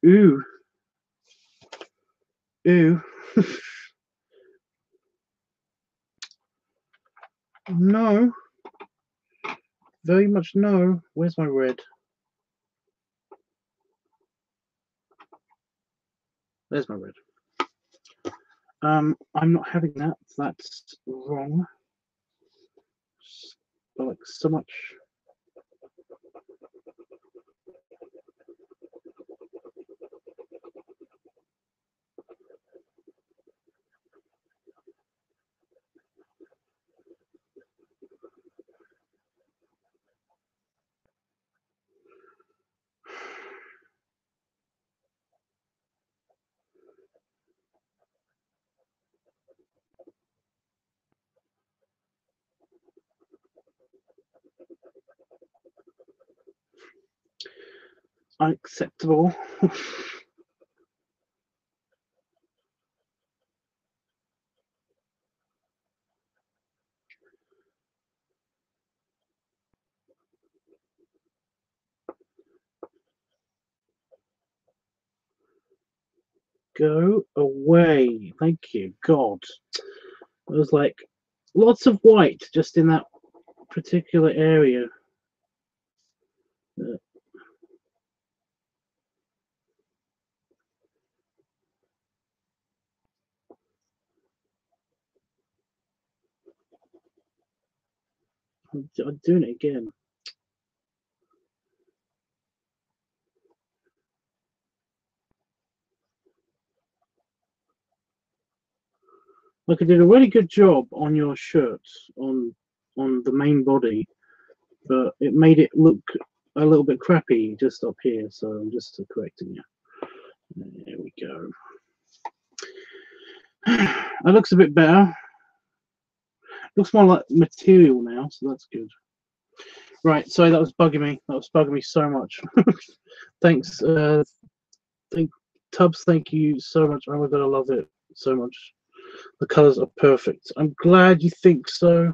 Ooh. Ooh. No. Very much no. Where's my red? There's my red. I'm not having that. That's wrong. I like so much. Unacceptable. Go away. Thank you, God. It was like lots of white just in that particular area. I'm doing it again. Like, I did a really good job on your shirt, on the main body, but it made it look a little bit crappy just up here, so I'm just correcting you. There we go. That looks a bit better. Looks more like material now, so that's good. Right, sorry, that was bugging me. That was bugging me so much. Thanks, Tubbs. Thank you so much. Oh my God, I love it so much. The colors are perfect. I'm glad you think so.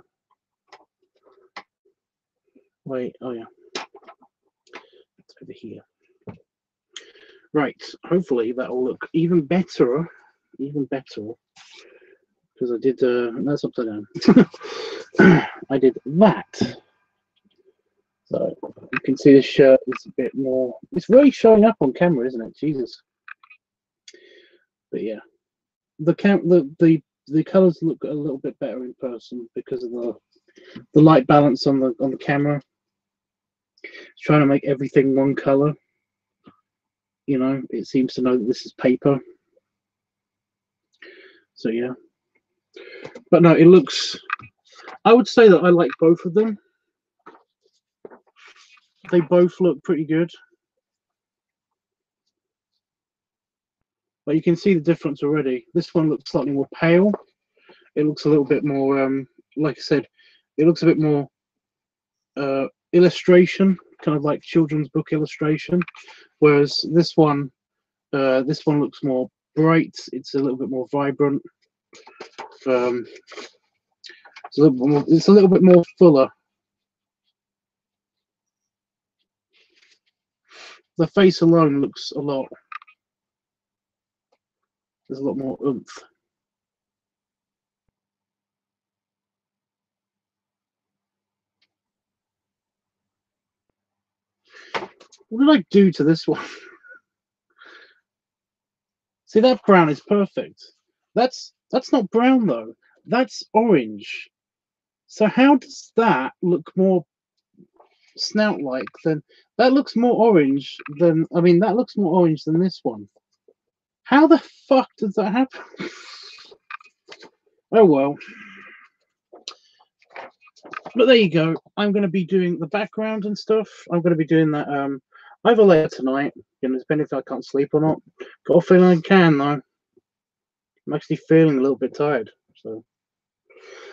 Wait, oh yeah, it's over here. Right, hopefully that will look even better, because I did. That's upside down. I did that. So you can see the shirt is a bit more. It's really showing up on camera, isn't it? Jesus. But yeah, the colors look a little bit better in person because of the light balance on the camera. It's trying to make everything one color. You know, it seems to know that this is paper. So yeah, but no, it looks, I would say that I like both of them. They both look pretty good. But you can see the difference already. This one looks slightly more pale. It looks a little bit more, like I said, it looks a bit more illustration, kind of like children's book illustration. Whereas this one looks more bright. It's a little bit more vibrant. It's a little bit more fuller. The face alone looks a lot. There's a lot more oomph. What did I do to this one? See, that brown is perfect. That's not brown though. That's orange. So how does that look more snout-like than that? Looks more orange than, I mean, that looks more orange than this one. How the fuck does that happen? Oh well. But there you go. I'm going to be doing the background and stuff. I'm going to be doing that either later tonight, you know, depending if I can't sleep or not. Got a feeling I can though. I'm actually feeling a little bit tired, so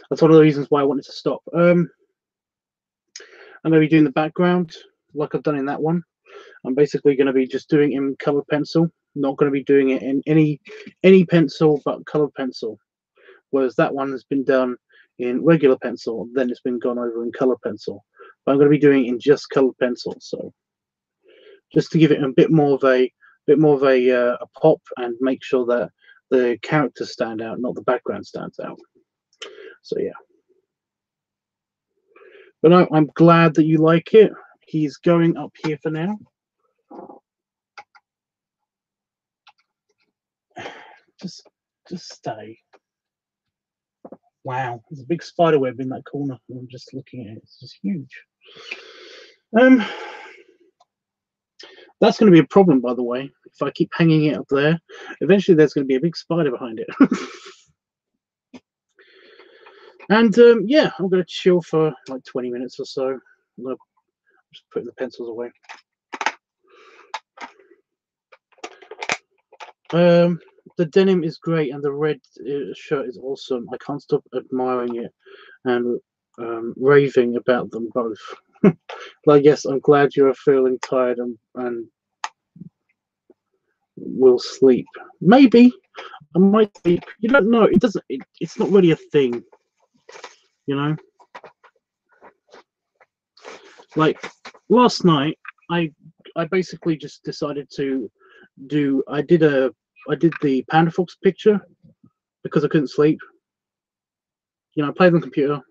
that's one of the reasons why I wanted to stop. I'm going to be doing the background like I've done in that one. I'm basically going to be just doing it in colored pencil. Not going to be doing it in any pencil but colored pencil. Whereas that one has been done in regular pencil, then it's been gone over in color pencil. But I'm going to be doing it in just colored pencil, so just to give it a bit more of a pop and make sure that the characters stand out, not the background stands out. So yeah. But no, I'm glad that you like it. He's going up here for now. Just stay. Wow, there's a big spider web in that corner. I'm just looking at it. It's just huge. That's going to be a problem, by the way. If I keep hanging it up there, eventually there's going to be a big spider behind it. And yeah, I'm going to chill for like 20 minutes or so. I'm going to just put the pencils away. The denim is great, and the red shirt is awesome. I can't stop admiring it and raving about them both. Like, yes, I'm glad you're feeling tired and will sleep. Maybe I might sleep. You don't know. It doesn't. It's not really a thing, you know. Like last night, I basically just decided to do. I did the Panda Fox picture because I couldn't sleep. You know, I played on the computer,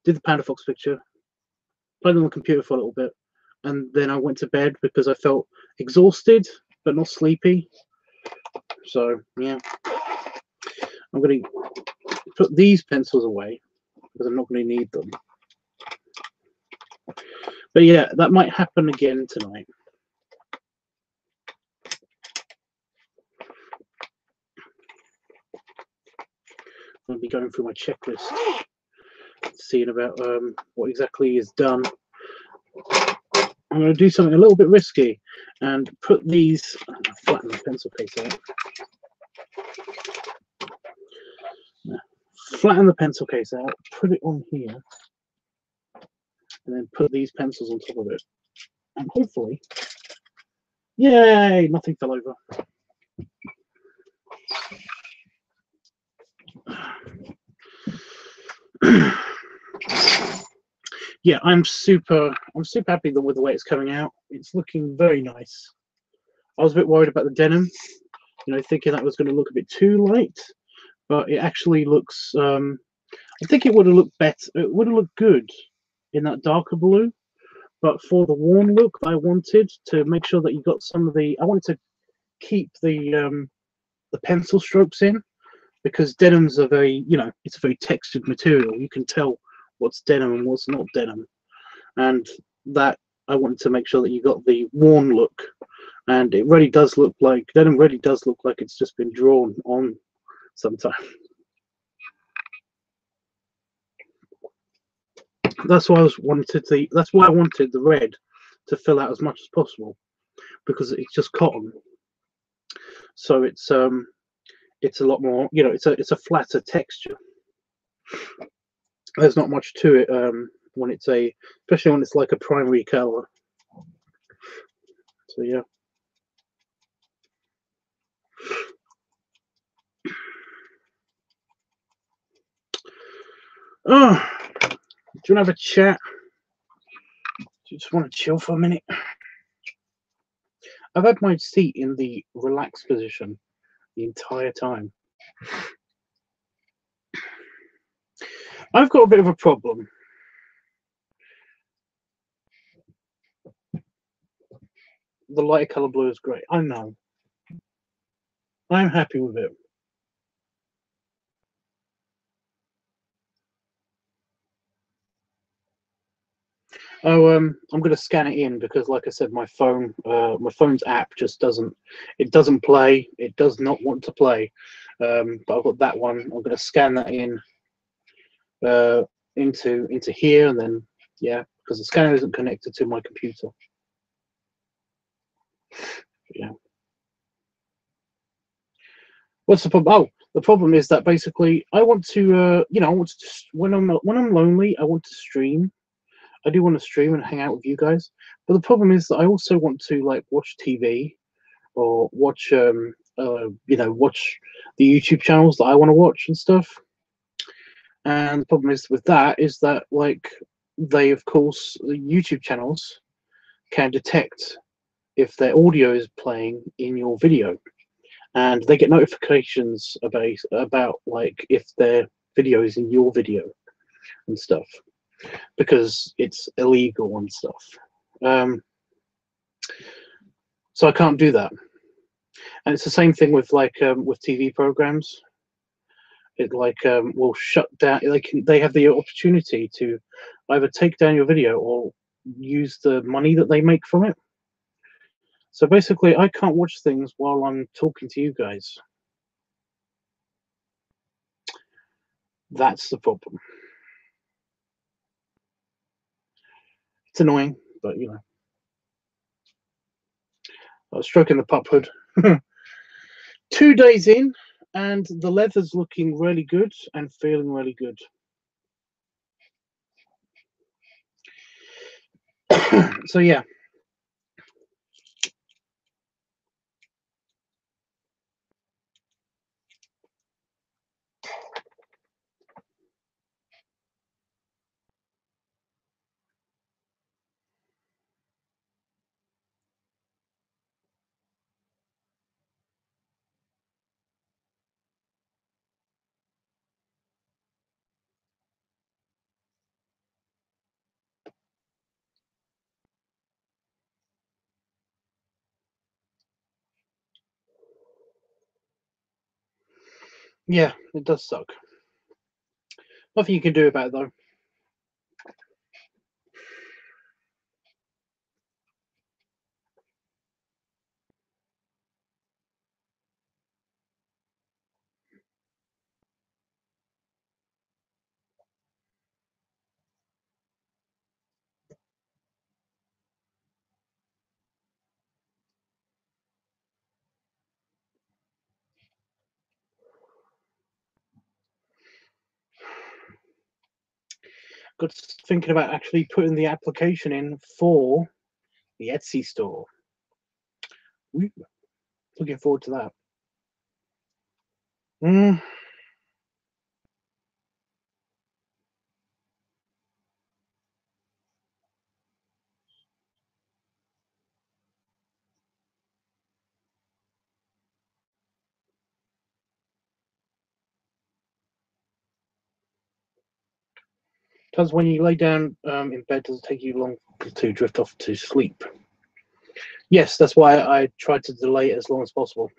did the Panda Fox picture, played on the computer for a little bit, and then I went to bed because I felt exhausted but not sleepy. So yeah, I'm going to put these pencils away because I'm not going to need them. But yeah, that might happen again tonight. I'll be going through my checklist, seeing about what exactly is done. I'm going to do something a little bit risky and put these, flatten the pencil case out. Flatten the pencil case out, put it on here, and then put these pencils on top of it. And hopefully, yay, nothing fell over. Yeah, I'm super happy with the way it's coming out. It's looking very nice. I was a bit worried about the denim, you know, thinking that was going to look a bit too light, but it actually looks. I think it would have looked better. It would have looked good in that darker blue, but for the worn look, I wanted to make sure that you got some of the. I wanted to keep the pencil strokes in, because denims are very, you know, it's a very textured material. You can tell what's denim and what's not denim, and that I wanted to make sure that you got the worn look and it really does look like it's just been drawn on sometime. That's why I wanted the red to fill out as much as possible, because it's just cotton, so it's a lot more, it's a flatter texture. There's not much to it when it's especially when it's like a primary color. So yeah. Oh, do you want to have a chat? Do you just want to chill for a minute? I've had my seat in the relaxed position the entire time. I've got a bit of a problem. The lighter color blue is great. I know. I'm happy with it. Oh, I'm going to scan it in because, like I said, my phone's app just doesn't play. It does not want to play. But I've got that one. I'm going to scan that in into here, and then yeah, because the scanner isn't connected to my computer. Yeah. What's the problem? Oh, the problem is that basically I want to, when I'm lonely, I want to stream. I do want to stream and hang out with you guys, but the problem is that I also want to like watch TV or watch watch the YouTube channels that I want to watch and stuff. And the problem is with that is that like they, of course, the YouTube channels can detect if their audio is playing in your video, and they get notifications about like if their video is in your video and stuff, because it's illegal and stuff. So I can't do that. And it's the same thing with like with TV programs. It like will shut down. They have the opportunity to either take down your video or use the money that they make from it. So basically, I can't watch things while I'm talking to you guys. That's the problem. It's annoying, but you know. I was stroking the pup hood. 2 days in, and the leather's looking really good and feeling really good. So yeah. Yeah, it does suck. Nothing you can do about it though. Got thinking about actually putting the application in for the Etsy store. Looking forward to that. Because when you lay down in bed, does it take you long to drift off to sleep? Yes, that's why I tried to delay it as long as possible.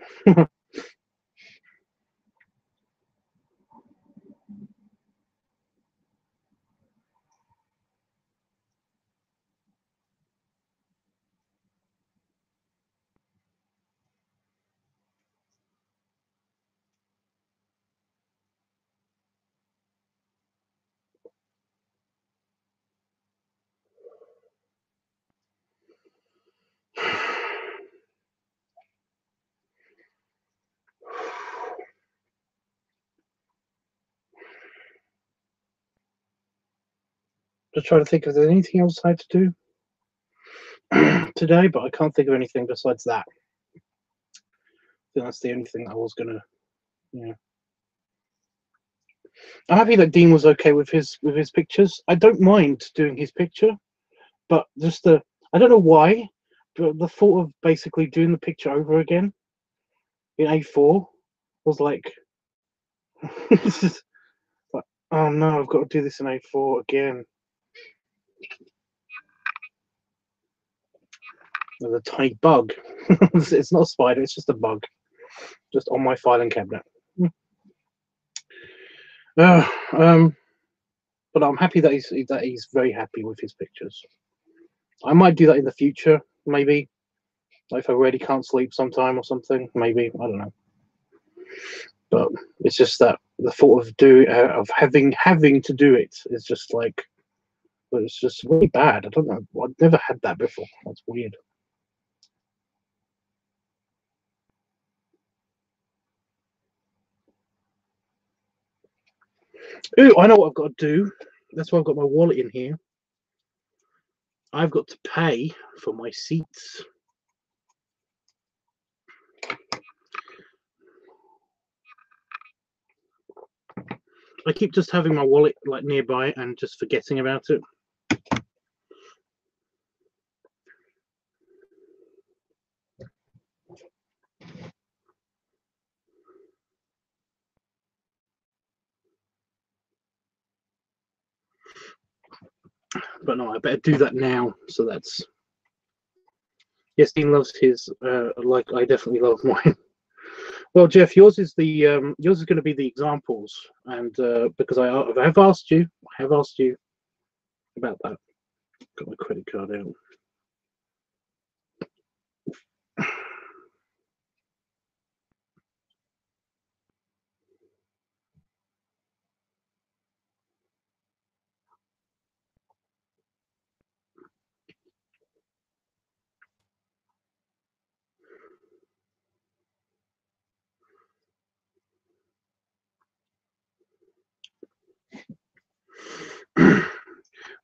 Just trying to think if there's anything else I had to do today, but I can't think of anything besides that. I think that's the only thing I was gonna. Yeah. I'm happy that Dean was okay with his pictures. I don't mind doing his picture, but just I don't know why, but the thought of basically doing the picture over again in A4 was like, it's just like, oh no, I've got to do this in A4 again. There's a tiny bug. It's not a spider, it's just a bug, just on my filing cabinet. But I'm happy that he's very happy with his pictures. I might do that in the future, maybe. Like if I really can't sleep sometime or something, maybe, I don't know. But it's just that the thought of having to do it is just like, it's just really bad. I don't know. I've never had that before. That's weird. Ooh, I know what I've got to do. That's why I've got my wallet in here. I've got to pay for my seats. I keep just having my wallet like nearby and just forgetting about it. But no, I better do that now. So that's, yes, Dean loves his like I definitely love mine. Well, Jeff, yours is going to be the examples, and because I have asked you about that. Got my credit card out.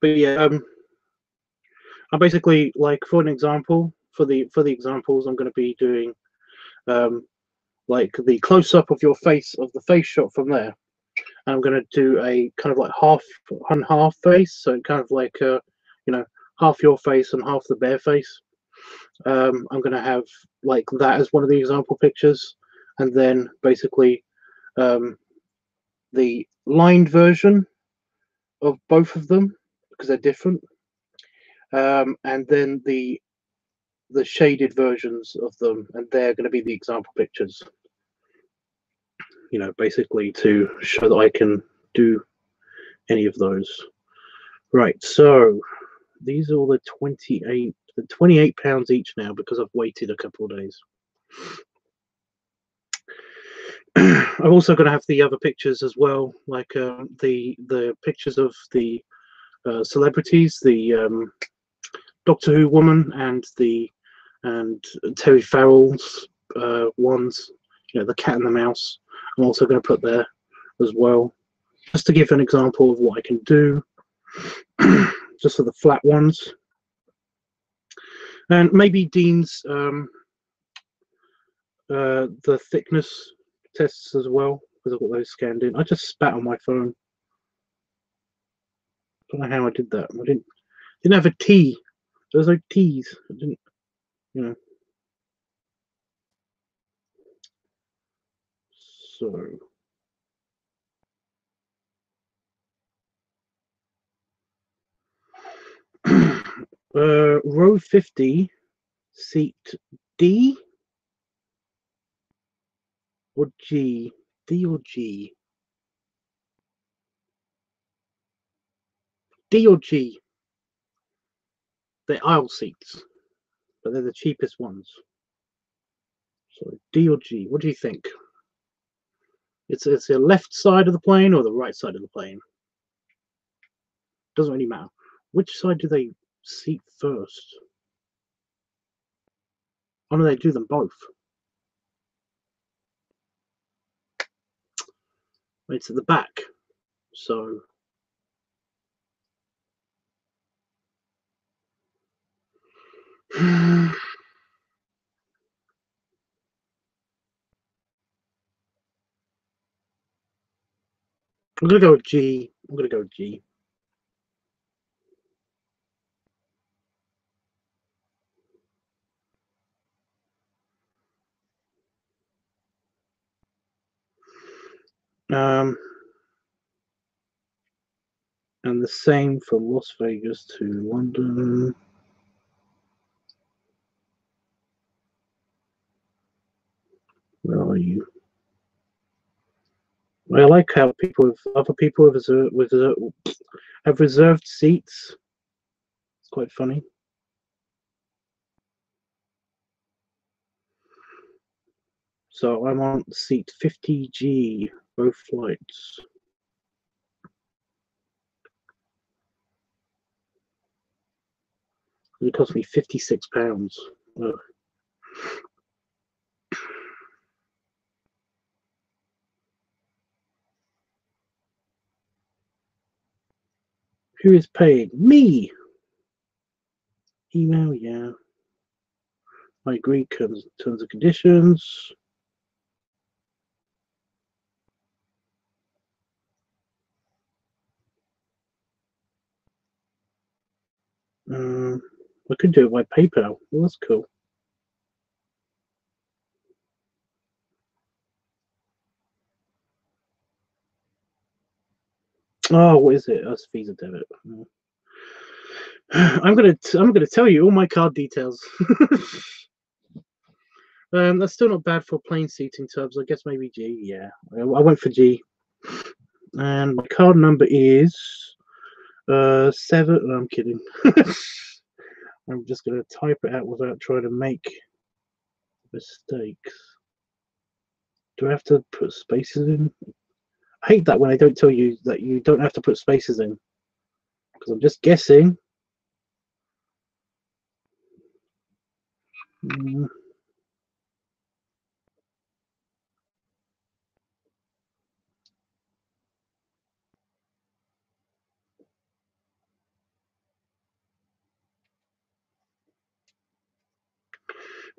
But yeah, I basically, like, for an example, for the examples, I'm going to be doing like the close up of your face, of the face shot from there, and I'm going to do a kind of like half on half face, so kind of like you know, half your face and half the bare face. I'm going to have like that as one of the example pictures, and then basically the lined version of both of them because they're different, and then the shaded versions of them, and they're going to be the example pictures. You know, basically to show that I can do any of those. Right, so these are all the 28 pounds each now because I've waited a couple of days. I'm also going to have the other pictures as well, like the pictures of the celebrities, the Doctor Who woman and Terry Farrell's ones. You know, the cat and the mouse. I'm also going to put there as well, just to give an example of what I can do. Just for the flat ones, and maybe Dean's the thickness tests as well, because I've got those scanned in. I just spat on my phone. Don't know how I did that. I didn't have a T. There was no T's. I didn't, you know. So row 50, seat D or G? D or G? D or G? They're aisle seats, but they're the cheapest ones. So D or G? What do you think? It's the left side of the plane or the right side of the plane. Doesn't really matter. Which side do they seat first? Oh no, they do them both. It's at the back. So I'm gonna go with G. I'm gonna go with G. And the same from Las Vegas to London. Where are you? I like how other people have reserved seats. It's quite funny. So I'm on seat 50G, both flights. It cost me £56. Ugh. Who is paying? Me! Email, yeah. I agree, terms and conditions. I could do it by PayPal. Well, that's cool. Oh, what is it? That's Visa debit. I'm gonna tell you all my card details. That's still not bad for plane seating terms. I guess maybe G. Yeah, I went for G. And my card number is 7. No, I'm kidding. I'm just gonna type it out without trying to make mistakes. Do I have to put spaces in? I hate that when I don't tell you that you don't have to put spaces in, because I'm just guessing.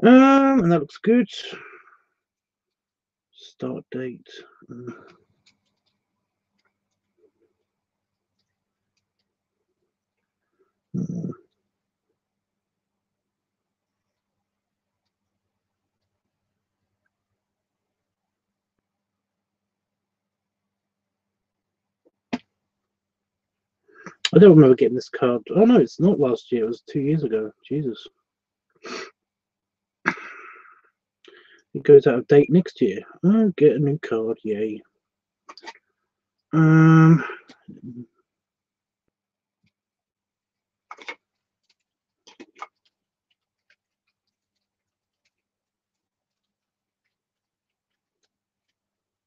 And that looks good. Start date. I don't remember getting this card. Oh no, it's not last year. It was 2 years ago. Jesus. It goes out of date next year. Oh, get a new card. Yay.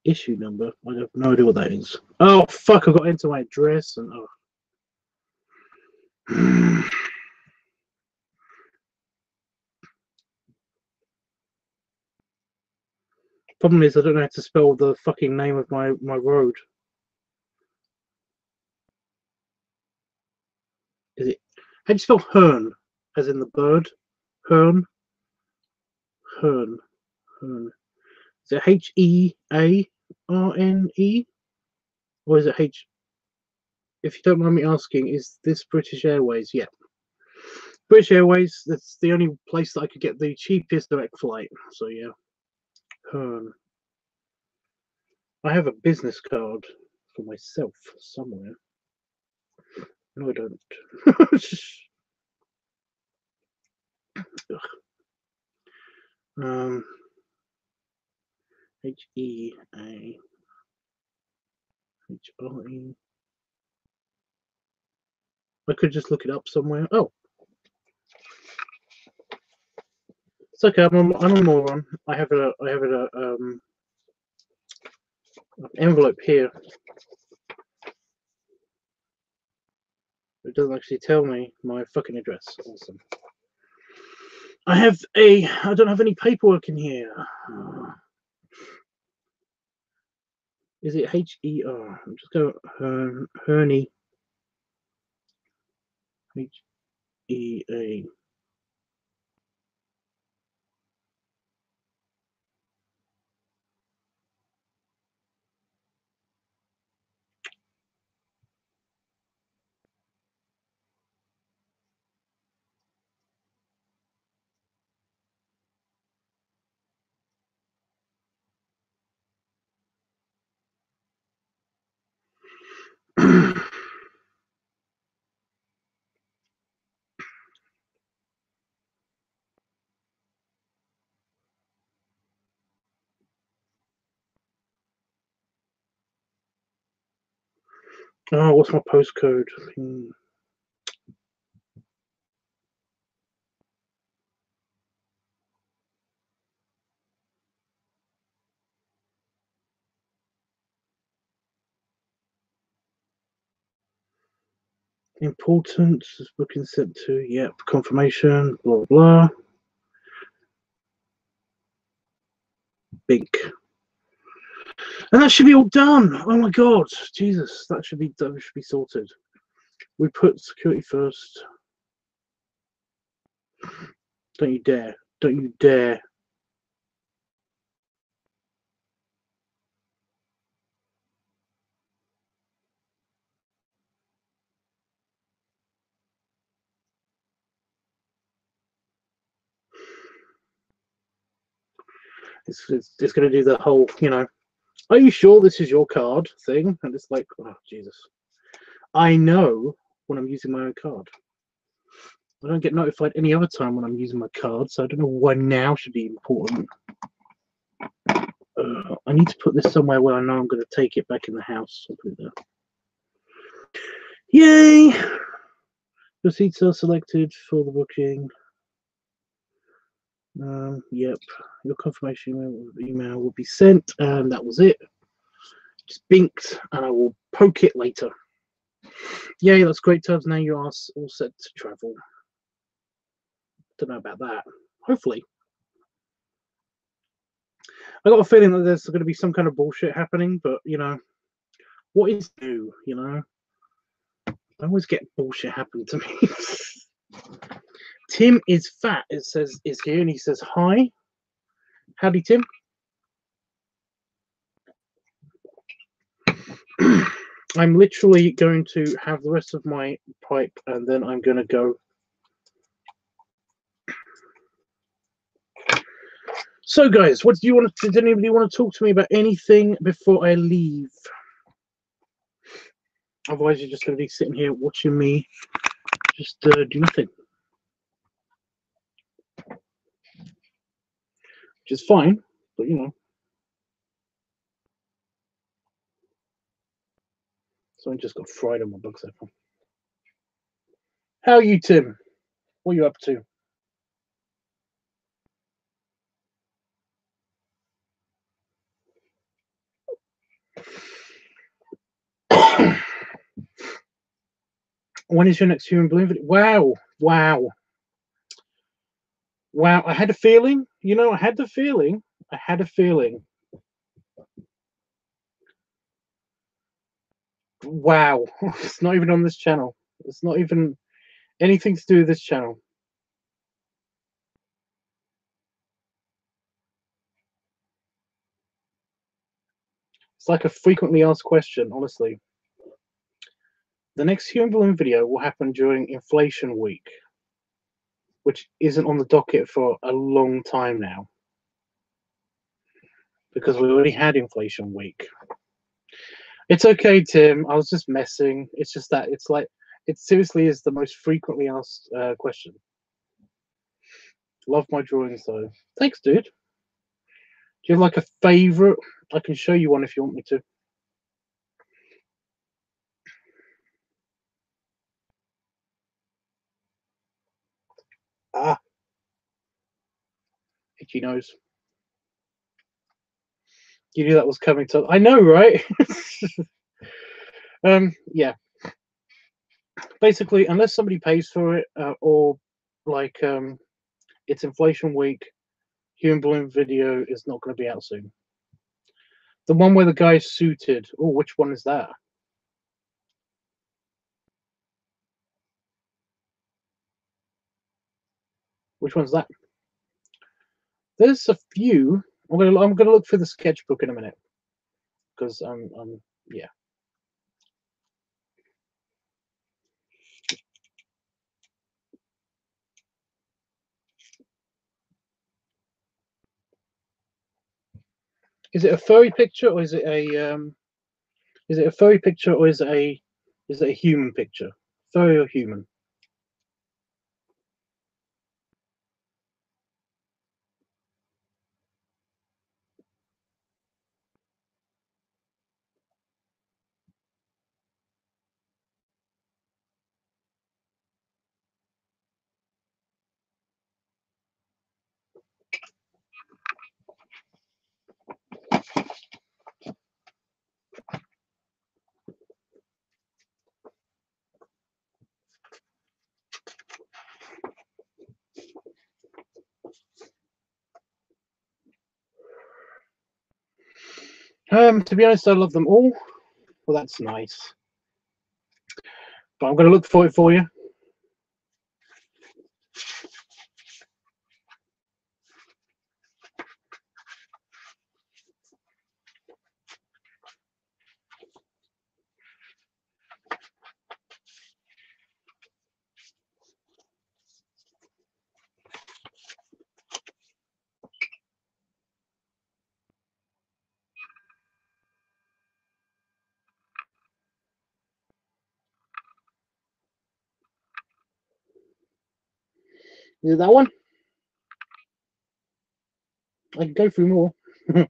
Issue number. I have no idea what that is. Oh fuck! I got into my address and oh. Problem is, I don't know how to spell the fucking name of my road. Is it? How do you spell Herne? As in the bird? Herne? Herne. Herne. Is it Hearne? Or is it H? If you don't mind me asking, is this British Airways? Yeah. British Airways, that's the only place that I could get the cheapest direct flight. So yeah. Herne. I have a business card for myself somewhere. No, I don't. Hearne. I could just look it up somewhere. Oh, it's okay. I'm a moron. I have an envelope here. It doesn't actually tell me my fucking address. Awesome. I don't have any paperwork in here. Is it H-E-R? I'm just going Herne. H-E-A. Oh, what's my postcode? Important. Is booking sent to? Yep. Confirmation. Blah blah. Bink. And that should be all done. Oh my god, Jesus, that should be sorted. We put security first. Don't you dare! Don't you dare! It's going to do the whole, you know. Are you sure this is your card thing? And it's like, oh Jesus, I know when I'm using my own card. I don't get notified any other time when I'm using my card, so I don't know why now should be important. I need to put this somewhere where I know I'm going to take it back in the house. I'll put it there. Yay! Your seats are selected for the booking. Yep, your confirmation email will be sent, and that was it. Just binked, and I will poke it later. Yay, that's great, Tubbs. Now you are all set to travel. Don't know about that. Hopefully. I got a feeling that there's going to be some kind of bullshit happening, but, you know, what is new, you know? I always get bullshit happening to me. Tim is fat, it says, is here, and he says, hi. Howdy, Tim. I'm literally going to have the rest of my pipe, and then I'm going to go. So, guys, what do you want to? Did anybody want to talk to me about anything before I leave? Otherwise, you're just going to be sitting here watching me just do nothing, which is fine. But you know, something just got fried on my books. How are you, Tim? What are you up to? When is your next Human Bloom video? Wow, wow, wow! I had a feeling. You know, I had the feeling. I had a feeling. Wow, it's not even on this channel. It's not even anything to do with this channel. It's like a frequently asked question, honestly. The next Human Balloon video will happen during Inflation Week, which isn't on the docket for a long time now, because we already had Inflation Week. It's okay, Tim. I was just messing. It's just that it's like, it seriously is the most frequently asked question. Love my drawings, though. Thanks, dude. Do you have like a favorite? I can show you one if you want me to. Ah, itchy nose. You knew that was coming to. I know, right? Yeah. Basically, unless somebody pays for it, or like it's Inflation Week, Human Balloon video is not going to be out soon. The one where the guy's suited. Oh, which one is that? Which one's that? There's a few. I'm gonna look for the sketchbook in a minute, because yeah. Is it a furry picture, or is it a is it a furry picture, or is it a human picture? Furry or human? To be honest, I love them all. Well, that's nice. But I'm going to look for it for you. Is it that one? I can go through more. It's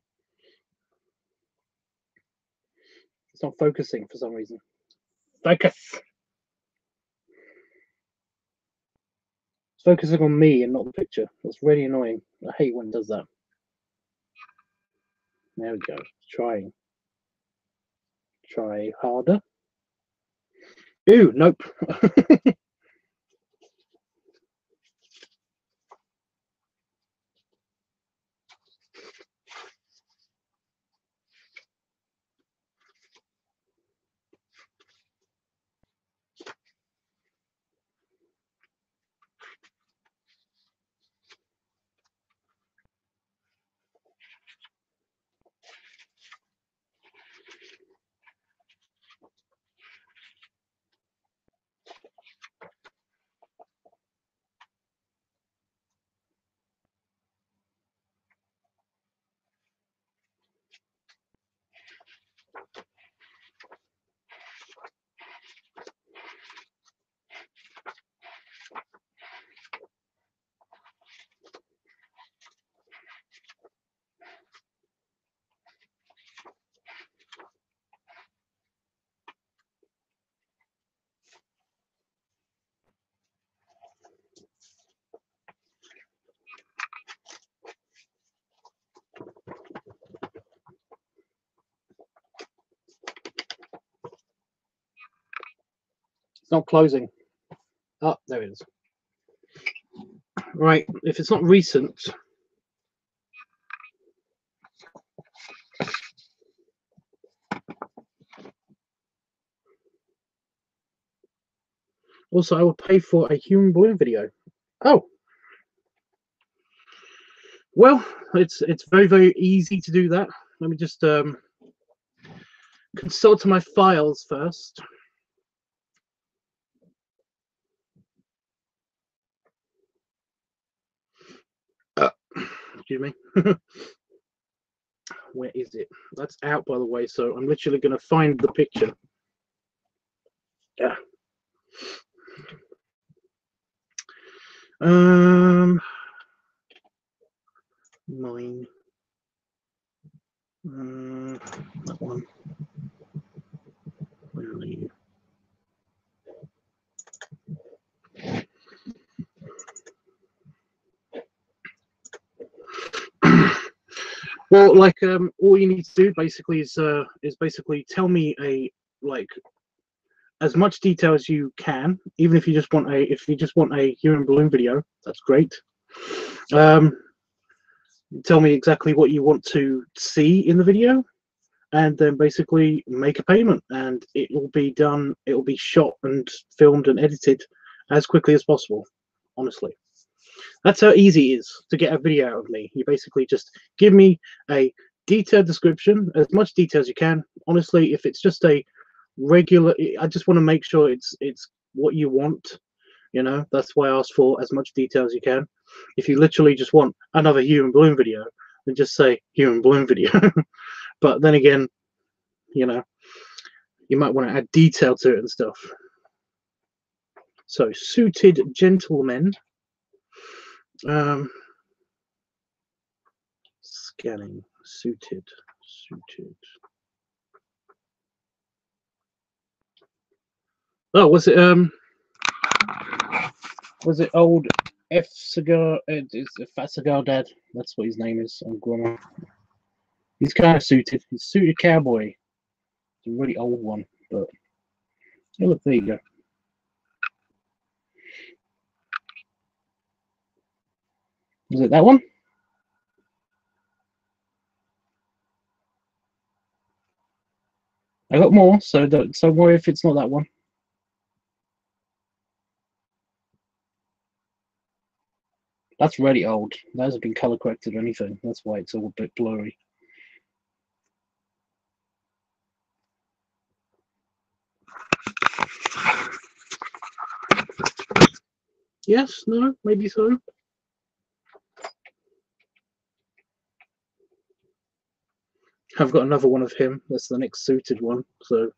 not focusing for some reason. Focus. It's focusing on me and not the picture. That's really annoying. I hate when it does that. There we go. Trying. Try harder. Ooh, nope. It's not closing. Oh, there it is. Right, if it's not recent. Also, I will pay for a human balloon video. Oh. Well, it's very, very easy to do that. Let me just consult my files first. Excuse me. Where is it? That's out, by the way, so I'm literally going to find the picture. Yeah. Mine. That one. Where are you? Well, like, all you need to do basically is basically tell me as much detail as you can, even if you just want a human balloon video. That's great. Tell me exactly what you want to see in the video, and then basically make a payment, and it will be done. It will be shot and filmed and edited as quickly as possible. Honestly, that's how easy it is to get a video out of me. You basically just give me a detailed description, as much detail as you can. Honestly, if it's just a regular, I just want to make sure it's what you want. You know, that's why I asked for as much detail as you can. If you literally just want another human balloon video, then just say human balloon video. But then again, you know, you might want to add detail to it and stuff. So, suited gentlemen. Scanning. Suited. Oh, was it old F Cigar? It's a Fat Cigar Dad. That's what his name is on Grandma. He's kind of suited. He's suited cowboy. It's a really old one, but oh, look, there you go. Is it that one? I got more, so don't worry if it's not that one. That's really old. That hasn't been color corrected or anything. That's why it's all a bit blurry. Yes, no, maybe so. I've got another one of him. That's the next suited one. So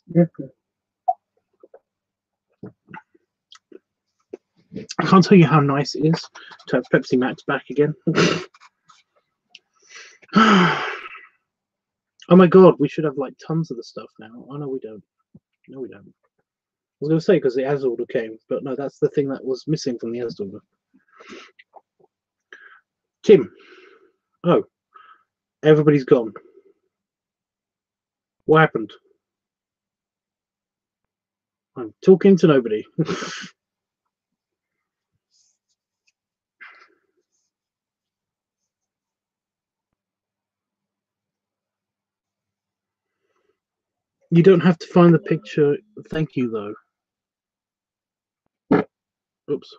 yeah. I can't tell you how nice it is to have Pepsi Max back again. Oh my god, we should have like tons of the stuff now. Oh no, we don't. No, we don't. I was going to say because the Azorder came, but no, that's the thing that was missing from the Azorder. Tim. Oh, everybody's gone. What happened? I'm talking to nobody. You don't have to find the picture. Thank you, though. Oops.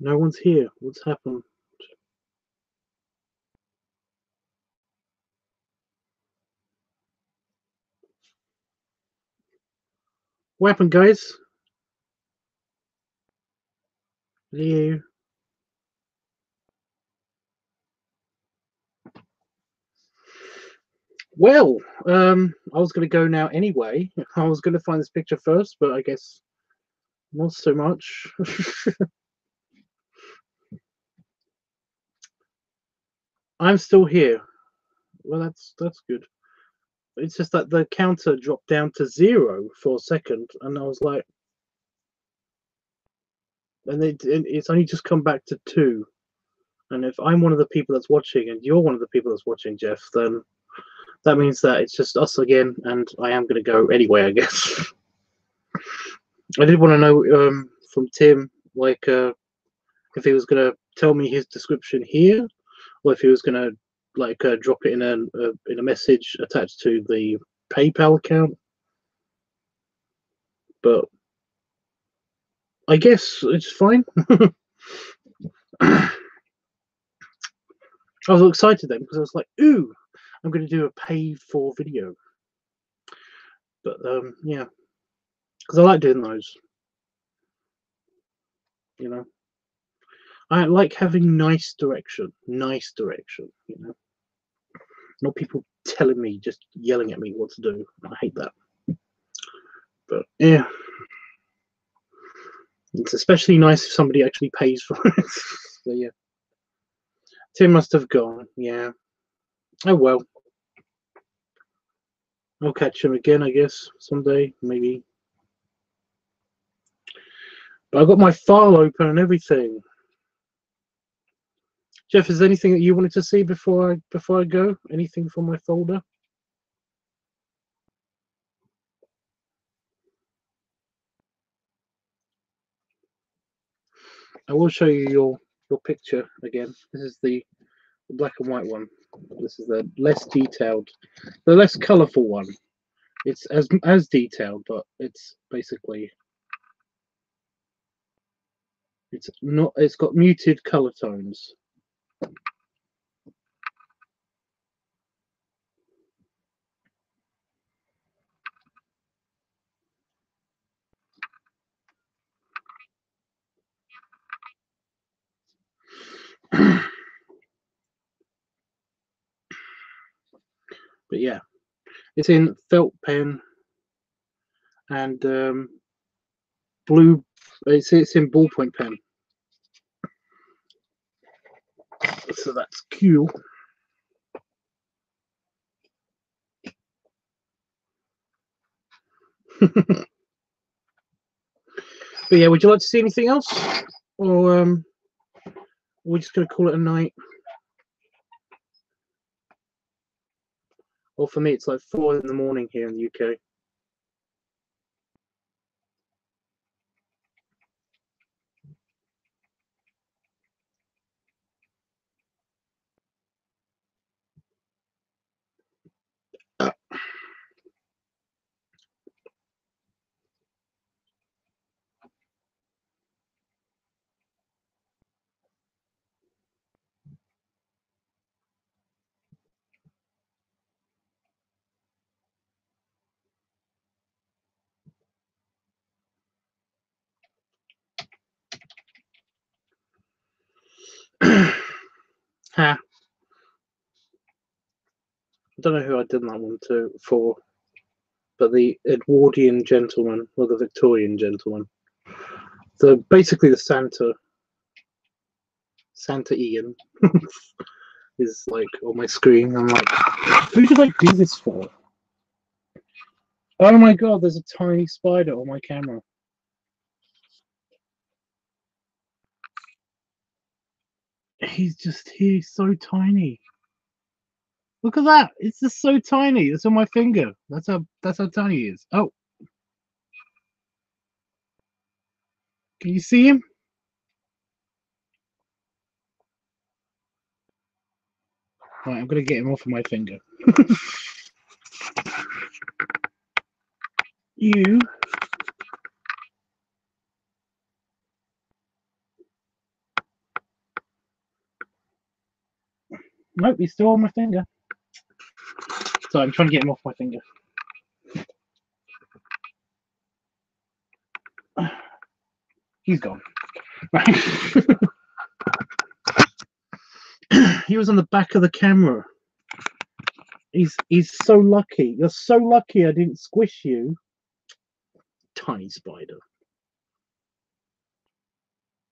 No one's here. What's happened? What happened, guys? Hello. Well, I was going to go now anyway. I was going to find this picture first, but I guess not so much. I'm still here. Well, that's good. It's just that the counter dropped down to 0 for a second, and I was like, and it's only just come back to 2. And if I'm one of the people that's watching, and you're one of the people that's watching, Jeff, then that means that it's just us again, and I am going to go anyway, I guess. I did want to know from Tim, like, if he was going to tell me his description here, or if he was going to like drop it in a message attached to the PayPal account. But I guess it's fine. I was excited then because I was like, ooh, I'm going to do a pay for video. But yeah, because I like doing those. You know, I like having nice direction. You know, not people telling me, just yelling at me what to do. I hate that. But yeah, it's especially nice if somebody actually pays for it. So yeah, Tim must have gone. Yeah. Oh well. I'll catch him again, I guess, someday, maybe. But I've got my file open and everything. Jeff, is there anything that you wanted to see before I go? Anything from my folder? I will show you your picture again. This is the black and white one. This is the less detailed, the less colourful one. It's as detailed, but it's basically it's not. It's got muted colour tones. But yeah, it's in felt pen and blue. It's in ballpoint pen. So that's cool. But yeah, would you like to see anything else, or we're just going to call it a night? Or for me, it's like 4 in the morning here in the UK. Ha. I don't know who I did that one to for, but the Edwardian gentleman or the Victorian gentleman. So basically the Santa Ian is like on my screen. I'm like, who did I do this for? Oh my god, there's a tiny spider on my camera. He's so tiny. Look at that. It's just so tiny. It's on my finger. That's how tiny he is. Oh, can you see him? Right, I'm gonna get him off of my finger. You Nope, he's still on my finger. So I'm trying to get him off my finger. He's gone. Right. He was on the back of the camera. He's so lucky. You're so lucky I didn't squish you. Tiny spider.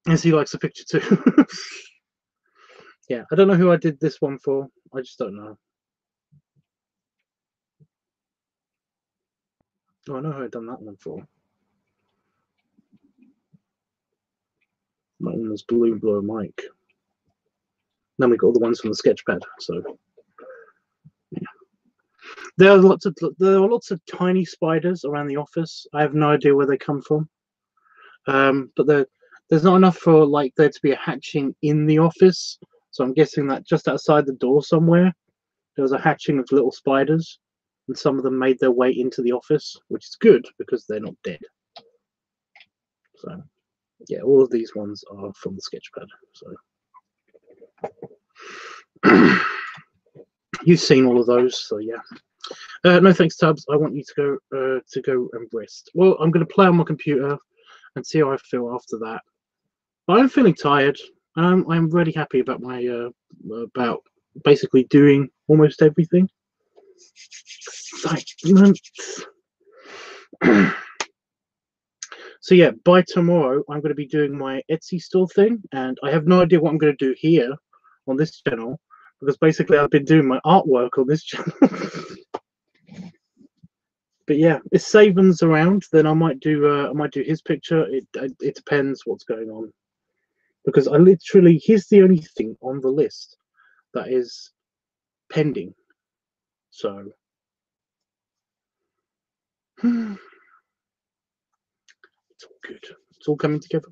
As he likes the picture too. Yeah, I don't know who I did this one for. I just don't know. Oh, I know who I've done that one for. That one was Balloon Blow Mike. Then we got all the ones from the sketchpad. So yeah. There are lots of tiny spiders around the office. I have no idea where they come from. But there's not enough for like there to be a hatching in the office. So I'm guessing that just outside the door somewhere there was a hatching of little spiders, and some of them made their way into the office, which is good because they're not dead. So yeah, all of these ones are from the sketchpad. So you've seen all of those, so yeah. No thanks, Tubbs. I want you to go and rest. Well, I'm going to play on my computer and see how I feel after that. But I'm feeling tired. I'm really happy about my about basically doing almost everything. Excitement. So yeah, by tomorrow I'm going to be doing my Etsy store thing, and I have no idea what I'm going to do here on this channel because basically I've been doing my artwork on this channel. But yeah, if Saban's around, then I might do his picture. It depends what's going on, because he's the only thing on the list that is pending. So it's all good. It's all coming together.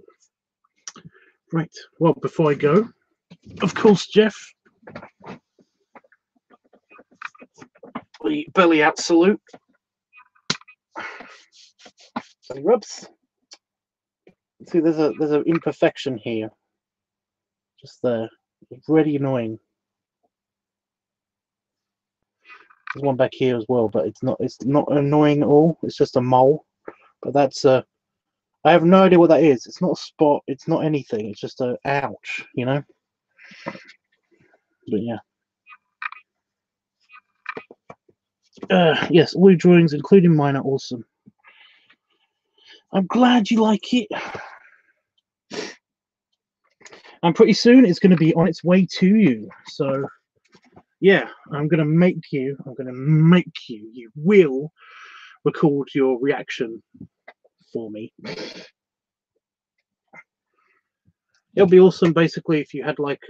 Right. Well, before I go, of course, Jeff, the belly out salute. Belly rubs. See, there's an imperfection here. Just there. It's really annoying. There's one back here as well, but it's not annoying at all. It's just a mole. But that's I have no idea what that is. It's not a spot. It's not anything. It's just a ouch, you know. But yeah. Yes, all your drawings, including mine, are awesome. I'm glad you like it. And pretty soon it's going to be on its way to you. So yeah, I'm going to make you. You will record your reaction for me. It'll be awesome, basically, if you had like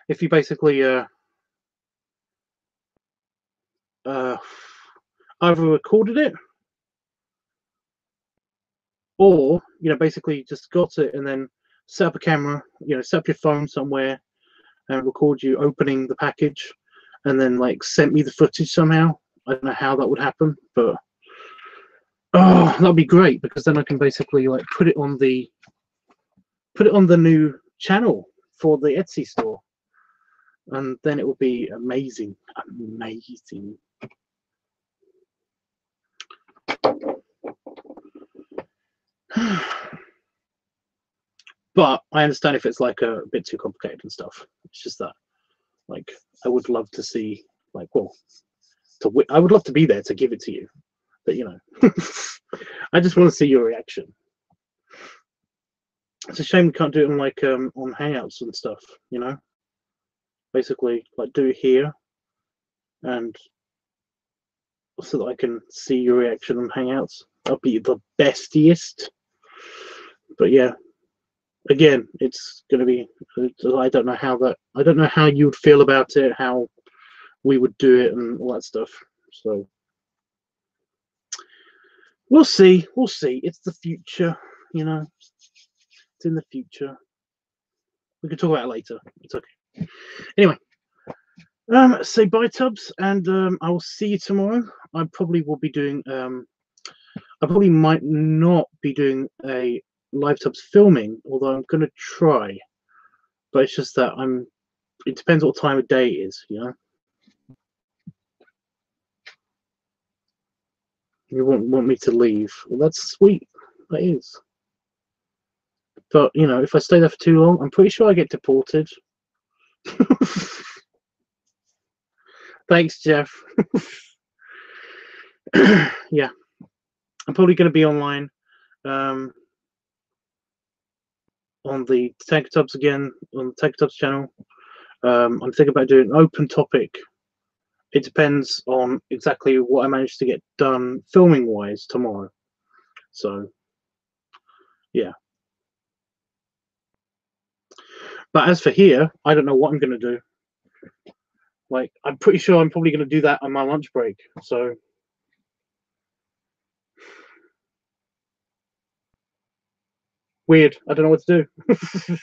if you basically either recorded it, or basically just got it and then set up a camera, set up your phone somewhere and record you opening the package, and then like sent me the footage somehow. I don't know how that would happen, but oh, that'd be great, because then I can basically like put it on the new channel for the Etsy store, and then it would be amazing. But I understand if it's like a bit too complicated and stuff. It's just that, like, I would love to see, like, well, I would love to be there to give it to you, but I just want to see your reaction. It's a shame we can't do it on like on Hangouts and stuff. Basically, like, do it here, and so that I can see your reaction on Hangouts. That'll be the bestiest. But yeah, again, it's gonna be. I don't know how you would feel about it, how we would do it, and all that stuff. So we'll see. We'll see. It's the future, It's in the future. We can talk about it later. It's okay. Anyway, say bye, Tubbs, and I will see you tomorrow. I probably will be doing. I probably might not be doing a LiveTUBBS filming, although I'm going to try. But it's just that it depends what time of day it is, You want me to leave? Well, that's sweet. That is. But if I stay there for too long, I'm pretty sure I get deported. Thanks, Jeff. Yeah, I'm probably going to be online on the TechTubbs again, on the TechTubbs channel. I'm thinking about doing an open topic. It depends on exactly what I manage to get done filming wise tomorrow. So yeah. But as for here, I don't know what I'm going to do. Like, I'm pretty sure I'm probably going to do that on my lunch break. So weird. I don't know what to do.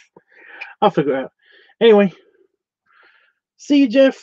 I'll figure it out. Anyway, see you, Jeff.